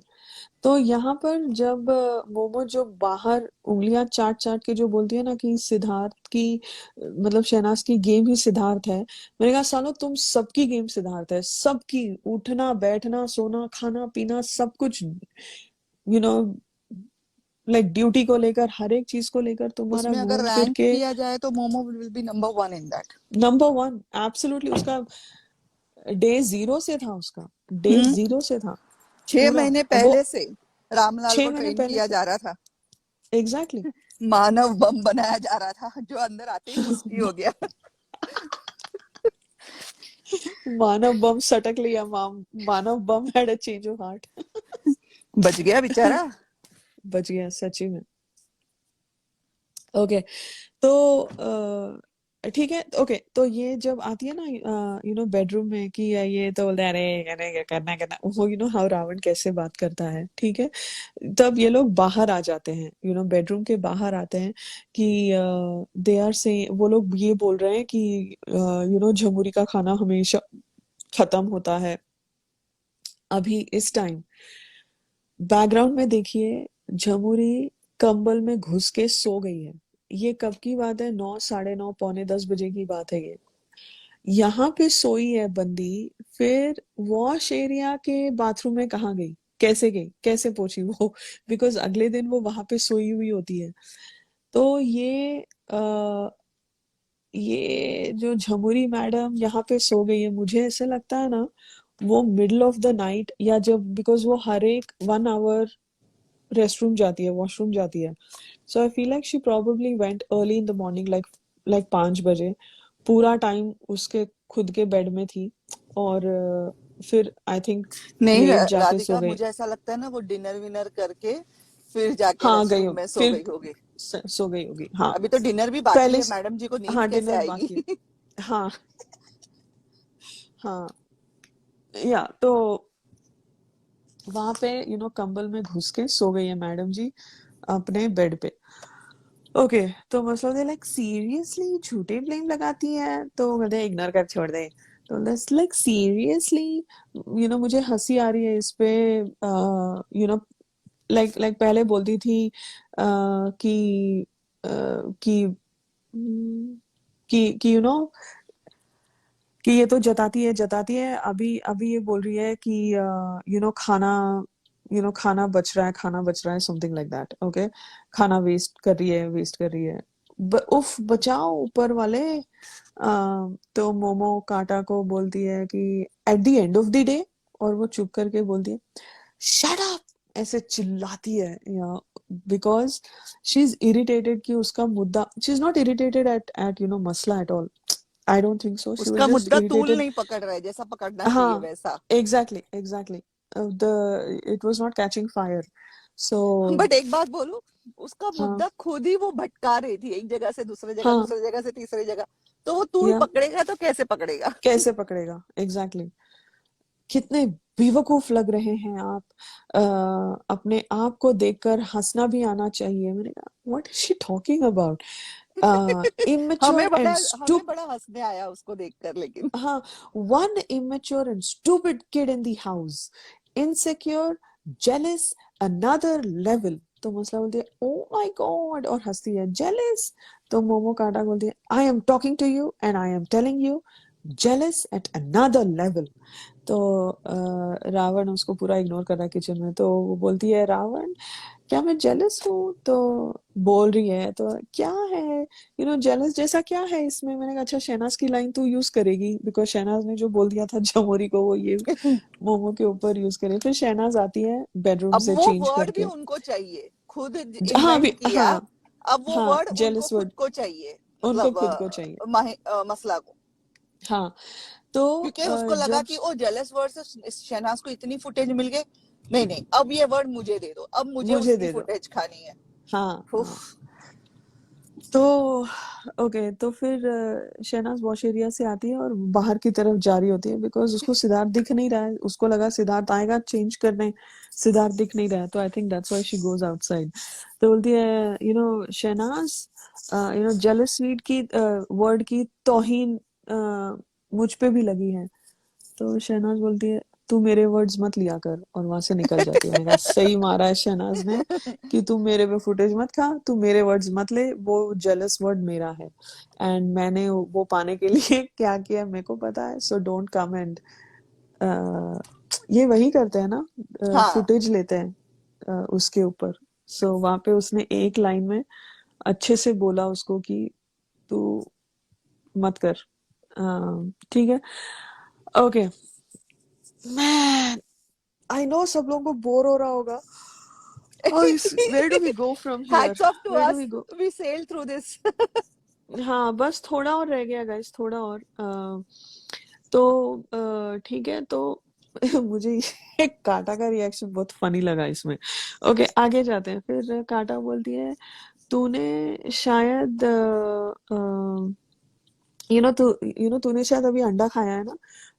तो यहाँ पर जब मोमो जो बाहर उंगलियां चाट चाट के जो बोलती है ना कि सिद्धार्थ की मतलब शहनाज की गेम ही सिद्धार्थ है। मैंने कहा सालो तुम सबकी गेम सिद्धार्थ है, सबकी, उठना बैठना सोना खाना पीना सब कुछ, यू नो लाइक ड्यूटी को लेकर, हर एक चीज को लेकर तुम्हारा उसमें अगर घूम फिर रैंक के किया जाए तो momo will be number 1 in that. Number one. Absolutely, उसका डे जीरो से था, उसका डे जीरो से था 6 पूरा। महीने वो पहले से रामलाल को 6 महीने ट्रेन पहले किया से, जा रहा था, एग्जैक्टली। मानव बम बनाया जा रहा था, जो अंदर आते ही मुस्की हो गया। मानव बम सटक लिया, मानव बम had a change of heart. बच गया बेचारा। बच गया सच्ची में। ओके, तो ठीक है। ओके, तो ये जब आती है ना बेडरूम में कि ये तो बोलते हैं अरे अरे करना करना, वो हाउ रावण कैसे बात करता है, ठीक है। तब ये लोग बाहर आ जाते हैं, बेडरूम के बाहर आते हैं कि दे आर से वो लोग ये बोल रहे हैं कि झमुरी का खाना हमेशा खत्म होता है। अभी इस टाइम बैकग्राउंड में देखिए, झमुरी कंबल में घुस के सो गई है। ये कब की बात है, 9, 9:30, पौने 10 बजे की बात है ये। यहाँ पे सोई है बंदी, फिर वॉश एरिया के बाथरूम में कहाँ गई, कैसे पहुंची वो, बिकॉज अगले दिन वो वहां पे सोई हुई होती है। तो ये जो झमुरी मैडम यहाँ पे सो गई है, मुझे ऐसा लगता है ना, वो मिडल ऑफ द नाइट, या जब, बिकॉज वो हर एक 1 आवर रेस्टरूम जाती है, वॉशरूम जाती है। So I feel like she probably went early in the morning, like 5 बजे। पूरा टाइम उसके खुद के बेड में थी, और फिर आई थिंक नहीं लेट जाके सो राधिका, गई। मुझे ऐसा लगता है ना वो डिनर विनर करके फिर जाके हाँ गई रेस्टरूम होगी, में सो फिर गई होगी। सो गई होगी, हाँ। अभी तो डिनर भी बाकी पहले है, मैडम जी को नींद हाँ कैसे डिनर बाकी आएगी। है, हाँ हाँ। या तो वहां पे कंबल में घुस के सो गई है मैडम जी अपने बेड पे। ओके, तो मसला दे लाइक सीरियसली झूठे ब्लेम लगाती है, तो कहते इग्नोर कर छोड़ दे। तो लाइक सीरियसली मुझे हंसी आ रही है इस पे। लाइक पहले बोलती थी कि अ, कि हम्म, कि कि ये तो जताती है, अभी अभी ये बोल रही है कि खाना बच रहा है समथिंग लाइक दैट। ओके, खाना वेस्ट कर रही है। उफ बचाओ ऊपर वाले। तो मोमो कांटा को बोलती है कि at the end of the day, और वो चुप करके बोलती है शट अप, ऐसे चिल्लाती है, या बिकॉज शी इज इरिटेटेड कि उसका मुद्दा, she is not irritated at Masla at all. I don't think so, she was उसका जस्ट मुद्दा तूल इरिटेटेड। नहीं पकड़ रहा है जैसा पकड़ना चाहिए हाँ, वैसा। Exactly exactly, the it was not catching fire. So but एक बात बोलूं, उसका हाँ मुद्दा खुद ही वो भटका रही थी एक जगह से हाँ, दूसरी जगह से तीसरी जगह। तो वो तूल या पकड़ेगा तो कैसे पकड़ेगा? कैसे पकड़ेगा, एग्जैक्टली exactly. कितने बेवकूफ लग रहे हैं आप। अपने आप को देखकर हंसना भी आना चाहिए। मैंने कहा what is she talking about, हमें इमेच्योर बड़ा एंड हमें स्टूप बड़ा हंसने आया उसको देखकर, लेकिन हाँ, one immature and stupid kid in the house, insecure, jealous, another level। तो मसला बोलती है ओ माय गॉड, और हंसती है जेलस। तो मोमो काटा बोलती है I am talking to you and I am telling you jealous at another level. तो रावण उसको पूरा इग्नोर कर रहा है किचन में, तो वो बोलती है रावण क्या मैं जेलस हूँ? तो बोल रही है तो क्या है, जेलस जैसा क्या है इसमें? मैंने कहा अच्छा शहनाज की लाइन तू यूज करेगी, बिकॉज शहनाज ने जो बोल दिया था जमोरी को वो ये मोमो के ऊपर यूज करे। फिर शहनाज आती है बेडरूम अब से वो चेंज वर्ड भी करके। उनको चाहिए, खुद हाँ इन्वेंट अभी, किया। हाँ अब वो हाँ, वर्ड उनको जेलस खुद वर्ड को चाहिए, उनको मतलब खुद को चाहिए। मसला को। हाँ, तो क्योंकि उसको लगा जब कि ओ जेलस वर्ड से शहनाज को इतनी फुटेज मिल गई, नहीं नहीं अब ये वर्ड मुझे दे दो, अब मुझे मुझे उसकी दे दो, फुटेज खानी है। हाँ उफ। हाँ। तो ओके, तो फिर शहनाज वॉश एरिया से आती है और बाहर की तरफ जा रही होती है, बिकॉज उसको सिद्धार्थ दिख नहीं रहा है। उसको लगा सिद्धार्थ आएगा चेंज करने, सिद्धार्थ दिख नहीं रहा है, तो I think that's why she goes outside. तो बोलती है शहनाज, जेलस स्वीट की वर्ड की तौहीन मुझ पे भी लगी है। तो शहनाज बोलती है तू मेरे वर्ड्स मत लिया कर, और वहां से निकल जाती है। मैंने कहा सही मारा है शहनाज ने कि तू मेरे पे फुटेज मत खा, तू मेरे वर्ड्स मत ले, वो जेलस वर्ड मेरा है एंड मैंने वो पाने के लिए क्या किया मेरे को पता है, सो डोंट कम एंड ये वही करते हैं ना, हाँ। फुटेज लेते हैं उसके ऊपर। सो वहां पे उसने एक लाइन में अच्छे से बोला उसको कि तू मत कर। ठीक है, ओके। मैं आई नो सब लोगों को बोर हो रहा होगा। Where do we go from here, hats off to where do us, we go? We sail through this. हाँ बस थोड़ा और रह गया गाइस, थोड़ा और। तो ठीक है, तो मुझे एक काटा का रिएक्शन बहुत फनी लगा इसमें। ओके आगे जाते हैं। फिर काटा बोलती है तूने शायद तूने शायद अभी अंडा खाया है ना,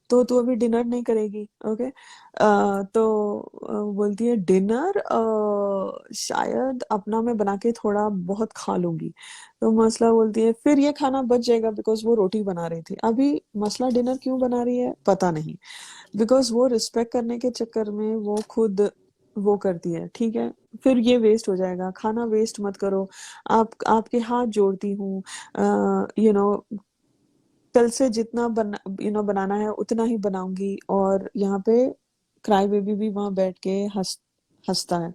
तो तू अभी डिनर नहीं करेगी। ओके, तो बोलती है डिनर शायद अपना मैं बना के थोड़ा बहुत खा लूंगी। तो मसला बोलती है फिर ये खाना बच जाएगा, बिकॉज वो रोटी बना रही थी अभी। मसला डिनर क्यों बना रही है पता नहीं, बिकॉज वो रिस्पेक्ट करने के चक्कर में वो खुद वो करती है। ठीक है, फिर ये वेस्ट हो जाएगा, खाना वेस्ट मत करो। आपके हाथ जोड़ती हूँ, कल से जितना बनाना है उतना ही बनाऊंगी। और यहाँ पे क्राई बेबी भी वहां बैठ के हंसता है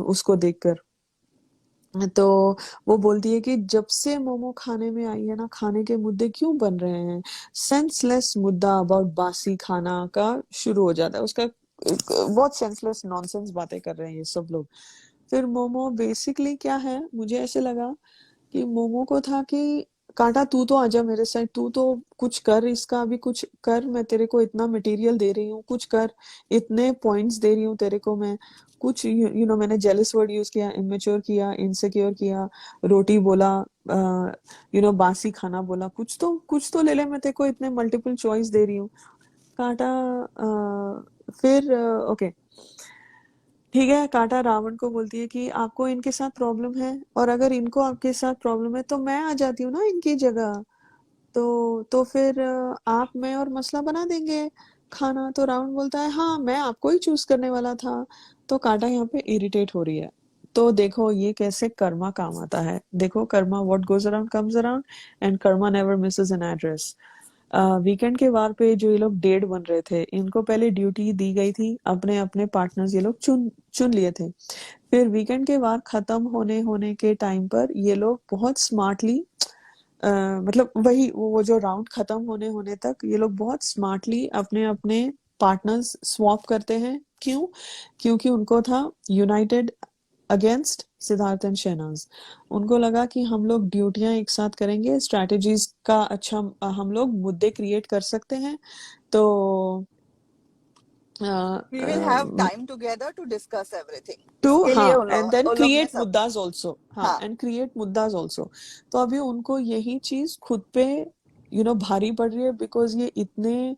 उसको देखकर। तो वो बोलती है कि जब से मोमो खाने में आई है ना, खाने के मुद्दे क्यों बन रहे हैं, सेंसलेस मुद्दा अबाउट बासी खाना का शुरू हो जाता है उसका। बहुत सेंसलेस नॉनसेंस बातें कर रहे हैं ये सब लोग। फिर मोमो बेसिकली क्या है, मुझे ऐसे लगा कि मोमो को था कि कांटा तू तो आजा मेरे साथ, तू तो कुछ कर, इसका अभी कुछ कर, मैं तेरे को इतना मटेरियल दे रही हूँ, कुछ कर, इतने पॉइंट्स दे रही हूँ तेरे को मैं। कुछ मैंने जेलस वर्ड यूज किया, इमेच्योर किया, इनसिक्योर किया, रोटी बोला, बासी खाना बोला, कुछ तो ले ले, मैं तेरे को इतने मल्टीपल चॉइस दे रही हूँ। कांटा फिर ओके ठीक है, काटा रावण को बोलती है कि आपको इनके साथ प्रॉब्लम है और अगर इनको आपके साथ प्रॉब्लम है तो मैं आ जाती हूँ ना इनकी जगह। तो फिर आप मैं और मसला बना देंगे खाना। तो रावण बोलता है हाँ मैं आपको ही चूज करने वाला था। तो काटा यहाँ पे इरिटेट हो रही है। तो देखो ये कैसे कर्मा काम आता है। देखो Karma what goes around comes around and Karma never Mrs an address. Weekend के वार पे जो ये लोग डेड बन रहे थे इनको पहले ड्यूटी दी गई थी, अपने अपने पार्टनर्स ये लोग चुन चुन लिए थे। फिर वीकेंड के वार खत्म होने होने के टाइम पर ये लोग बहुत स्मार्टली मतलब वही वो जो राउंड खत्म होने होने तक ये लोग बहुत स्मार्टली अपने अपने पार्टनर्स स्वैप करते हैं। क्यों? क्योंकि उनको था united against Siddharth and Shehnaaz. उनको लगा कि हम लोग ड्यूटियां एक साथ करेंगे, स्ट्रैटेजीज का अच्छा हम लोग मुद्दे क्रिएट कर सकते हैं। तो We will have time together to discuss everything. To इसके लिए हाँ एंड देन उन लोग ने क्रिएट सब मुद्दाज ऑल्सो। हाँ हाँ एंड क्रिएट मुद्दाज ऑल्सो। तो अभी उनको यही चीज खुद पे भारी पड़ रही है बिकॉज ये इतने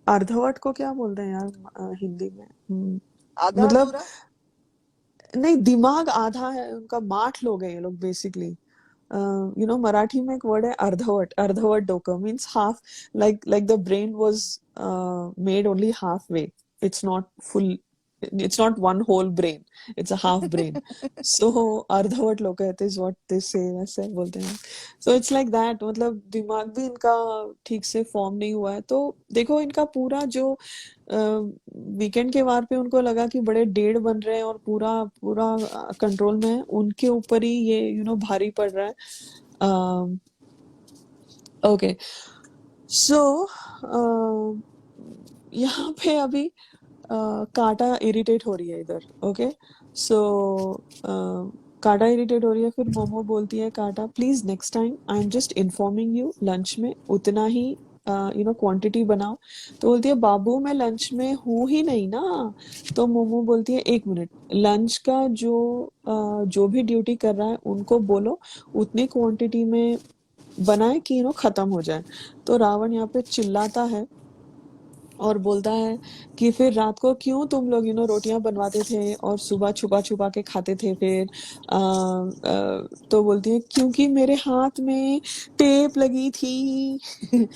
अर्धवट को क्या बोलते हैं यार हिंदी में? आधा मतलब अधूरा नहीं, दिमाग आधा है उनका, माठ लोग हैं ये लोग बेसिकली। मराठी में एक वर्ड है अर्धवट। अर्धवट डोकं means half, like the brain was made only halfway. It's not full, it's not one whole brain, it's a half brain. So अर्धवट लोग कहते हैं, is what they say, वैसे बोलते हैं। So it's like that, मतलब दिमाग भी इनका ठीक से फॉर्म नहीं हुआ है। तो देखो इनका पूरा जो वीकेंड के वार पे उनको लगा कि बड़े डेढ़ बन रहे हैं और पूरा पूरा कंट्रोल में है, उनके ऊपर ही ये भारी पड़ रहा है। ओके सो यहाँ पे अभी काटा इरिटेट हो रही है इधर। ओके सो काटा इरिटेट हो रही है। फिर मोमो बोलती है काटा please next time I am just informing you, lunch में उतना ही क्वांटिटी बनाओ। तो बोलती है बाबू मैं लंच में हूँ ही नहीं ना। तो मोमो बोलती है एक मिनट, लंच का जो भी ड्यूटी कर रहा है उनको बोलो उतनी क्वांटिटी में बनाए कि खत्म हो जाए। तो रावण यहाँ पे चिल्लाता है और बोलता है कि फिर रात को क्यों तुम लोग रोटियां बनवाते थे और सुबह छुपा छुपा के खाते थे फिर। तो बोलती है क्योंकि मेरे हाथ में टेप लगी थी।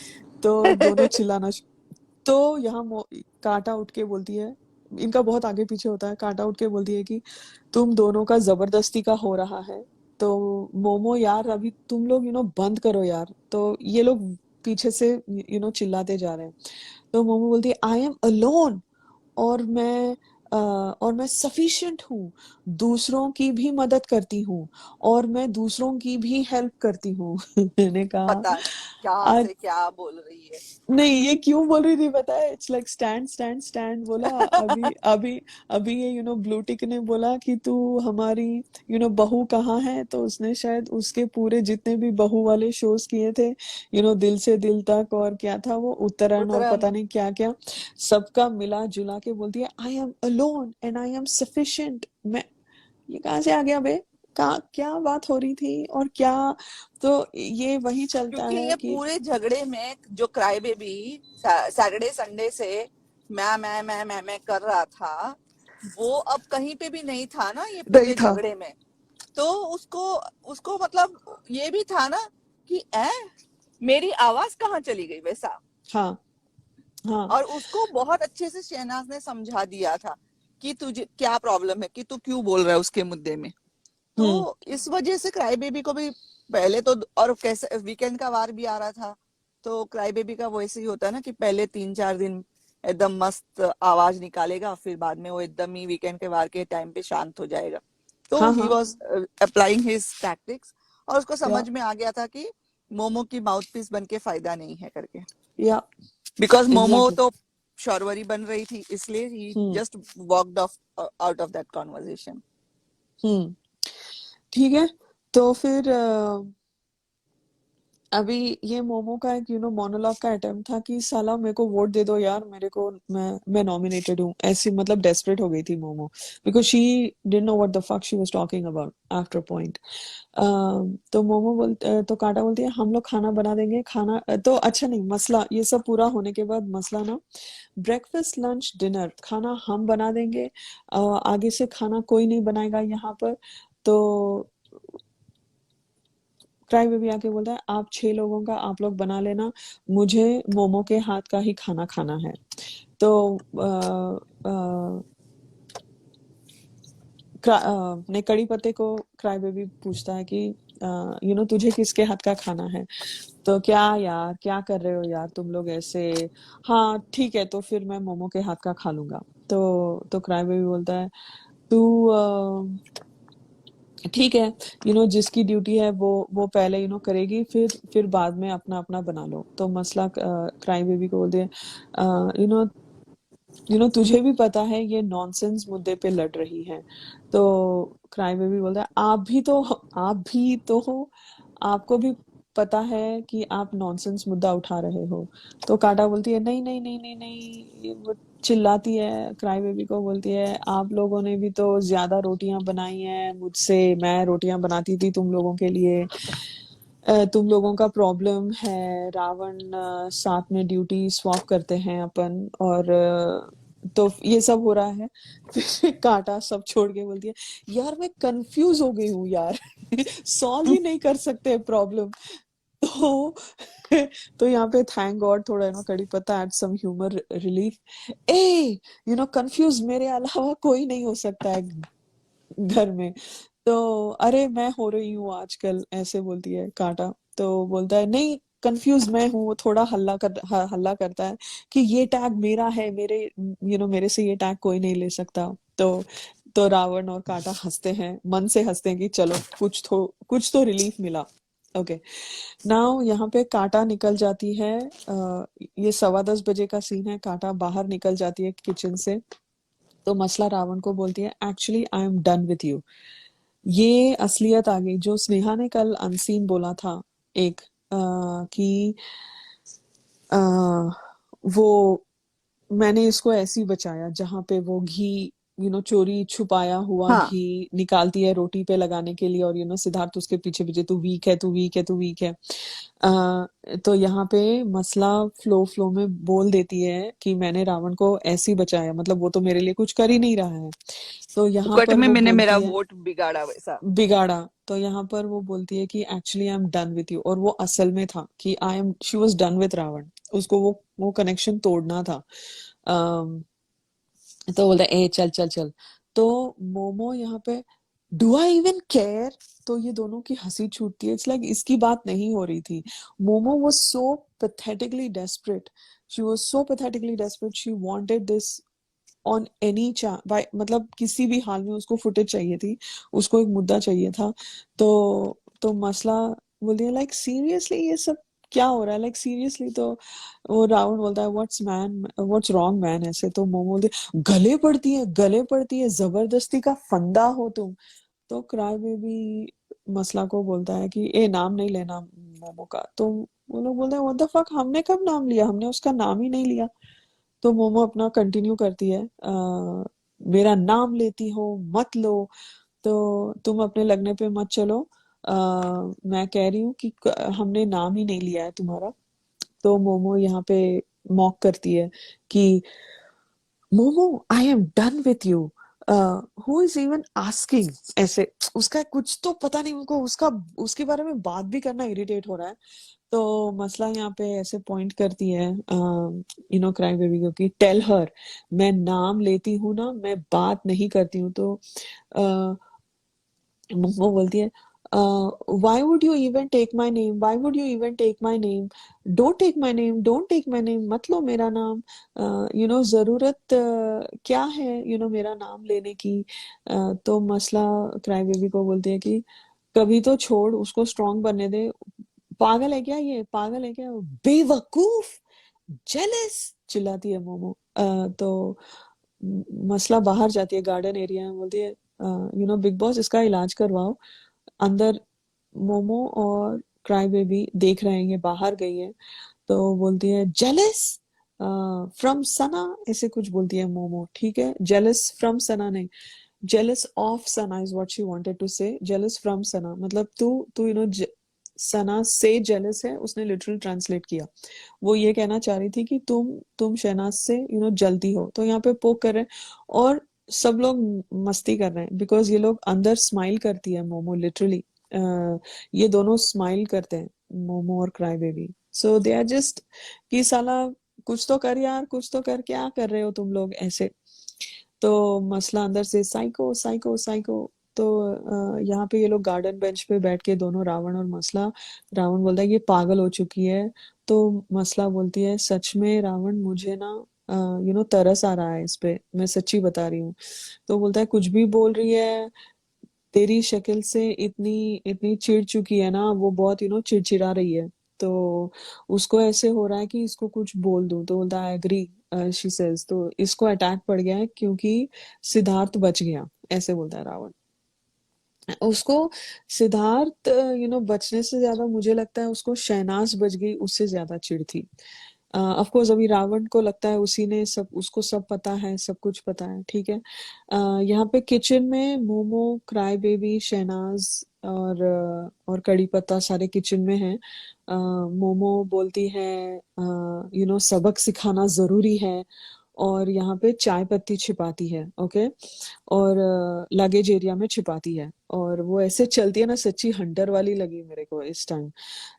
तो दोनों चिल्लाना तो यहाँ काटा उठ के बोलती है, इनका बहुत आगे पीछे होता है, काटा उठ के बोलती है कि तुम दोनों का जबरदस्ती का हो रहा है। तो मोमो यार अभी तुम लोग बंद करो यार। तो ये लोग पीछे से चिल्लाते जा रहे हैं। तो मोमो बोलती है आई एम अलोन और मैं सफिशिएंट हूँ, दूसरों की भी मदद करती हूँ और मैं दूसरों की भी हेल्प करती हूँ। मैंने कहा पता नहीं क्या आज से क्या बोल रही है। नहीं ये क्यों बोल रही थी पता है? It's like stand stand stand बोला। अभी अभी अभी ये ब्लू टिक ने बोला कि तू हमारी बहू कहाँ है। तो उसने शायद उसके पूरे जितने भी बहू वाले शोज किए थे दिल से दिल तक और क्या था वो उत्तरायण और उतरन पता नहीं क्या क्या, सबका मिला जुला के बोलती है I am alone and I M sufficient. मैं ये कहाँ से आ गया बे? क्या बात हो रही थी और क्या? तो ये वही चलता क्योंकि है ये कि पूरे झगड़े में जो क्राई बेबी सैटरडे संडे से मैं कर रहा था, वो अब कहीं पे भी नहीं था ना ये नहीं पूरे था। झगड़े में। तो उसको उसको मतलब ये भी था ना कि मेरी आवाज कहाँ चली गई वैसा। हाँ हाँ और उसको बहुत अच्छे से शहनाज ने समझा दिया था कि तुझे क्या प्रॉब्लम है, कि तू क्यों बोल रहा है उसके मुद्दे में। हम्म तो इस वजह से क्राई बेबी को भी पहले तो, और कैसे वीकेंड का वार भी आ रहा था, तो क्राई बेबी का वो ऐसे ही होता है ना कि पहले 3-4 दिन एकदम मस्त आवाज निकालेगा, फिर बाद में वो एकदम ही वीकेंड के वार के टाइम पे शांत हो जाएगा। तो हाँ ही हाँ वॉज अप्लाइंग हिज टैक्टिक्स, और उसको या समझ में आ गया था कि मोमो की माउथ पीस बन के फायदा नहीं है करके। या बिकॉज मोमो एग्जैक्टली। तो शौरवरी बन रही थी, इसलिए ही hmm just walked off out of that conversation. Hmm ठीक है। तो फिर अभी ये मोमो का एक मोनोलॉग का अटेम्प्ट था कि साला मेरे को वोट दे दो यार, मेरे को मैं नॉमिनेटेड हूँ, ऐसी मतलब डेस्परेट हो गई थी momo, because she didn't know what the fuck she was talking about after point. तो तो कांटा बोलती है हम लोग खाना बना देंगे, खाना तो अच्छा नहीं, मसला ये सब पूरा होने के बाद मसला ना, ब्रेकफास्ट लंच डिनर खाना हम बना देंगे, आगे से खाना कोई नहीं बनाएगा यहाँ पर। तो क्राई बेबी आके बोलता है आप 6 लोगों का आप लोग बना लेना, मुझे मोमो के हाथ का ही खाना खाना है। तो ने कड़ी पत्ते को क्राई बेबी पूछता है कि तुझे किसके हाथ का खाना है? तो क्या यार क्या कर रहे हो यार तुम लोग ऐसे? हाँ ठीक है, तो फिर मैं मोमो के हाथ का खा लूंगा। तो क्राई बेबी बोलता है तू ठीक है, जिसकी ड्यूटी है वो पहले करेगी, फिर बाद में अपना अपना बना लो। तो मसला क्राई बेबी को बोलते हैं तुझे भी पता है ये नॉनसेंस मुद्दे पे लड़ रही है। तो क्राई बेबी बोलता है आप भी तो हो, आपको भी पता है कि आप नॉनसेंस मुद्दा उठा रहे हो। तो काटा बोलती है नहीं नहीं नहीं नहीं नहीं, वो चिल्लाती है क्राई बेबी को, बोलती है आप लोगों ने भी तो ज्यादा रोटियां बनाई हैं मुझसे, मैं रोटियां बनाती थी तुम लोगों के लिए, तुम लोगों का प्रॉब्लम है रावण, साथ में ड्यूटी स्वैप करते हैं अपन, और तो ये सब हो रहा है। फिर काटा सब छोड़ के बोलती है यार मैं कंफ्यूज हो गई हूँ यार, सॉल्व ही नहीं कर सकते प्रॉब्लम। तो तो यहाँ पे थैंक गॉड थोड़ा कड़ी पत्ता एड सम ह्यूमर रिलीफ। ए कंफ्यूज मेरे अलावा कोई नहीं हो सकता है घर में। तो अरे मैं हो रही हूँ आजकल, ऐसे बोलती है कांटा। तो बोलता है नहीं कंफ्यूज मैं हूँ, वो थोड़ा हल्ला करता है कि ये टैग मेरा है, मेरे से ये टैग कोई नहीं ले सकता। तो रावण और कांटा हंसते हैं, मन से हंसते हैं कि चलो कुछ तो रिलीफ मिला। ओके, नाउ यहाँ पे कांटा निकल जाती है, ये 10:15 बजे का सीन है, कांटा बाहर निकल जाती है किचन से। तो मसला रावण को बोलती है actually I am done with you. ये असलियत आ गई जो स्नेहा ने कल अनसीन बोला था, एक कि आ, वो मैंने इसको ऐसे ही बचाया जहां पे वो घी चोरी छुपाया हुआ हाँ, घी निकालती है रोटी पे लगाने के लिए, और सिद्धार्थ उसके पीछे पीछे तू वीक है तू वीक है तू वीक है। तो यहाँ पे मसला फ्लो में बोल देती है कि मैंने रावण को ऐसे ही बचाया, मतलब वो तो मेरे लिए कुछ कर ही नहीं रहा है। तो यहाँ फुकट पर में वो मैंने मेरा बोलती है वोट बिगाड़ा वैसा। बिगाड़ा। तो यहाँ पर वो बोलती है कि actually I am done with you, और वो असल में था कि I am she was done with Ravan, उसको वो कनेक्शन तोड़ना था। अम, तो बोलता है ए चल चल चल। तो मोमो यहाँ पे डू आई इवन केयर, तो ये दोनों की हंसी छूटती है, इट्स लाइक इसकी बात नहीं हो रही थी। Momo was so pathetically desperate, she was so pathetically desperate, she wanted this on any by, मतलब किसी भी हाल में उसको फुटेज चाहिए थी, उसको एक मुद्दा चाहिए था। तो मसला बोलती है लाइक सीरियसली ये सब क्या हो रहा है, लाइक सीरियसली। तो वो रावण बोलता है व्हाट्स रॉन्ग मैन, ऐसे। तो मोमो बोलती है गले पड़ती है, जबरदस्ती का फंदा हो तुम। तो क्राई बेबी मसला को बोलता है कि ए नाम नहीं लेना मोमो का। तो वो लोग बोलते हैं व्हाट द फक, हमने कब नाम लिया, हमने उसका नाम ही नहीं लिया। तो मोमो अपना कंटिन्यू करती है मेरा नाम लेती हो मत लो, तो तुम अपने लगने पे मत चलो, मैं कह रही हूँ कि हमने नाम ही नहीं लिया है तुम्हारा। तो मोमो यहाँ पे मॉक करती है कि मोमो आई am done with you, who is even asking, ऐसे। उसका कुछ तो पता नहीं, उनको उसके बारे में बात भी करना इरिटेट हो रहा है। तो मसला यहाँ पे ऐसे पॉइंट करती है क्राइम बेबी को कि टेल हर, मैं नाम लेती हूँ ना, मैं बात नहीं करती हूँ। तो वो बोलती है why would you even take my name, why would you even take my name, don't take my name, don't take my name, मत लो मेरा नाम, जरूरत क्या है मेरा नाम लेने की। तो मसला क्राई बेबी को बोलती है कि कभी तो छोड़, उसको स्ट्रांग बनने दे, पागल है क्या ये, पागल है क्या, बेवकूफ, जेलस, चिल्लाती है मोमो। तो मसला बाहर जाती है गार्डन एरिया में, बोलती है बिग बॉस इसका इलाज करवाओ। अंदर मोमो और क्राई बेबी देख रहे हैं, ये बाहर गई है, तो बोलती है जेलस फ्रॉम सना, ऐसे कुछ बोलती है मोमो, ठीक है, जेलस फ्रॉम सना नहीं, jealous of Sana is what she wanted to say. Jealous from Sana मतलब तू सना से jealous है, उसने literal translate किया। वो ये कहना चाह रही थी कि तुम शहनाज से जलती हो, तो यहाँ पे पोक कर रहे हैं और सब लोग मस्ती कर रहे हैं बिकॉज ये लोग अंदर स्माइल करती है मोमो, लिटरली ये दोनों स्माइल करते हैं, मोमो और cry baby. So they are just कि साला कुछ तो कर यार, कुछ तो कर, क्या कर रहे हो तुम लोग ऐसे। तो मसला अंदर से साइको साइको साइको। तो यहाँ पे ये लोग गार्डन बेंच पे बैठ के दोनों, रावण और मसला, रावण बोलता है ये पागल हो चुकी है, तो मसला बोलती है सच में रावण मुझे ना तरस आ रहा है इस पे, मैं सच्ची बता रही हूँ। तो बोलता है कुछ भी बोल रही है, तेरी शक्ल से इतनी इतनी चिढ़ चुकी है ना वो, बहुत चिड़चिड़ा रही है, तो उसको ऐसे हो रहा है कि इसको कुछ बोल दूं। तो बोलता है एग्री, शी सेज, तो इसको अटैक पड़ गया है क्योंकि सिद्धार्थ बच गया, ऐसे बोलता है रावण। उसको सिद्धार्थ बचने से ज्यादा मुझे लगता है उसको शहनाज बच गई उससे ज्यादा चिढ़ थी। ऑफ कोर्स अभी रावण को लगता है उसी ने सब, उसको सब पता है, सब कुछ पता है, ठीक है। यहाँ पे किचन में मोमो, क्राई बेबी, शहनाज और कड़ी पत्ता सारे किचन में हैं। मोमो बोलती है सबक सिखाना जरूरी है, और यहाँ पे चाय पत्ती छिपाती है, ओके, और लगेज एरिया में छिपाती है, और वो ऐसे चलती है ना, सच्ची हंटर वाली लगी मेरे को इस टाइम।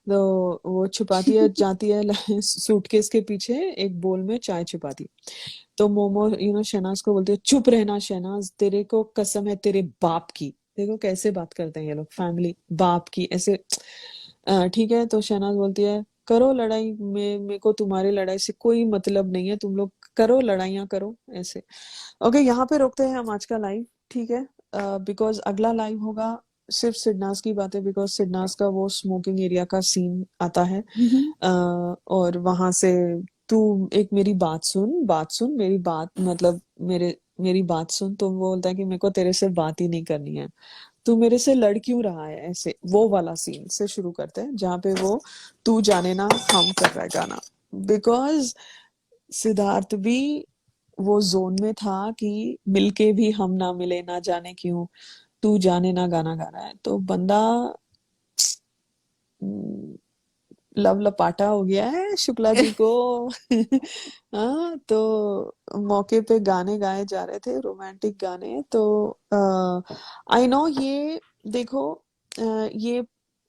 तो वो छुपाती है, जाती है सूटकेस के पीछे एक बोल में चाय छुपाती। तो मोमो शहनाज को बोलती है चुप रहना शहनाज, तेरे को कसम है तेरे बाप की। देखो कैसे बात करते हैं ये लोग, फैमिली बाप की ऐसे। ठीक है, तो शहनाज बोलती है करो लड़ाई, में मेरे को तुम्हारी लड़ाई से कोई मतलब नहीं है, तुम लोग करो लड़ाइयाँ करो ऐसे। ओके, यहाँ पे रोकते हैं हम आज का लाइव, ठीक है, बिकॉज अगला लाइव होगा सिर्फ सिडनास की बातें, बिकॉज सिडनास का वो स्मोकिंग एरिया का सीन आता है। और वहां से तू एक मेरी बात सुन मेरी बात, मतलब मेरी बात सुन, तो वो बोलता है कि मेरे को तेरे से बात ही नहीं करनी है, तू मेरे से लड़ क्यों रहा है, ऐसे वो वाला सीन से शुरू करते हैं जहाँ पे वो तू जाने ना हम कर रहा है गाना, बिकॉज सिद्धार्थ भी वो जोन में था कि मिलके भी हम ना मिले, ना जाने क्यों तू जाने ना गाना गा रहा है, तो बंदा लव लपाटा हो गया है शुक्ला जी को। हाँ, तो मौके पे गाने गाए जा रहे थे, रोमांटिक गाने, तो आई नो ये देखो, ये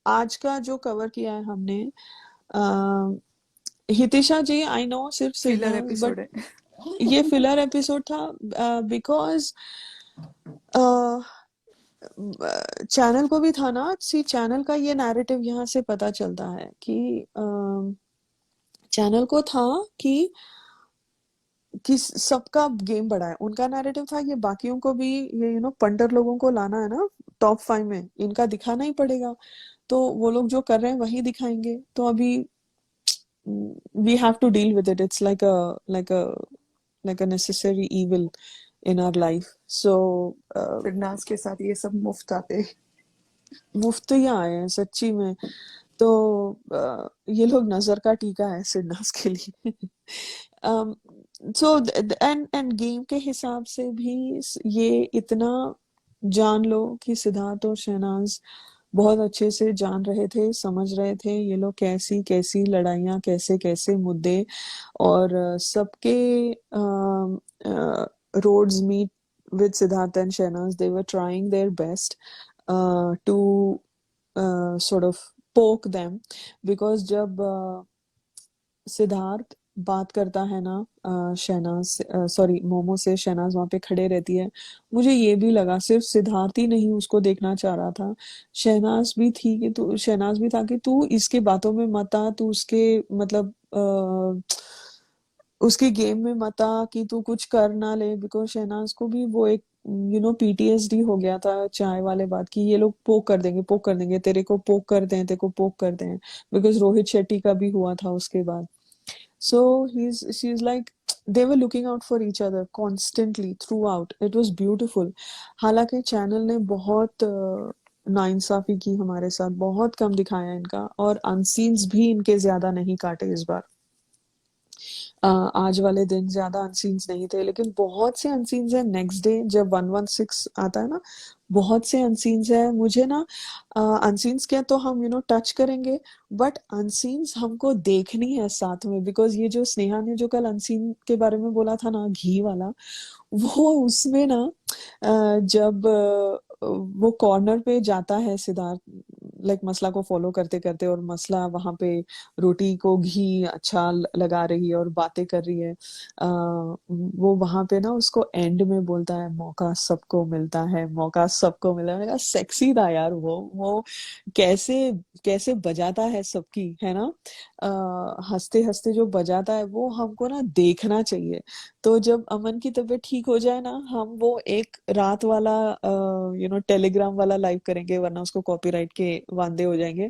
आज का जो कवर किया है हमने, हितिशा जी आई नो सिर्फ फिलर सिद्धार्थ, बट एपिसोड है। ये फिलर एपिसोड था बिकॉज चैनल को भी था ना, सी चैनल का ये नैरेटिव यहाँ से पता चलता है कि चैनल को था कि सबका गेम बड़ा है, उनका नैरेटिव था ये बाकियों को भी, ये पंटर लोगों को लाना है ना टॉप 5 में, इनका दिखाना ही पड़ेगा, तो वो लोग जो कर रहे हैं वही दिखाएंगे, तो अभी we have to deal with it, it's like a necessary evil in our life, so सिडनास के साथ ये सब मुफ्त आते। मुफ्त ही आए हैं सच्ची में। तो ये लोग नजर का टीका है सिडनास के लिए। सो एंड गेम के हिसाब से भी ये इतना जान लो कि सिद्धार्थ और शहनाज बहुत अच्छे से जान रहे थे, समझ रहे थे ये लोग कैसी कैसी लड़ाइयाँ, कैसे कैसे मुद्दे, और सबके roads meet with Siddharth and Shehnaz. They were trying their best to sort of poke them, because जब सिद्धार्थ बात करता है ना शहनाज, सॉरी मोमो से, शहनाज वहां पे खड़े रहती है, मुझे ये भी लगा सिर्फ सिद्धार्थ ही नहीं उसको देखना चाह रहा था, शहनाज भी थी कि तू, शहनाज भी था कि तू इसके बातों में मत आ, तू उसके मतलब उसके गेम में मत आ कि तू कुछ कर ना ले, बिकॉज शहनाज को भी वो एक पीटीएसडी हो गया था चाय वाले बात की, ये लोग पोक कर देंगे तेरे को, पोक करते हैं तेरे को, पोक करते हैं, बिकॉज रोहित शेट्टी का भी हुआ था उसके बाद। So she's like they were looking out for each other constantly throughout. It was beautiful. हालांकि चैनल ने बहुत नाइंसाफी की हमारे साथ, बहुत कम दिखाया इनका, और अनसीन्स भी इनके ज्यादा नहीं काटे इस बार। आज वाले दिन ज्यादा अनसीन्स नहीं थे, लेकिन बहुत से अनसीन्स है नेक्स्ट डे जब 116 आता है ना, बहुत से अनसीन्स है। मुझे ना अनसीन्स क्या तो हम टच करेंगे, बट अनसीन्स हमको देखनी है साथ में, बिकॉज ये जो स्नेहा ने जो कल अनसीन के बारे में बोला था ना, घी वाला, वो उसमें ना जब वो कॉर्नर पे जाता है सिद्धार्थ, लाइक मसला को फॉलो करते करते, और मसला वहां पे रोटी को घी अच्छा लगा रही है और बातें कर रही है, वो वहां पे ना उसको एंड में बोलता है, मौका सबको मिलता है, मौका सबको मिला है। मैंने कहा सेक्सी था यार वो कैसे कैसे बजाता है सबकी, है ना, हंसते हंसते जो बजाता है वो हमको ना देखना चाहिए। तो जब अमन की तबीयत ठीक हो जाए ना, हम वो एक रात वाला टेलीग्राम वाला लाइव करेंगे, वरना उसको कॉपीराइट के वांदे हो जाएंगे,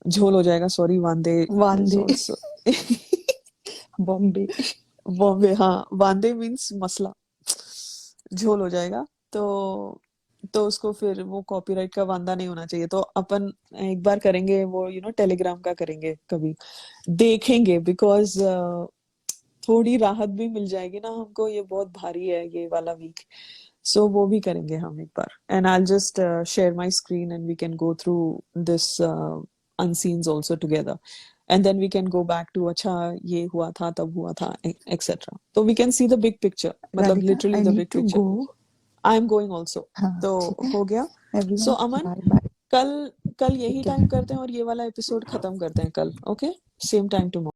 झोल हो जाएगा, सॉरी, वांदे इज वांदे ऑल्सो बॉम्बे। बॉम्बे, हाँ, वांदे मीन्स मसला, झोल हो जाएगा। तो उसको फिर वो कॉपीराइट का वांदा नहीं होना चाहिए, तो अपन एक बार करेंगे वो टेलीग्राम का करेंगे कभी, देखेंगे, बिकॉज थोड़ी राहत भी मिल जाएगी ना हमको, ये बहुत भारी है ये वाला वीक। सो वो भी करेंगे हम एक बार, and I just share my screen and we can go through this unseens also together, and then we can go back to, अच्छा ये हुआ था तब हुआ था, एक्सेट्रा, तो we can see the big picture, मतलब Radhika, literally I the need big to picture. Go. I am going also. हाँ, तो ठीक है हो गया। So everyone, Aman, bye bye. कल कल यही ठीक टाइम है। करते हैं और ये वाला एपिसोड खत्म करते हैं कल, ओके, सेम टाइम टुमारो।